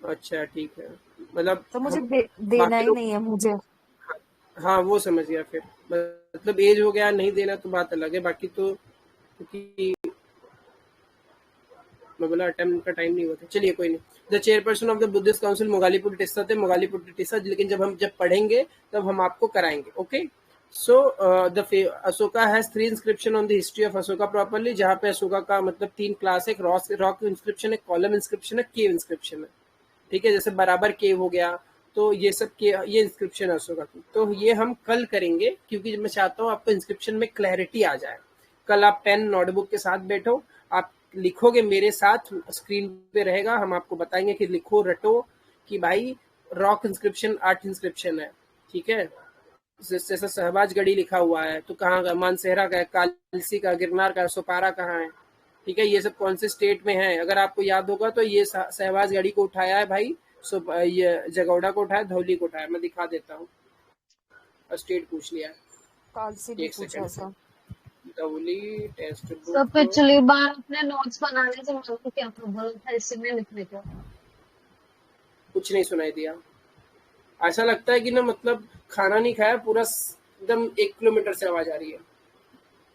अच्छा ठीक है, मतलब तो मुझे देना ही नहीं है मुझे। हाँ वो समझ गया। फिर मतलब एज हो गया, नहीं देना तो बात अलग है, बाकी तो क्योंकि मैं बोला अटेम्प्ट का टाइम नहीं हुआ था। चलिए कोई नहीं। The chairperson of the Buddhist council Moggaliputta Tissa थे, मोगालीपुर टिस्सा, लेकिन जब पढ़ेंगे तब हम आपको कराएंगे। Okay, so the Ashoka has 3 inscription on the history of Ashoka properly, जहाँ पे अशोका का मतलब 3 क्लास है, रॉक इंस्क्रिप्शन है, कॉलम इंस्क्रिप्शन है, केव इंस्क्रिप्शन है। ठीक है, जैसे बराबर केव हो गया, तो ये सब के ये इंस्क्रिप्शन है अशोका की। तो ये हम कल करेंगे, क्योंकि मैं चाहता हूँ आपको इंस्क्रिप्शन में क्लैरिटी आ जाए। कल आप पेन नोटबुक के साथ बैठो, आप लिखोगे मेरे साथ, स्क्रीन पे रहेगा, हम आपको बताएंगे कि लिखो रटो कि भाई रॉक इंस्क्रिप्शन 8 इंस्क्रिप्शन है। ठीक है, जैसे सहबाजगढ़ी लिखा हुआ है तो कहाँ का, मानसेहरा का है, कालसी का, गिरनार का, सोपारा कहाँ है। ठीक है, ये सब कौन से स्टेट में है, अगर आपको याद होगा तो ये सहबाजगढ़ी को उठाया है भाई, ये जगौड़ा को उठाया, धौली को उठाया। मैं दिखा देता हूँ, स्टेट पूछ लिया। एक सेकंड, धौली टेस्ट बुक। तो पिछली बार अपने नोट्स बनाने से मुझे क्या प्रॉब्लम था इसी में लिखने का? कुछ नहीं सुनाई दिया। ऐसा लगता है कि ना मतलब खाना नहीं खाया, पूरा एकदम 1 किलोमीटर से आवाज आ रही है।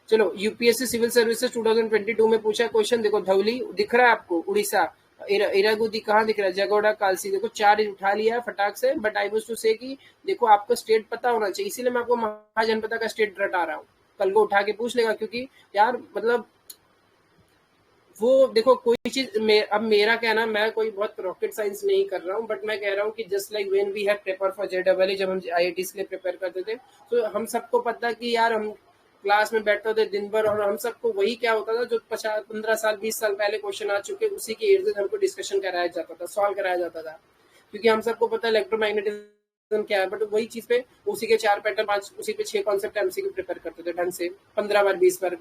चलो, यूपीएससी सिविल सर्विसेज 2022 में पूछा क्वेश्चन, देखो धौली दिख रहा है आपको, उड़ीसा, इरागुदी कहाँ दिख रहा है, जगोड़ा, कालसी, देखो 4 उठा लिया है फटाक से। बट आई वाज टू से कि देखो आपको स्टेट पता होना चाहिए, इसीलिए मैं आपको महाजनपद का स्टेट रटा रहा हूँ। कल को उठा के पूछ लेगा, क्योंकि यार मतलब वो देखो कोई चीज अब मेरा कहना, मैं कोई बहुत रॉकेट साइंस नहीं कर रहा हूँ, बट मैं कह रहा हूँ कि just like when we have prepare for JEE, जब हम आईआईटीज के लिए प्रिपेयर करते थे, तो हम सबको पता कि यार हम क्लास में बैठते थे दिन भर, और हम सबको वही क्या होता था जो 15 साल 20 साल पहले क्वेश्चन आ चुके, उसी के इर्द गिर्द हमको डिस्कशन कराया जाता था, सॉल्व कराया जाता था, क्योंकि हम सबको पता है इलेक्ट्रोमैग्नेटिज्म क्या है। बट वही चीज पे उसी के 4 पैटर्न 5, उसी पे 6 कॉन्सेप्ट एमसीक्यू प्रिपेयर करते थे ढंग से 15 बार 20 बार,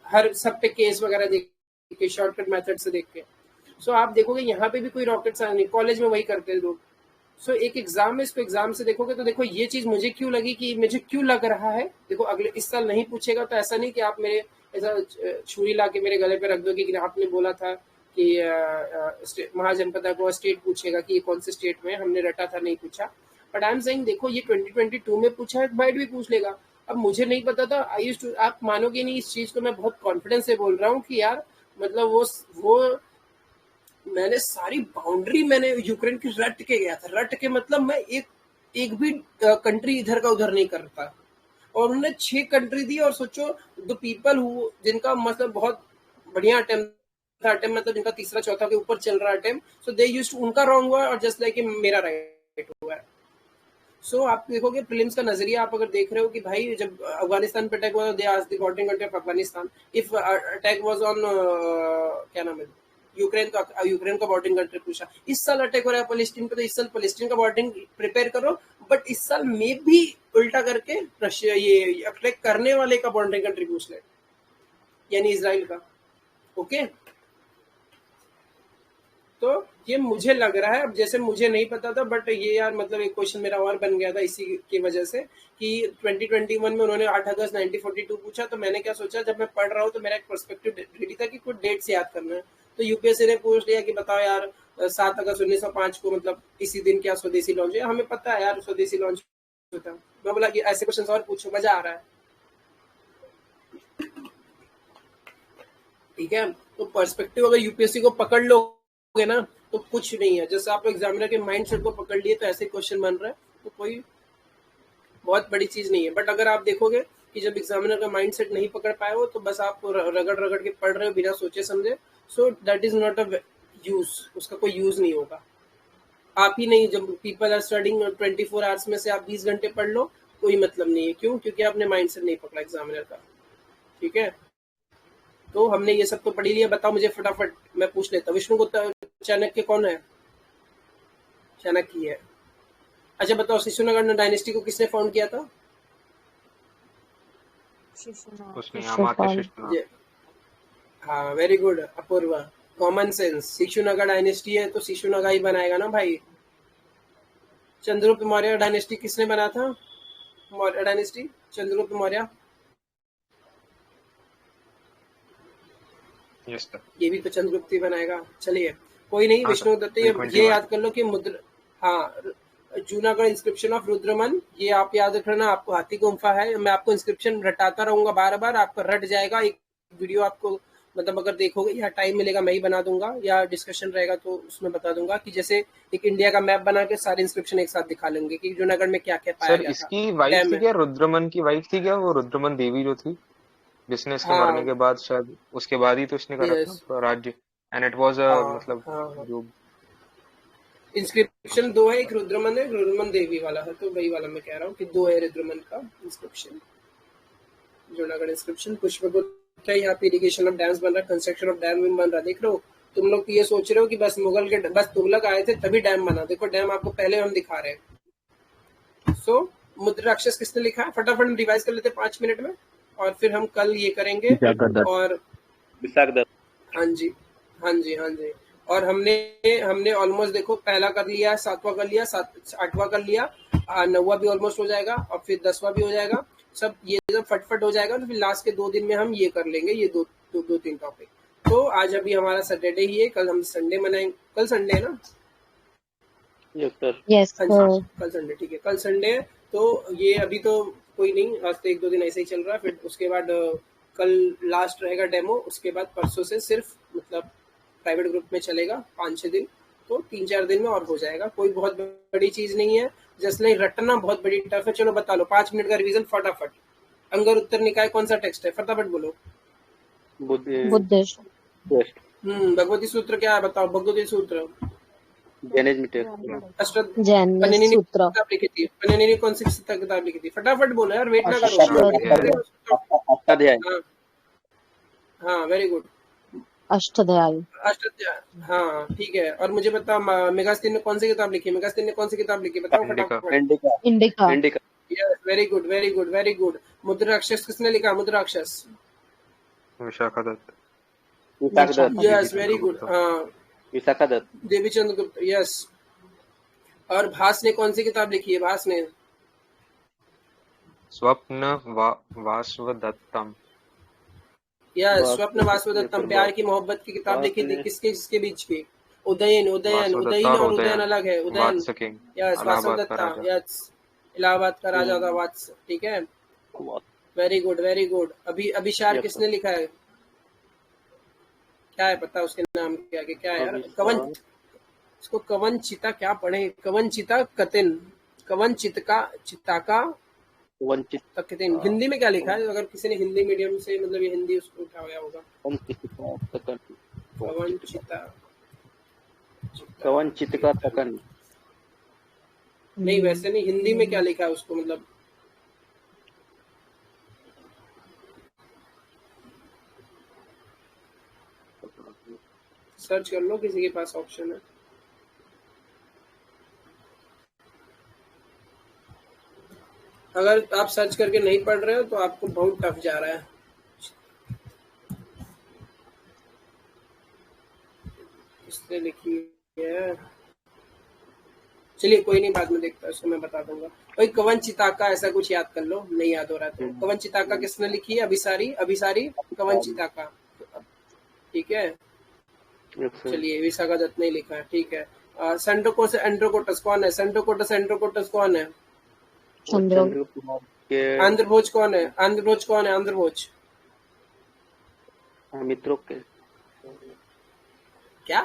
हर सब पे केस वगैरह देख के, शॉर्टकट मेथड से देख के। सो आप देखोगे यहाँ पे भी कोई रॉकेट साइंस नहीं, कॉलेज में वही करते हैं लोग। सो एक एग्जाम में, इसको एग्जाम से देखोगे तो देखो ये चीज मुझे क्यों लगी, कि मुझे क्यों लग रहा है, देखो अगले इस साल नहीं पूछेगा तो ऐसा नहीं कि आप मेरे ऐसा छुरी ला के मेरे गले पे रख दोगे कि आपने बोला था कि महाजनपद को स्टेट पूछेगा कि ये कौन से स्टेट में, हमने रटा था नहीं पूछा। बट आई एम सेइंग देखो ये 2022 में पूछा है, बाइट भी पूछ लेगा। अब मुझे नहीं पता था, आई यूज्ड टू, आप मानोगे नहीं इस चीज को, मैं बहुत कॉन्फिडेंस से बोल रहा हूँ कि यार मतलब वो मैंने सारी बाउंड्री मैंने यूक्रेन की रट के गया था, रट के मतलब मैं एक भी कंट्री इधर का उधर नहीं करता, और उन्होंने 6 कंट्री दी। और सोचो द पीपल हु, जिनका मतलब बहुत बढ़िया अटेम्प्ट मतलब जिनका तीसरा चौथा के ऊपर चल रहा अटेम्प्ट, सो दे यूज्ड, उनका रॉन्ग हुआ और जस्ट लाइक मेरा राइट हुआ है। सो आप देखोगे प्रीलिम्स का नजरिया, आप अगर देख रहे हो कि भाई जब अफगानिस्तान पे अटैक हुआ, they asked the bordering country of Afghanistan if attack was on क्या नाम है यूक्रेन का, यूक्रेन का बॉर्डरिंग कंट्री पूछा। इस साल अटैक हो रहा है पैलेस्टीन पे, तो इस साल पैलेस्टीन का बॉर्डरिंग प्रिपेयर करो, बट इस साल में भी उल्टा करके रशिया ये अटैक करने वाले का बॉर्डरिंग कंट्री पूछ ले, यानी इजराइल का। ओके, तो ये मुझे लग रहा है, अब जैसे मुझे नहीं पता था, बट ये यार मतलब एक क्वेश्चन मेरा और बन गया था इसी की वजह से कि 2021 में उन्होंने 8 अगस्त 1942 पूछा, तो मैंने क्या सोचा, जब मैं पढ़ रहा हूँ तो मेरा एक पर्सपेक्टिव रेडी था कि कुछ डेट्स याद करना है, तो यूपीएससी ने पूछ लिया कि बताओ यार 7 अगस्त 1905 को मतलब इसी दिन क्या स्वदेशी लॉन्च है। हमें पता है यार स्वदेशी लॉन्च होता है। मैं बोला कि ऐसे क्वेश्चन और पूछो, मजा आ रहा है। ठीक है, तो पर्सपेक्टिव अगर यूपीएससी को पकड़ लोगे ना तो कुछ नहीं है, जैसे आप एग्जामिनर के माइंडसेट को पकड़ लिए तो ऐसे क्वेश्चन बन रहा है, तो कोई बहुत बड़ी चीज नहीं है। बट अगर आप देखोगे कि जब एग्जामिनर का माइंडसेट नहीं पकड़ पाए हो, तो बस आप रगड़ रगड़ के पढ़ रहे हो बिना सोचे समझे, so that is not a use, उसका कोई यूज नहीं होगा। आप ही नहीं, जब पीपल आर स्टडिंग 24 आवर्स में से आप 20 घंटे पढ़ लो, कोई मतलब नहीं है। क्यों? क्योंकि आपने माइंडसेट नहीं पकड़ा एग्जामिनर का। ठीक है, तो हमने ये सब तो पढ़ लिया। बताओ मुझे फटाफट, मैं पूछ लेता, विष्णुगुप्त चाणक्य कौन है? चाणक्य है। अच्छा बताओ, शिशुनागा डायनेस्टी को किसने फाउंड किया था? उसने अमात्य शिशुनाग। हाँ very good Apurva, common sense. Shishunaga dynasty है तो शिशुनागा ही बनाएगा ना भाई। चंद्रगुप्त मौर्य डायनेस्टी किसने बना था? Maurya dynasty, Chandragupta Maurya. Yes sir. ये भी तो चंद्रगुप्त ही बनाएगा। चलिए कोई नहीं, हाँ विष्णुगुप्त। सर, ये याद कर लो कि मुद्रा, हाँ, जूनागढ़ इंस्क्रिप्शन ऑफ रुद्रमन, ये आप याद रखना। आपको हाथी गुम्फा है, मैं आपको इंस्क्रिप्शन रटाता रहूंगा बार बार, आपका रट जाएगा। एक वीडियो आपको मतलब अगर देखोगे या टाइम मिलेगा मैं ही बना दूंगा, या डिस्कशन रहेगा तो उसमें बता दूंगा कि जैसे एक इंडिया का मैप बना के सारे इंस्क्रिप्शन एक साथ दिखा लेंगे कि जूनागढ़ में क्या क्या पाया सर गया था। इसकी वाइफ थी क्या? रुद्रमन की वाइफ थी क्या वो? रुद्रमन देवी जो थी, जिसने इसके हाँ मरने के बाद शायद उसके बाद ही तो इसने करा यस, था राज्य। एंड इट वाज हाँ मतलब हाँ, जो इंस्क्रिप्शन 2 है, एक रुद्रमन है, रुद्रमन देवी वाला है, तो वही वाला मैं कह रहा हूँ कि 2 है रुद्रमन का इंस्क्रिप्शन। जूनागढ़ इंस्क्रिप्शन। पुष्पगुप्त है, यहाँ पे इरिगेशन ऑफ डैम्स बन रहा है, कंस्ट्रक्शन ऑफ डैम बन रहा है। देख रहे हो तुम लोग ये सोच रहे हो कि बस मुगल के, बस तुगलक आए थे तभी डैम बना, देखो डैम आपको पहले हम दिखा रहे हैं। सो मुद्राक्षस किसने लिखा है? फटाफट हम रिवाइज कर लेते हैं 5 मिनट में, और फिर हम कल ये करेंगे। और हाँ जी, हाँ जी, हाँ जी। और हमने ऑलमोस्ट देखो पहला कर लिया, 7वां कर लिया, 8वां कर लिया, 9वां भी ऑलमोस्ट हो जाएगा, और फिर 10वां भी हो जाएगा। सब ये जब फटफट हो जाएगा तो फिर लास्ट के 2 दिन में हम ये कर लेंगे, ये 2-3 टॉपिक। तो आज अभी हमारा सैटरडे ही है, कल हम संडे मनाएंगे। कल संडे है ना? Yes sir. Yes, हाँ sir. जी, कल संडे, ठीक है, कल संडे है। तो ये अभी तो कोई नहीं, आज तो 1-2 दिन ऐसे ही चल रहा है। फिर उसके बाद कल लास्ट रहेगा डेमो, उसके बाद परसों से सिर्फ मतलब प्राइवेट ग्रुप में चलेगा 5-6 दिन, तो 3-4 दिन में और हो जाएगा। कोई बहुत बड़ी चीज नहीं है, जस्ट लाइक रटना बहुत बड़ी टफ है। चलो बता लो, 5 मिनट का रिवीजन फटाफट। अंगर उत्तर निकाय कौन सा टेक्स्ट है? फटाफट बोलो। Buddhist. भगवती सूत्र क्या है बताओ, भगवती सूत्र जैनिज्म टेक्स्ट अष्ट जैन पनिनी ने सूत्र किताब लिखी थी, पनिनी ने कौन सी किताब लिखी थी, फटाफट बोलो यार, वेट ना करो। अष्टाध्यायी अष्टाध्यायी हाँ हाँ, वेरी गुड। अष्टाध्यायी अष्टाध्याय, हाँ ठीक है। और मुझे बताओ मेगास्तीन ने कौन सी किताब लिखी, मेगास्तीन ने कौन सी किताब लिखी, बताओ इंडिका फटाफट। Indica Indica Indica yes, very good very good very good. Mudrarakshasa किसने लिखा, Mudrarakshasa? Vishakha Datta Vishakha Datta Vishakha yes, very good. Gupta हाँ, विशाखा दत्त देवी चंद्रगुप्त, यस। और भास ने कौन सी किताब लिखी है, भास ने? स्वप्न वासवदत्तम यस, वास स्वप्न वासवदत्तम, प्यार की मोहब्बत की किताब वास लिखी थी, ने किसके किसके बीच की? उदयन उदयन वासवदत्ता उदयन और और उदयन उदयन अलग है, उदयन। वात्स किंग यस, इलाहाबाद का वासवदत्ता, राजा यस, इलाहाबाद का राजा था वात्स, ठीक है। Very good very good. अभी अभिशार यस किसने लिखा है, क्या है पता उसके नाम के आगे क्या है यार? कवन, अभिशार इसको कवन चिता क्या पढ़े, कवन चिता कतिन, कवन चितका चिताका वंचित तकतिन। हिंदी में क्या लिखा है, अगर किसी ने हिंदी मीडियम से, मतलब ये हिंदी उसको उठा गया होगा। कवन चिता कवन चित का तकन नहीं, वैसे नहीं, हिंदी में क्या लिखा है उसको, मतलब सर्च कर लो, किसी के पास ऑप्शन है। अगर आप सर्च करके नहीं पढ़ रहे हो तो आपको बहुत टफ जा रहा है। किसने लिखी है, चलिए कोई नहीं, बाद में देखता है, उसको मैं बता दूंगा। भाई कवन चिताका ऐसा कुछ याद कर लो, नहीं याद हो रहा तो। कवन चिताका किसने लिखी है, अभिसारी, अभिसारी कवन चिताका, ठीक है। चलिए, विशाखा दत्त ने लिखा है, ठीक है। सेंड्रोकोस एंड्रोकोटस कौन है, सेंड्रोकोटस एंड्रोकोटस कौन है? चंद्र के आंध्रभोज कौन है, आंध्रभोज कौन है, आंध्रभोज? मित्रों के क्या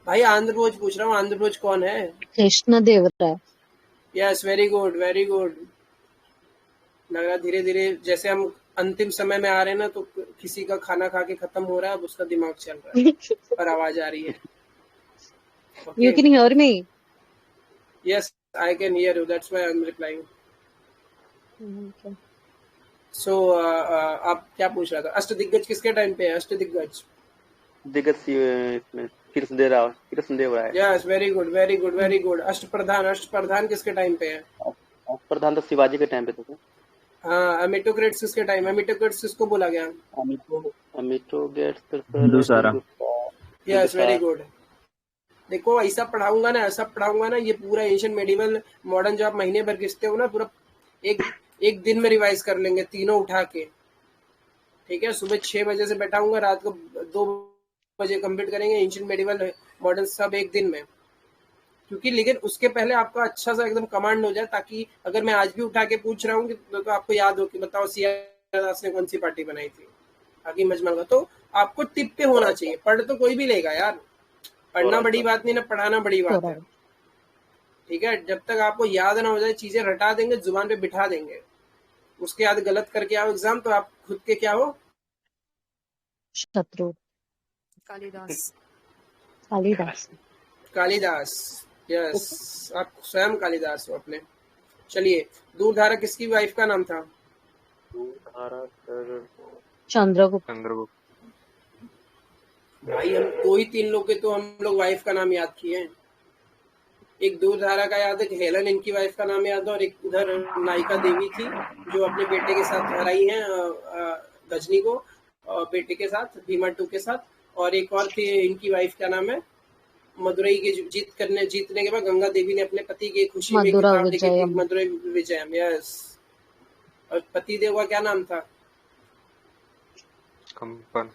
भाई, आंध्रभोज पूछ रहा हूँ, आंध्रभोज कौन है? Krishna Devaraya yes, very good very good. लग रहा धीरे धीरे जैसे हम अंतिम समय में आ रहे हैं ना, तो किसी का खाना खा के खत्म हो रहा है, अब उसका दिमाग चल रहा है और आवाज आ रही है। You can hear me. Yes, I can hear you. That's why I'm replying. Okay. So, आप क्या पूछ रहा था? अष्टदिग्गज किसके टाइम पे है, अष्टदिग्गज? दिग्गज इसमें कृष्णदेव राय Yes, very good, very good, very good. अष्टप्रधान, अष्टप्रधान किसके टाइम पे है? प्रधान तो शिवाजी के टाइम पे थे। हाँ, अमिटोक्रेट्स किसके टाइम, अमिटोक्रेट्स किसको बोला गया? Amitrochates Bindusara. Yes, very good. देखो ऐसा पढ़ाऊंगा ना, ऐसा पढ़ाऊंगा ना, ये पूरा एंशिएंट मेडिवल मॉडर्न जो आप महीने भर घिसते हो ना, पूरा एक दिन में रिवाइज कर लेंगे तीनों उठा के, ठीक है। सुबह 6 बजे से बैठाऊंगा, रात को 2 बजे कंप्लीट करेंगे एंशिएंट मेडिवल मॉडर्न सब एक दिन में। क्योंकि लेकिन उसके पहले आपका अच्छा सा एकदम कमांड हो जाए, ताकि अगर मैं आज भी उठा के पूछ रहा हूँ तो आपको याद हो कि बताओ सियार दास ने कौन सी पार्टी बनाई थी, आगे मजमल का। तो आपको टिप पे होना चाहिए, पढ़ तो कोई भी लेगा यार, पढ़ना बड़ी बात नहीं ना, पढ़ाना बड़ी बात है, ठीक है। जब तक आपको याद ना हो जाए, चीजें रटा देंगे, जुबान पे बिठा देंगे, उसके बाद गलत करके आओ एग्जाम, तो आप खुद के क्या हो, शत्रु। कालिदास। कालिदास। कालिदास। यस, आप स्वयं कालिदास हो अपने। चलिए, दूरधारा किसकी वाइफ का नाम था? चंद्रगुप्त। चंद्रगुप्त भाई हम 2 ही 3 लोग के तो हम लोग वाइफ का नाम याद किए हैं। एक दूरधारा का याद है कि हेलन इनकी वाइफ का नाम याद है, और एक उधर नायिका देवी थी जो अपने बेटे के साथ हराई है गजनी को, बेटे के साथ भीमा 2 के साथ। और एक और थी इनकी वाइफ, क्या नाम है, मदुरई के जीतने के बाद गंगा देवी ने अपने पति की खुशी में मदुरा किताब लिखी थी, विजयम। मदुरई विजयम। यस, और पति देव का क्या नाम था? कंपन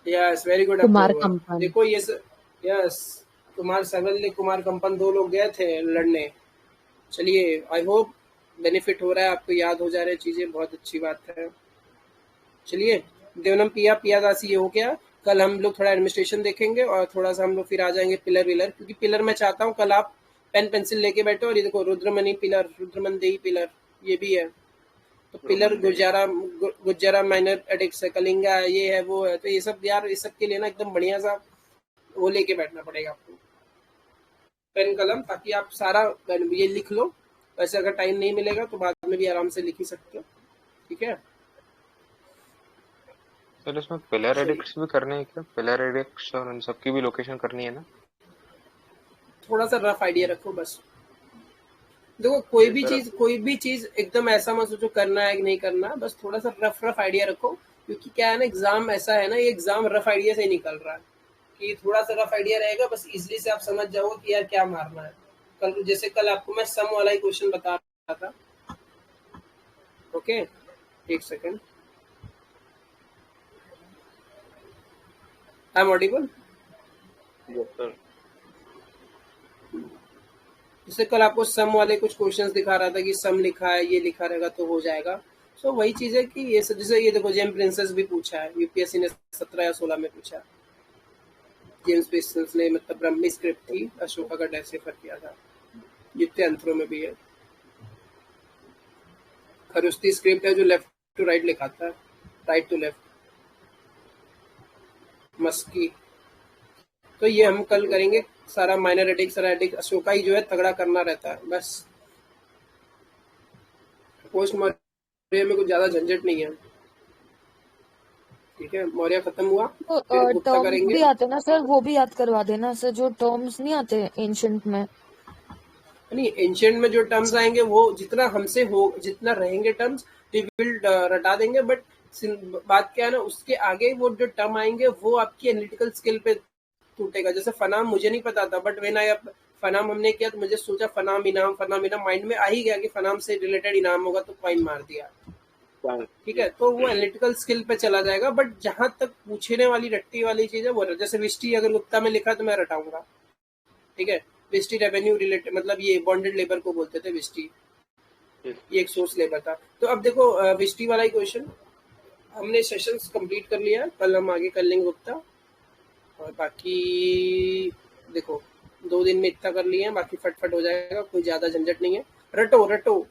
यस, वेरी गुड। कुमार कंपन। देखो ये यस, कुमार सगल, कुमार कंपन 2 लोग गए थे लड़ने। चलिए, आई होप बेनिफिट हो रहा है, आपको याद हो जा रही है चीजें, बहुत अच्छी बात है। चलिए, देवनम पिया दासी ये हो गया। कल हम लोग थोड़ा एडमिनिस्ट्रेशन देखेंगे और थोड़ा सा हम लोग फिर आ जाएंगे पिलर विलर, क्योंकि पिलर मैं चाहता हूँ कल आप पेन पेंसिल लेके बैठो। और ये देखो रुद्रमणि पिलर, रुद्रमन देही पिलर, ये भी है। तो पिलर गुजारा माइनर एडिक्स है, कलिंगा है, ये है वो है, तो ये सब यार, इस सब के लिए ना एकदम बढ़िया सा वो लेके बैठना पड़ेगा आपको, पेन कलम, ताकि आप सारा ये लिख लो। वैसे अगर टाइम नहीं मिलेगा तो बाद में भी आराम से लिख ही सकते हो, ठीक है। सर इसमें पिलर एडिक्स भी करने हैं क्या? पिलर एडिक्स और उन सबकी भी लोकेशन करनी है ना? थोड़ा सा रफ आइडिया रखो बस। देखो कोई भी चीज एकदम ऐसा मत सोचो करना है कि नहीं करना, बस थोड़ा सा रफ आइडिया रखो, क्योंकि क्या है ना, एग्जाम ऐसा है ना, ये एग्जाम रफ आइडिया से ही निकल रहा है, कि थोड़ा सा रफ आइडिया रहेगा, बस इजली से आप समझ जाओगे कि यार क्या मारना है। जैसे कल आपको मैं सम वाला ही क्वेश्चन बता रहा था, ओके, एक सेकेंड, आई एम ऑडिबल? जैसे कल आपको सम वाले कुछ क्वेश्चंस दिखा रहा था कि सम लिखा है, ये लिखा रहेगा तो हो जाएगा। सो वही चीज है कि ये जैसे ये देखो, जेम प्रिंसेस भी पूछा है, यूपीएससी ने 17 या 16 में पूछा। जेम्स प्रिंसेस ने मतलब ब्रह्मी स्क्रिप्ट थी, अशोका का डेसिफर किया था, जितने अंतरों में भी है। खरुस्ती स्क्रिप्ट है जो लेफ्ट टू राइट लिखाता है, राइट टू लेफ्ट। मस्की, तो ये हम कल करेंगे सारा माइनर एडिक्स, सारा एडिक्स, अशोका ही जो है तगड़ा करना रहता है बस। पोस्ट मौर्य में कुछ ज्यादा झंझट नहीं है, ठीक है। मौर्य खत्म हुआ, तो फिर गुप्ता टर्म्स करेंगे। भी आते ना सर, वो भी याद करवा देना सर, जो टर्म्स नहीं आते एंशंट में। नहीं, एंशिएंट में जो टर्म्स आएंगे वो जितना हमसे हो, जितना रहेंगे टर्म्स वी विल रटा देंगे, बट बात क्या है ना, उसके आगे वो जो टर्म आएंगे वो आपकी एनालिटिकल स्किल पे टूटेगा। जैसे फनाम मुझे नहीं पता था, बट व्हेन आई फनाम हमने किया तो मुझे सोचा फनाम इनाम माइंड में आ ही गया कि फनाम से रिलेटेड इनाम होगा, तो कॉइन मार दिया, ठीक है। तो वो एनालिटिकल स्किल पे चला जाएगा, बट जहां तक पूछने वाली रट्टी वाली चीज है वो, जैसे विष्टि अगर गुप्ता में लिखा तो मैं रटाऊंगा, ठीक है। विष्टि रेवेन्यू रिलेटेड, मतलब ये बॉन्डेड लेबर को बोलते थे विष्टि, ये एक सोर्स लेबर था। तो अब देखो विष्टि वाला ही क्वेश्चन हमने सेशंस कंप्लीट कर लिया, कल हम आगे कर लेंगे गुप्ता, और बाकी देखो 2 दिन में इतना कर लिए हैं, बाकी फटफट हो जाएगा, कोई ज्यादा झंझट नहीं है। रटो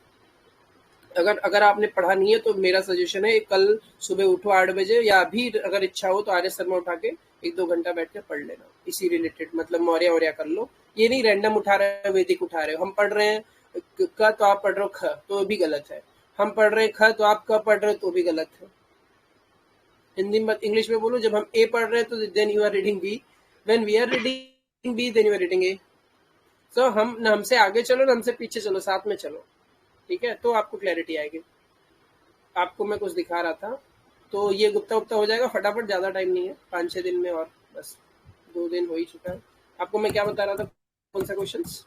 अगर आपने पढ़ा नहीं है तो मेरा सजेशन है कल सुबह उठो 8 बजे, या अभी अगर इच्छा हो तो आर्य शर्मा उठा के 1-2 घंटा बैठ के पढ़ लेना, इसी रिलेटेड, मतलब मौर्य कर लो। ये नहीं रैंडम उठा रहे हो, वैदिक उठा रहे हो। हम पढ़ रहे हैं क तो आप पढ़ रहे हो ख, तो भी गलत है। हम पढ़ रहे हैं ख तो आप क पढ़ रहे हो, तो भी गलत है। हिंदी में, इंग्लिश में बोलो, जब हम ए पढ़ रहे हैं तो then you are reading B, when we are reading B then you are reading A. So हम न हमसे आगे चलो न हमसे पीछे चलो, साथ में चलो, ठीक है। तो आपको क्लैरिटी आएगी। आपको मैं कुछ दिखा रहा था, तो ये गुप्ता हो जाएगा फटाफट, ज्यादा टाइम नहीं है, 5-6 दिन में, और बस 2 दिन हो ही चुका है। आपको मैं क्या बता रहा था, कौन सा क्वेश्चंस?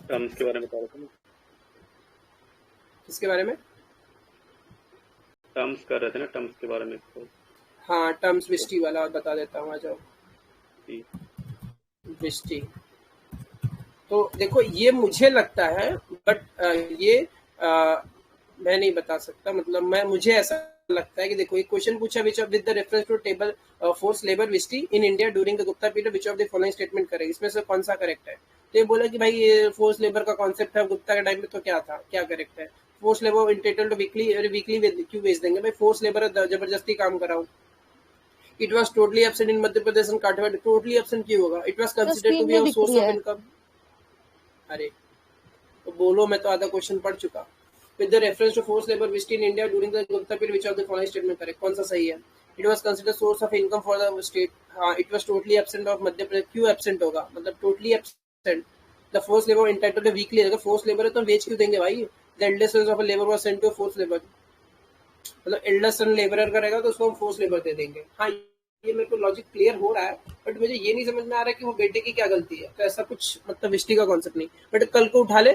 टर्म्स के बारे में बता रहा था ना, किसके बारे में? टर्म्स कर रहे थे ना, टर्म्स के बारे में। तो हाँ, टर्म्स विष्टि वाला बता देता हूँ, आ जाओ। विष्टि, तो देखो ये मुझे लगता है, बट ये मैं नहीं बता सकता, मतलब मुझे ऐसा लगता है कि देखो एक क्वेश्चन पूछा, which of with the reference to table force labour vishti in India during the Gupta period, which of the following statement करेगा, इसमें से कौन सा करेक्ट है? तो ये बोला कि भाई ये फोर्स लेबर का कॉन्सेप्ट है गुप्ता के टाइम में, तो क्या था, क्या करेक्ट है? Force labour entitled to weekly क्यों भेज देंगे भाई? फोर्स लेबर जबरदस्ती काम कराओ। It was totally absent in Madhya Pradesh and Kathiawar, totally absent क्यों होगा? It was considered to be a source of income. अरे तो बोलो, मैं तो आधा क्वेश्चन पढ़ चुका। With the reference to force labour vishti in India during the Gupta period, which of the following statement correct? कौन सा सही है? It was considered source of income for the state. हाँ, it was totally absent of Madhya Pradesh. क्यों absent होगा, मतलब totally absent. The force labour entitled to weekly, अगर force labour है तो वेज क्यों देंगे भाई? The eldest son of a labour was sent to force labour, मतलब एल्डेस्ट सन लेबरर करेगा तो उसको हम फोर्स लेबर दे देंगे। हाँ, ये मेरे को लॉजिक क्लियर हो रहा है, बट मुझे ये नहीं समझ में आ रहा है कि वो बेटे की क्या गलती है। तो ऐसा कुछ मतलब विष्टि का कॉन्सेप्ट नहीं, बट कल को उठा ले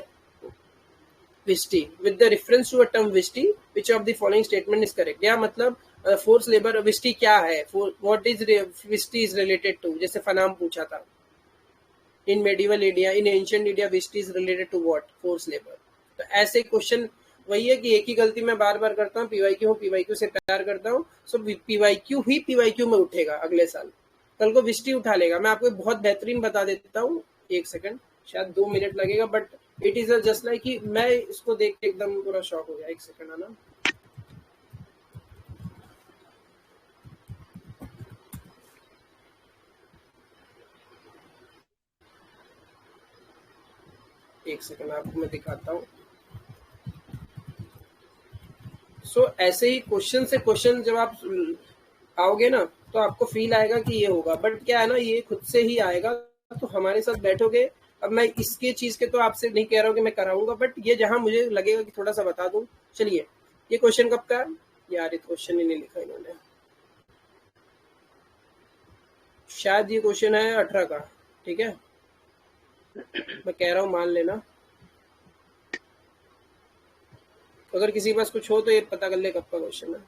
vishti with the reference to a term vishti, which of the following statement is correct. या मतलब फोर्स लेबर विष्टि क्या है, what is vishti is related to, जैसे फनाम पूछा था। In medieval India, in ancient India vishti is related to what? Force labour. तो ऐसे क्वेश्चन वही है कि एक ही गलती मैं बार बार करता हूँ, पीवाईक्यू से प्यार करता हूँ, सो पीवाईक्यू ही पीवाईक्यू में उठेगा अगले साल। कल को विष्टि उठा लेगा। मैं आपको बहुत बेहतरीन बता देता हूँ, एक सेकंड, शायद 2 मिनट लगेगा, but it is just like कि मैं इसको देख के एकदम पूरा शॉक हो गया। एक सेकंड है ना, एक सेकंड आपको मैं दिखाता हूँ। सो ऐसे ही क्वेश्चन से क्वेश्चन जब आप आओगे ना तो आपको फील आएगा कि ये होगा, बट क्या है ना, ये खुद से ही आएगा। तो हमारे साथ बैठोगे, अब मैं इसके चीज के तो आपसे नहीं कह रहा हूँ कि मैं कराऊंगा, बट ये जहां मुझे लगेगा कि थोड़ा सा बता दूं। चलिए, ये क्वेश्चन कब का है यार, ये क्वेश्चन ही नहीं लिखा इन्होंने, शायद ये क्वेश्चन है 18 का, ठीक है, मैं कह रहा हूँ मान लेना। अगर किसी के पास कुछ हो तो ये पता कर ले कब का क्वेश्चन है,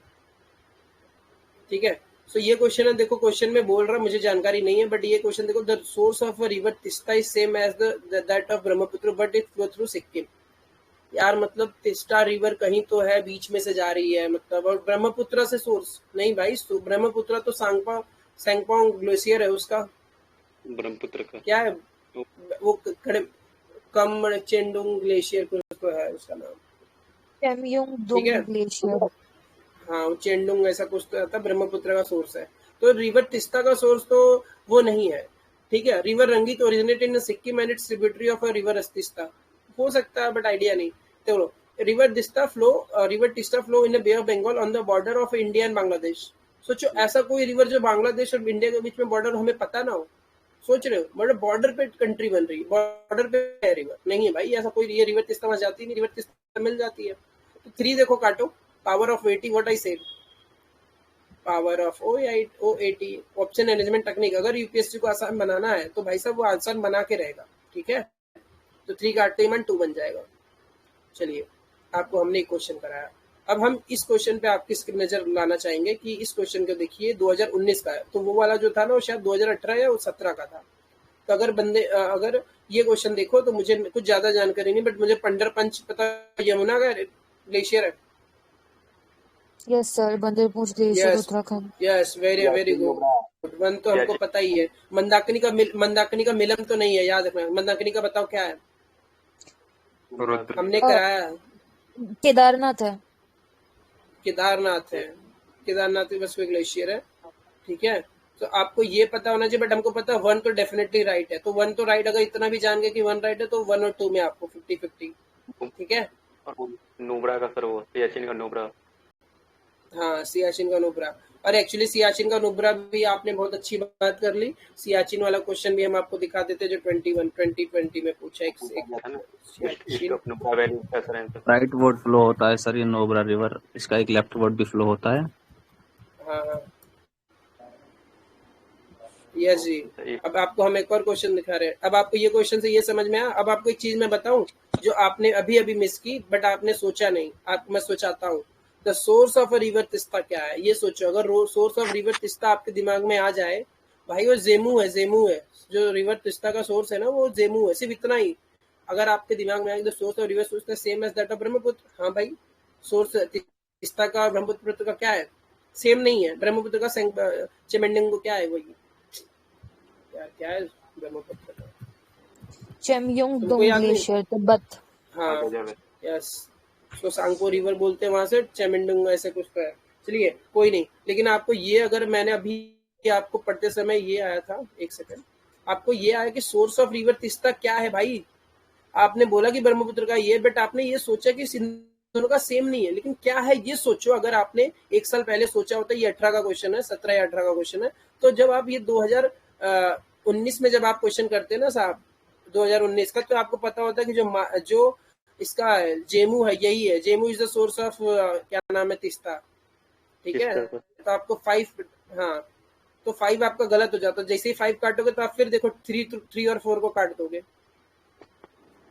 ठीक है। सो ये क्वेश्चन है, देखो क्वेश्चन में बोल रहा मुझे जानकारी नहीं है, बट ये क्वेश्चन देखो, the source of a river Teesta is same as that of Brahmaputra but it flow through Sikkim. यार मतलब तिस्ता रिवर कहीं तो है बीच में से जा रही है, मतलब, और ब्रह्मपुत्र से सोर्स नहीं भाई, ब्रह्मपुत्र तो सैंगपोंग ग्लेशियर है उसका, ब्रह्मपुत्र का क्या है वो कम चेंडुंग ग्लेशियर कुछ तो है उसका नाम, ठीक है। ग्लेशियर। हाँ, वो चेंडुंग ऐसा कुछ तो था, ब्रह्मपुत्र का सोर्स है। तो रिवर तिस्ता का सोर्स तो वो नहीं है, ठीक है। River Rangeet originate in Sikkim and it's tributary of a river Teesta, हो सकता है बट आइडिया नहीं। तो river Teesta flow in bay of Bengal on the border of India and Bangladesh. सोचो ऐसा कोई रिवर जो बांग्लादेश और इंडिया के बीच में बॉर्डर हमें पता ना हो, सोच रहे हो, मतलब बॉर्डर पे कंट्री बन रही है, बॉर्डर पे है रिवर, नहीं है भाई ऐसा कोई, ये रिवर तिस्ता वहां जाती नहीं, रिवर तिस्ता मिल जाती है। तो 3 देखो काटो, power of 80, what I said, power of O80 option management technique. अगर यूपीएससी को आसान बनाना है तो भाई साहब वो आसान बना के रहेगा, ठीक है। तो 3 काटते ही मन 2 बन जाएगा। चलिए, आपको हमने एक क्वेश्चन कराया, अब हम इस क्वेश्चन पे आपकी नजर लाना चाहेंगे कि इस क्वेश्चन को देखिए, 2019 का है, तो वो वाला जो था ना वो शायद 2018 या 17 का था। तो अगर ये क्वेश्चन देखो तो मुझे कुछ ज्यादा जानकारी नहीं, बट मुझे पंडर पंच पता, यमुना का ग्लेशियर है। Yes sir, Bandarpur glacier yes Uttarakhand. Yes, very good, one तो हमको पता ही है। मंदाकिनी का मिलम तो नहीं है, याद रखना। मंदाकिनी का बताओ क्या है, हमने कराया है। केदारनाथ है। केदारनाथ है, केदारनाथ बस कोई ग्लेशियर है, ठीक है। तो आपको ये पता होना चाहिए, बट हमको पता है 1 तो डेफिनेटली राइट है, तो 1 तो राइट, अगर इतना भी जान गए कि 1 राइट है तो 1 और 2 में आपको 50-50, ठीक है। नुब्रा का सर, वो सियाचिन का नुब्रा, हाँ, सियाचिन का नुब्रा, और एक्चुअली सियाचिन का नुब्रा भी आपने बहुत अच्छी बात कर ली। सियाचिन वाला क्वेश्चन भी हम आपको दिखा देते जो 2020 में पूछा एक राइट वर्ड फ्लो होता है सर ये नुब्रा रिवर, इसका एक लेफ्ट वर्ड भी फ्लो होता है। हाँ यस जी। अब आपको हम एक और क्वेश्चन दिखा रहे हैं, अब आपको ये क्वेश्चन से ये समझ में आया। अब आपको एक चीज मैं बताऊं जो आपने अभी मिस की, बट आपने सोचा नहीं, मैं सोचाता हूँ। The source of a river Teesta क्या है, ये सोचो। अगर सोर्स ऑफ रिवर तिस्ता आपके दिमाग में आ जाए, भाई वो जेमू है जो रिवर तिस्ता का सोर्स है ना, वो जेमू है, सिर्फ इतना ही। अगर आपके दिमाग में आए the source of river Teesta same as that of Brahmaputra, हाँ भाई, सोर्स तिस्ता का और ब्रह्मपुत्र का क्या है, सेम नहीं है। ब्रह्मपुत्र का चेमेंडिंग क्या है, वही यार, क्या है ब्रह्मपुत्र का, चेमयोंग तुमको याद नहीं? ग्लेशियर, तिब्बत। हाँ यस, तो सांगपो रिवर बोलते हैं वहां से, चेमेंडुंग ऐसे कुछ तो है। चलिए कोई नहीं, लेकिन आपको ये, अगर मैंने अभी आपको पढ़ते समय ये आया था, एक सेकंड, आपको ये आया कि सोर्स ऑफ रिवर तिस्ता क्या है भाई। आपने बोला कि ब्रह्मपुत्र का ये, बट आपने ये सोचा कि दोनों का सेम नहीं है, लेकिन क्या है ये सोचो। अगर आपने 1 साल पहले सोचा होता, ये 18 का क्वेश्चन है, 17 या 18 का क्वेश्चन है, तो जब आप ये 2019 में जब आप क्वेश्चन करते हैं ना साहब, 2019 का, तो आपको पता होता है कि जो इसका जेमू है, यही है, Zemu is the source of क्या नाम है, तिस्ता, ठीक है। तो आपको 5, हाँ, तो 5 आपका गलत हो जाता है। जैसे ही 5 काटोगे तो आप फिर देखो 3 और 4 को काट दोगे।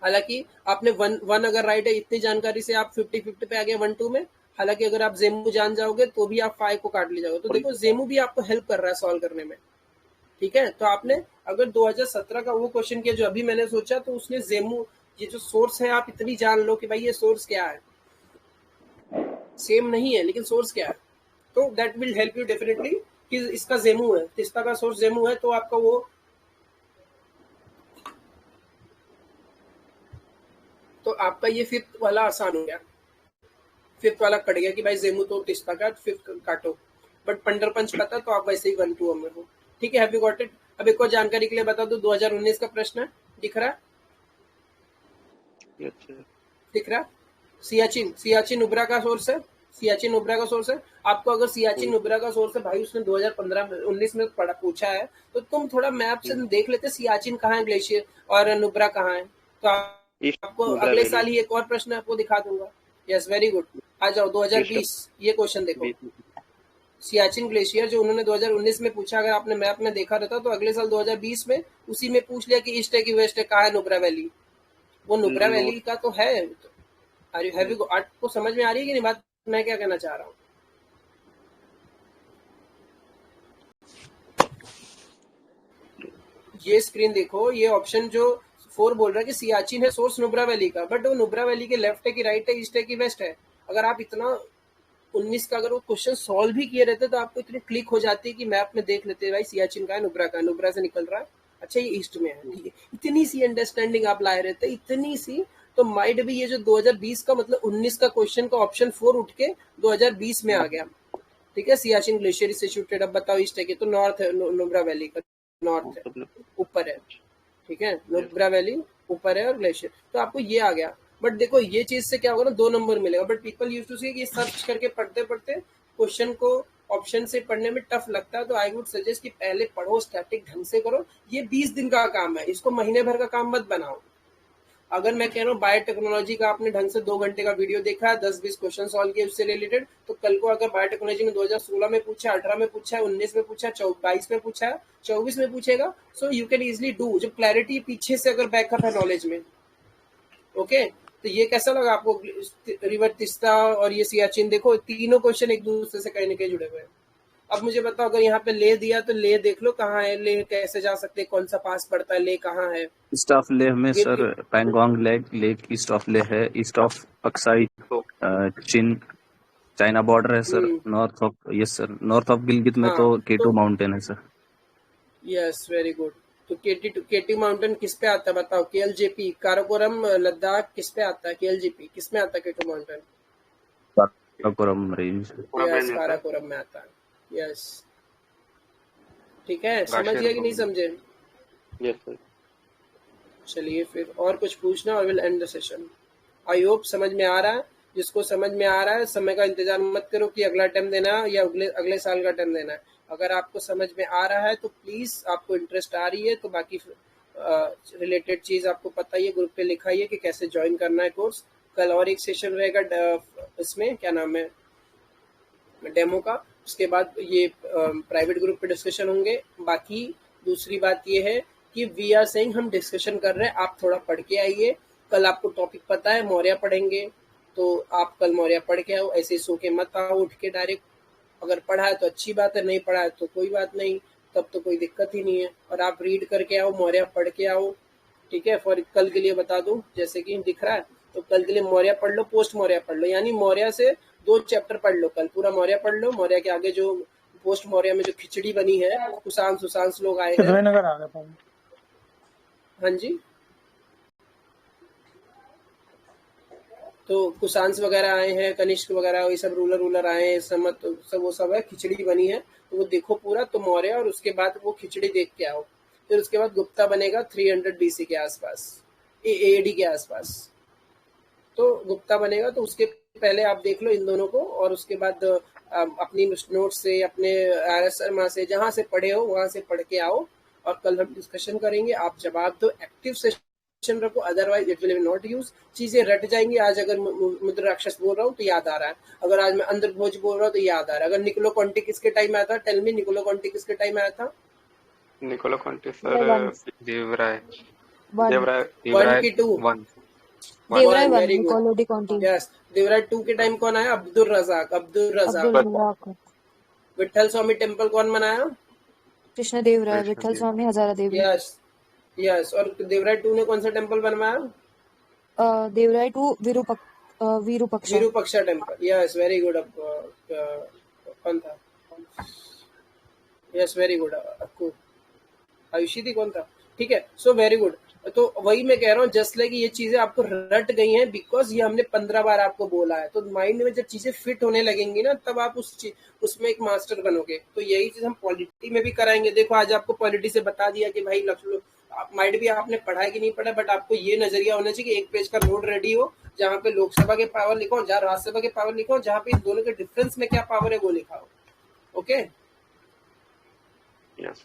हालांकि आपने 1 अगर राइट है, इतनी जानकारी से आप 50-50 पे आ गए 1-2 में। हालांकि अगर आप जेमू जान जाओगे तो भी आप 5 को काट ले जाओगे। तो देखो जेमू भी आपको हेल्प कर रहा है सॉल्व करने में, ठीक है। तो आपने अगर 2017 का वो क्वेश्चन किया जो अभी मैंने सोचा, तो उसने जेमू, ये जो सोर्स है, आप इतनी जान लो कि भाई ये सोर्स क्या है, सेम नहीं है लेकिन सोर्स क्या है, तो that will help you definitely कि इसका जेमू है, तिस्ता का सोर्स जेमू है, तो आपका वो तो आपका ये फिफ्थ वाला आसान हो गया, फिफ्थ वाला कट गया कि भाई जेमू तो तिस्ता का फिफ्थ काटो, बट पंडर पंच पता तो आप वैसे ही 1-2 में हो। ठीक है, हैव यू गॉट इट? अब एक और जानकारी के लिए बता दो, 2019 का प्रश्न है, दिख रहा है? Yes, sir. दिख रहा है? सियाचिन नुब्रा का सोर्स है, सियाचिन नुब्रा का सोर्स है। आपको अगर सियाचिन नुब्रा का सोर्स है भाई, उसने 2015-19 में पढ़ा पूछा है, तो तुम थोड़ा मैप से देख लेते सियाचिन कहाँ है ग्लेशियर और नुब्रा कहाँ है, तो ईस्ट आपको नुब्रा अगले वैली साल ही एक और प्रश्न आपको दिखा दूंगा। Yes, very good. आ जाओ 2020, ये क्वेश्चन देखो, बीच सियाचिन ग्लेशियर जो उन्होंने 2019 में पूछा, अगर आपने मैप में देखा रहता तो अगले साल 2020 में उसी में पूछ लिया कि ईस्ट है कि वेस्ट है, कहाँ है नुब्रा वैली, वो नुब्रा वैली नॉर्थ का तो है। हैव यू आपको समझ में आ रही है कि नहीं बात, मैं क्या कहना चाह रहा हूँ? ये स्क्रीन देखो, ये ऑप्शन जो 4 बोल रहा है कि सियाचिन है सोर्स नुब्रा वैली का, बट वो नुब्रा वैली के लेफ्ट है कि राइट है, ईस्ट है कि वेस्ट है? अगर आप इतना 19 का अगर वो क्वेश्चन सॉल्व भी किए रहते तो आपको इतनी क्लिक हो जाती है कि मैप में देख लेते भाई सियाचिन का है, नुब्रा का, नुब्रा से निकल रहा है, अच्छा ये ईस्ट में है, ठीक है। इतनी सी अंडरस्टैंडिंग आप लाए रहते, इतनी सी, तो माइट भी ये जो 2020 का मतलब 19 का क्वेश्चन का ऑप्शन 4 उठ के 2020 में आ गया। ठीक है, सियाचिन ग्लेशियर इज सिचुएटेड, अब बताओ ईस्ट है कि तो नॉर्थ है, नुब्रा वैली का नॉर्थ है, ऊपर है। ठीक है, नुब्रा वैली ऊपर है और ग्लेशियर, तो आपको ये आ गया। बट देखो ये चीज से क्या होगा ना, 2 नंबर मिलेगा, बट पीपल यूज टू से कि सर्च करके पढ़ते पढ़ते क्वेश्चन को ऑप्शन से पढ़ने में टफ लगता है, तो आई वुड सजेस्ट कि पहले पढ़ो, स्टैटिक ढंग से करो। ये 20 दिन का काम है, इसको महीने भर का काम मत बनाओ। अगर मैं कह रहा हूँ बायोटेक्नोलॉजी का आपने ढंग से 2 घंटे का वीडियो देखा है, 10-20 क्वेश्चन सॉल्व किए उससे रिलेटेड, तो कल को अगर बायोटेक्नोलॉजी में 2016 में पूछा, 18 में पूछा, 19 में पूछा, 22 में पूछा, 24 में पूछेगा, so you can easily do, जब क्लैरिटी पीछे से अगर बैकअप है नॉलेज में। ओके, तो ये कैसा लगा आपको? रिवर तिस्ता और ये सियाचिन, देखो तीनों क्वेश्चन एक दूसरे से कहीं ना कहीं जुड़े हुए हैं। अब मुझे बताओ, अगर यहाँ पे ले दिया तो ले देख लो कहाँ है, ले कैसे जा सकते हैं, कौन सा पास पड़ता है, ले कहाँ है? ईस्ट ऑफ लेह में गिर sir Pangong lake east of Leh है, ईस्ट ऑफ अक्साई तो चीन चाइना बॉर्डर है sir, north of yes sir, north of Gilgit में हाँ, तो केटू तो माउंटेन है सर। Yes, very good. तो केटी माउंटेन किस पे आता है बताओ? केएलजेपी काराकोरम लद्दाख किस पे आता है? केएलजेपी किस में आता है? केटू माउंटेन काराकोरम रेंज। पूरा यस, ब्रांड है सर। काराकोरम में आता है। यस, ठीक है, समझ गाशियर गया कि नहीं को समझे? Yes sir. चलिए फिर और कुछ पूछना और will end the session. I hope समझ में आ रहा है। जिसको समझ में आ रहा है, समय का इंतजार मत करो कि अगला टाइम देना है या अगले साल का टाइम देना है। अगर आपको समझ में आ रहा है तो प्लीज, आपको इंटरेस्ट आ रही है तो बाकी रिलेटेड चीज आपको पता ही है, ग्रुप पे लिखा ही है कि कैसे ज्वाइन करना है कोर्स। कल और एक सेशन रहेगा इसमें, क्या नाम है, डेमो का। उसके बाद ये प्राइवेट ग्रुप पे डिस्कशन होंगे। बाकी दूसरी बात ये है कि वी आर सेइंग, हम डिस्कशन कर रहे हैं, आप थोड़ा पढ़ के आइए। कल आपको टॉपिक पता है, मौर्य पढ़ेंगे, तो आप कल मौर्य पढ़ के आओ। ऐसे सो के मत आओ उठ के डायरेक्ट। अगर पढ़ा है तो अच्छी बात है, नहीं पढ़ा है तो कोई बात नहीं, तब तो कोई दिक्कत ही नहीं है। और आप रीड करके आओ, मौर्य पढ़ के आओ, ठीक है। फॉर कल के लिए बता दूं, जैसे कि दिख रहा है, तो कल के लिए मौर्य पढ़ लो, पोस्ट मौर्य पढ़ लो, यानी मौर्य से 2 चैप्टर पढ़ लो। कल पूरा मौर्य पढ़ लो, मौर्य के आगे जो पोस्ट मौर्य में जो खिचड़ी बनी है, कुशांश लोग आए हैं। सिद्धोनगर आ गया। हाँ जी, तो कुशांश वगैरह आए हैं, कनिष्क वगैरह, ये सब रूलर आए हैं, सब वो सब है, खिचड़ी बनी है, तो वो देखो पूरा, तो मौर्य, और उसके बाद वो खिचड़ी देख के आओ। फिर उसके बाद गुप्ता बनेगा 300 BC के आसपास, AD के आसपास, तो गुप्ता बनेगा। तो उसके पहले आप देख लो इन दोनों को, और उसके बाद अपनी नोट से, अपने RS शर्मा से, जहाँ से पढ़े हो वहां से पढ़ के आओ, और कल हम डिस्कशन करेंगे। आप जवाब दो, एक्टिव सेशन रखो, otherwise it will not use. चीजें रट जाएंगी। आज अगर मुद्र राक्षस बोल रहा हूँ तो याद आ रहा है, अगर आज मैं अंदर भोज बोल रहा हूँ तो याद आ रहा है। अगर निकोलो कॉन्टी किसके टाइम में आया था? टेल मी, निकोलो कॉन्टी किसके टाइम में आया था? Nicola Conti sir. Devaraya Devaraya 1 की 2? 1 Devaraya 1, 1, very good. Niccolo de Conti, yes, Devaraya 2 के टाइम कौन आया? Abdul Razzaq. Abdul Razzaq, Vitthal Swami temple कौन बनाया? कृष्ण देव राय, विठल स्वामी, हजारा देवी। Yes yes. और देवराय 2 ने कौन सा टेम्पल बनवाया? Devaraya 2 Virupaksha. Virupaksha temple. Yes, very good. कौन था? Yes, very good. Akku Ayushi थी, कौन था? ठीक है, सो वेरी गुड। तो वही मैं कह रहा हूँ, जस्ट लाइक ये चीजें आपको रट गई हैं बिकॉज ये हमने 15 बार आपको बोला है, तो माइंड में जब चीजें फिट होने लगेंगी ना तब आप उसमें एक मास्टर बनोगे। तो यही चीज हम पॉलिटी में भी कराएंगे। देखो आज आपको पॉलिटी से बता दिया कि भाई आप माइंड भी आपने पढ़ा है कि नहीं पढ़ा, बट आपको ये नजरिया होना चाहिए कि एक पेज का नोट रेडी हो जहाँ पे लोकसभा के पावर लिखो, जहाँ राज्यसभा के पावर लिखो, जहाँ पे इन दोनों के डिफरेंस में क्या पावर है वो लिखा हो। ओके। यस।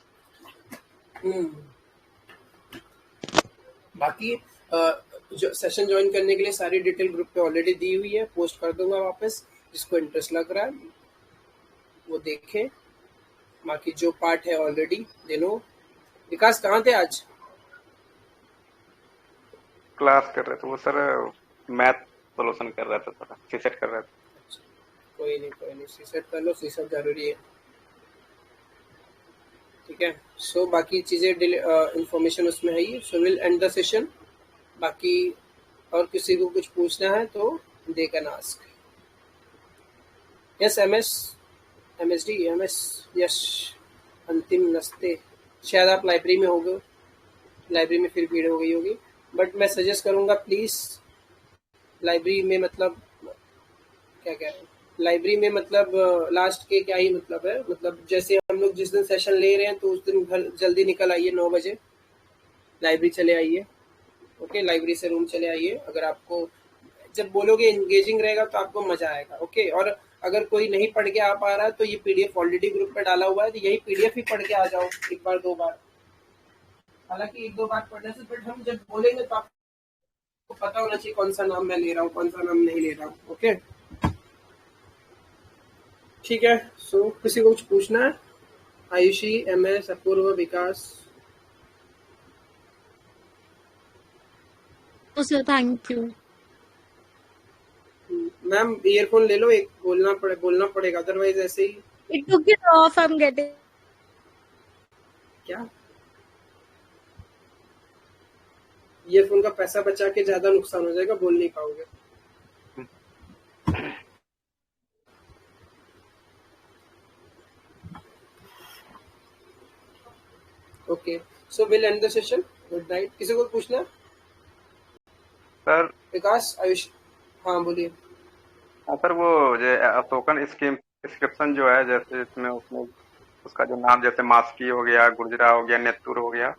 बाकी जो सेशन ज्वाइन करने के लिए सारी डिटेल ग्रुप पे ऑलरेडी दी हुई है, पोस्ट कर दूंगा वापस, जिसको इंटरेस्ट लग रहा है वो देखे। बाकी जो पार्ट है ऑलरेडी दे नो। विकास कहाँ थे आज? क्लास कर रहे थे वो सर, मैथ सोल्यूशन कर रहा था, थोड़ा सीसेट कर रहा था। कोई नहीं, सीसेट कर लो, सीसेट जरूरी है। ठीक है। सो बाकी चीजें इंफॉर्मेशन उसमें है ही। So will end the session. बाकी और किसी को कुछ पूछना है तो they can ask. Yes MSD yes Antim नस्ते। शायद आप लाइब्रेरी में होगे, लाइब्रेरी में फिर भीड़ हो गई होगी, बट मैं सजेस्ट करूंगा प्लीज लाइब्रेरी में, मतलब क्या कह रहे हैं, लाइब्रेरी में मतलब लास्ट के क्या ही मतलब है, मतलब जैसे हम लोग जिस दिन सेशन ले रहे हैं तो उस दिन घर जल्दी निकल आइए, 9 बजे लाइब्रेरी चले आइए। ओके, लाइब्रेरी से रूम चले आइए। अगर आपको जब बोलोगे एंगेजिंग रहेगा तो आपको मजा आएगा। ओके। और अगर कोई नहीं पढ़ के आ पा रहा है तो ये पीडीएफ ऑलरेडी ग्रुप पे डाला हुआ है, तो यही पीडीएफ ही पढ़ के आ जाओ एक बार 2 बार। हालांकि 1-2 बार पढ़ने से, बट हम जब बोलेंगे तो आपको पता होना चाहिए कौन सा नाम मैं ले रहा हूँ, कौन सा नाम नहीं ले रहा हूँ। ओके, ठीक है। सो किसी को कुछ पूछना है? Ayushi, MS, Apurv, Vikas? Sir thank you. Ma'am earphone ले लो, एक बोलना पड़ेगा, अदरवाइज ऐसे ही। It took it off, I'm getting. क्या ईयरफोन का पैसा बचा के ज्यादा नुकसान हो जाएगा, बोल नहीं पाओगे। Okay, so will end the session. Good night. किसी को पूछना है? सर विकास, आयुष? हाँ बोलिए। हाँ सर, वो जो टोकन स्कीम डिस्क्रिप्शन जो है, जैसे इसमें उसमें उसका जो नाम, जैसे मास्की हो गया, गुर्जरा हो गया, नेतुर हो गया,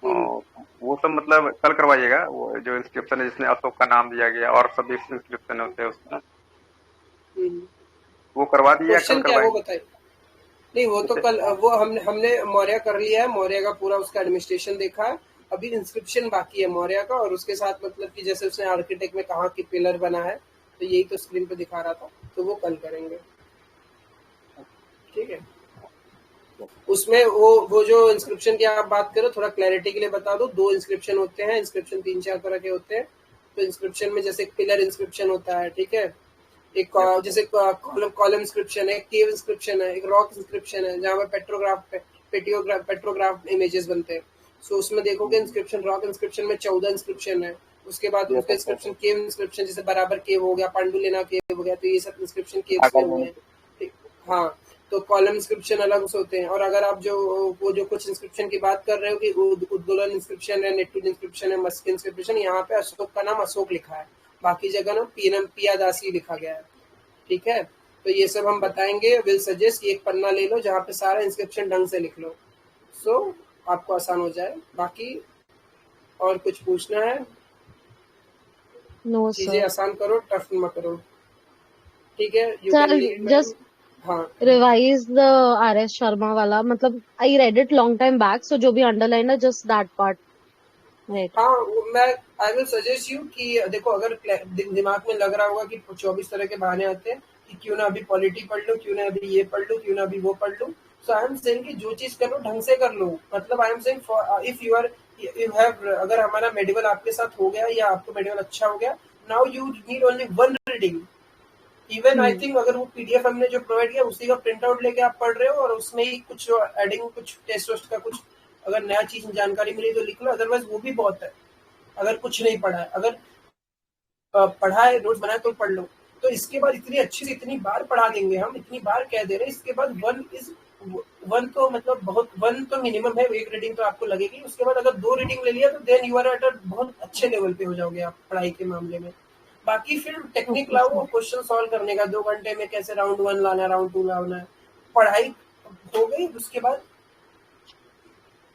वो सब मतलब कल करवाइएगा। वो जो इंस्क्रिप्शन है जिसमें अशोक का नाम दिया गया और सभी इंस्क्रिप्शन होते हैं उसमें, वो करवा दिया, क्वेश्चन कल क्या है वो करवाइए। बताइए। नहीं वो तो कल, वो हमने मौर्य कर लिया है, मौर्य का पूरा उसका एडमिनिस्ट्रेशन देखा है। अभी इंस्क्रिप्शन बाकी है मौर्य का, और उसके साथ मतलब कि जैसे उसने आर्किटेक्ट में कहा कि पिलर बना है, तो यही तो स्क्रीन पे दिखा रहा था, तो वो कल करेंगे। ठीक है। उसमें वो जो इंस्क्रिप्शन की आप बात करो, थोड़ा क्लैरिटी के लिए बता दो। 2 इंस्क्रिप्शन होते हैं, इंस्क्रिप्शन 3-4 तरह के होते हैं। तो इंस्क्रिप्शन में जैसे पिलर इंस्क्रिप्शन होता है, ठीक है, एक जैसे कॉलम इंस्क्रिप्शन है, केव इंस्क्रिप्शन है, एक रॉक इंस्क्रिप्शन है जहाँ पे पेट्रोग्राफ इमेजेस बनते हैं। सो उसमें देखोगे इंस्क्रिप्शन, रॉक इंस्क्रिप्शन में 14 इंस्क्रिप्शन है। उसके बाद उसका इंस्क्रिप्शन केव इंस्क्रिप्शन, जैसे बराबर केव हो गया, पांडुलेना केव हो गया, तो ये सब इंस्क्रिप्शन केव्स में हुए हैं। हाँ, तो कॉलम इंस्क्रिप्शन अलग से होते हैं। और अगर आप जो कुछ इंस्क्रिप्शन की बात कर रहे हो कि उद्दोलन इंस्क्रिप्शन है, नेटुल इंस्क्रिप्शन है, मस्की इंस्क्रिप्शन, यहाँ पे अशोक का नाम अशोक लिखा है, बाकी जगह ना पियादासी लिखा गया है। ठीक है, तो ये सब हम बताएंगे। विल सजेस्ट एक पन्ना ले लो जहाँ पे सारा इंस्क्रिप्शन ढंग से लिख लो, सो आपको आसान हो जाए। बाकी और कुछ पूछना है? No चीजें sir. आसान करो, टफ मत करो। ठीक है, you Sir, can leave. just हाँ revise the RS Sharma वाला, मतलब I read it long time back, so जो भी underline है just that part. Right. हाँ, मैं आई विल सजेस्ट यू कि देखो, अगर दिमाग में लग रहा होगा कि 24 तरह के बहाने आते हैं कि क्यों ना अभी पॉलिटी पढ़ लो, क्यों ना अभी ये पढ़ लो, क्यों ना अभी वो पढ़ लो, सो आई एम सेइंग कि जो चीज कर लो ढंग से कर लो। मतलब I am saying if you have, अगर हमारा मेडिकल आपके साथ हो गया या आपको मेडिकल अच्छा हो गया, now you need only 1 reading. Even I think अगर वो पीडीएफ हमने जो प्रोवाइड किया उसी का प्रिंट आउट लेके आप पढ़ रहे हो और उसमें ही कुछ एडिंग, कुछ टेस्ट वेस्ट का कुछ अगर नया चीज जानकारी मिली तो लिख लो, अदरवाइज वो भी बहुत है। अगर कुछ नहीं पढ़ा है, अगर पढ़ा है, नोट्स बनाए तो पढ़ लो। तो इसके बाद इतनी अच्छी से इतनी बार पढ़ा देंगे हम, इतनी बार कह दे रहे हैं, इसके बाद वन तो मतलब बहुत, वन तो मिनिमम है, एक रीडिंग तो आपको लगेगी। उसके बाद अगर 2 रीडिंग ले लिया तो then you are at a बहुत अच्छे लेवल पे हो जाओगे आप पढ़ाई के मामले में। बाकी फिर टेक्निक ओके लाओ सर। क्वेश्चन सॉल्व करने का, 2 घंटे में कैसे राउंड 1 लाना है, राउंड 2 लाना है, पढ़ाई हो गई। उसके बाद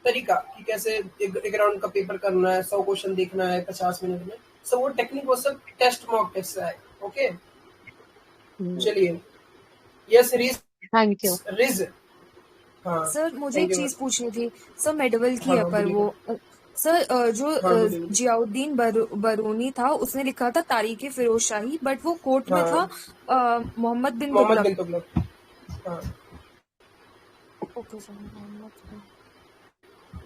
तरीका कि कैसे एक राउंड का पेपर करना है, 100 क्वेश्चन देखना है 50 मिनट में, सब वो टेक्निक, वो सब टेस्ट मॉक टेस्ट है। ओके, चलिए। Yes ridge, thank you. Ridge, हाँ सर मुझे थैंक एक यू। चीज पूछनी थी सर, मेडवल की हाँ है हाँ पर बोलिए। वो सर जो हाँ बोलिए बोलिए। जियाउद्दीन बरूनी था, उसने लिखा था तारीख फिरोज शाही, बट वो कोर्ट में था हाँ मोहम्मद बिन मोहम्मद तुगलक। बिन तुगलक। हाँ ओके सर, मोहम्मद बिन।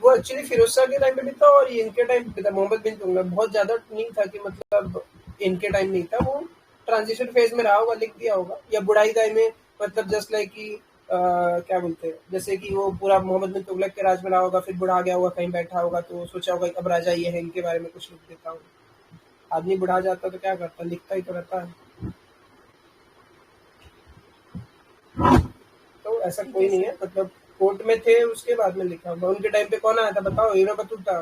वो एक्चुअली फिरोज शाह के टाइम पे भी था और ये इनके टाइम पे था। मोहम्मद बिन तुगलक बहुत ज्यादा नहीं था कि मतलब इनके टाइम नहीं था, वो ट्रांजिशन फेज में रहा होगा, लिख दिया होगा, या बुढ़ाई टाइम में, मतलब जस्ट लाइक कि क्या बोलते हैं, जैसे कि वो पूरा मोहम्मद बिन तुगलक के राज में रहा होगा, फिर बुढ़ा गया होगा, कहीं बैठा होगा तो सोचा होगा अब राजा ये है, इनके बारे में कुछ लिख देता हूँ। आदमी बुढ़ा जाता तो क्या करता, लिखता ही तो रहता है। तो ऐसा ठीक कोई है नहीं सर। है, मतलब कोर्ट में थे उसके बाद में लिखा होगा। उनके टाइम पे कौन आया था बताओ, Ibn Battuta.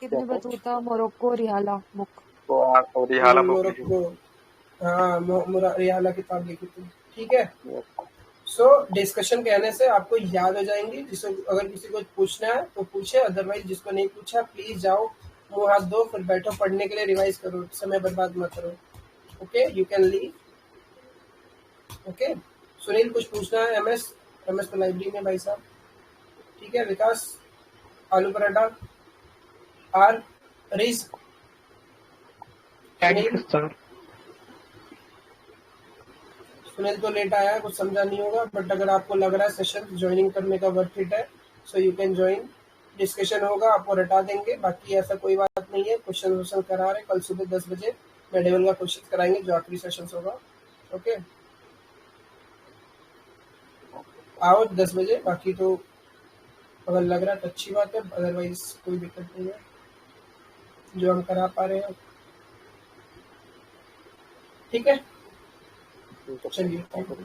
Ibn Battuta, Morocco, Rihla book. तो रिहाला बुक लिखी मोरक्को, हाँ रियाला किताब लिखी थी। ठीक है। थी। सो डिस्कशन कहने से आपको याद हो जाएंगी। जिसको अगर किसी को पूछना है तो पूछे, अदरवाइज जिसको नहीं पूछा प्लीज जाओ, मुंह हाथ धो, फिर बैठो पढ़ने के लिए, रिवाइज करो, समय बर्बाद मत करो। Okay, you can leave. Okay, Sunil कुछ पूछना है? एमएस, एमएस तो लाइब्रेरी में भाई साहब। ठीक है, विकास आलू पराठा, आर रिज, thank you Sunil, sir. Sunil तो लेट आया है, कुछ समझा नहीं होगा, बट अगर आपको लग रहा है सेशन ज्वाइनिंग करने का वर्थ इट है, so you can join. Discussion होगा, आपको रटा देंगे, बाकी ऐसा कोई बात नहीं है। क्वेश्चन वोश्चन करा रहे, कल सुबह 10 बजे मेडिवल का क्वेश्चन कराएंगे जो आखिरी सेशन होगा। ओके, आओ 10 बजे। बाकी तो अगर लग रहा है तो अच्छी बात है, अदरवाइज कोई दिक्कत नहीं है, जो हम करा पा रहे हैं। ठीक है, चलिए, थैंक यू।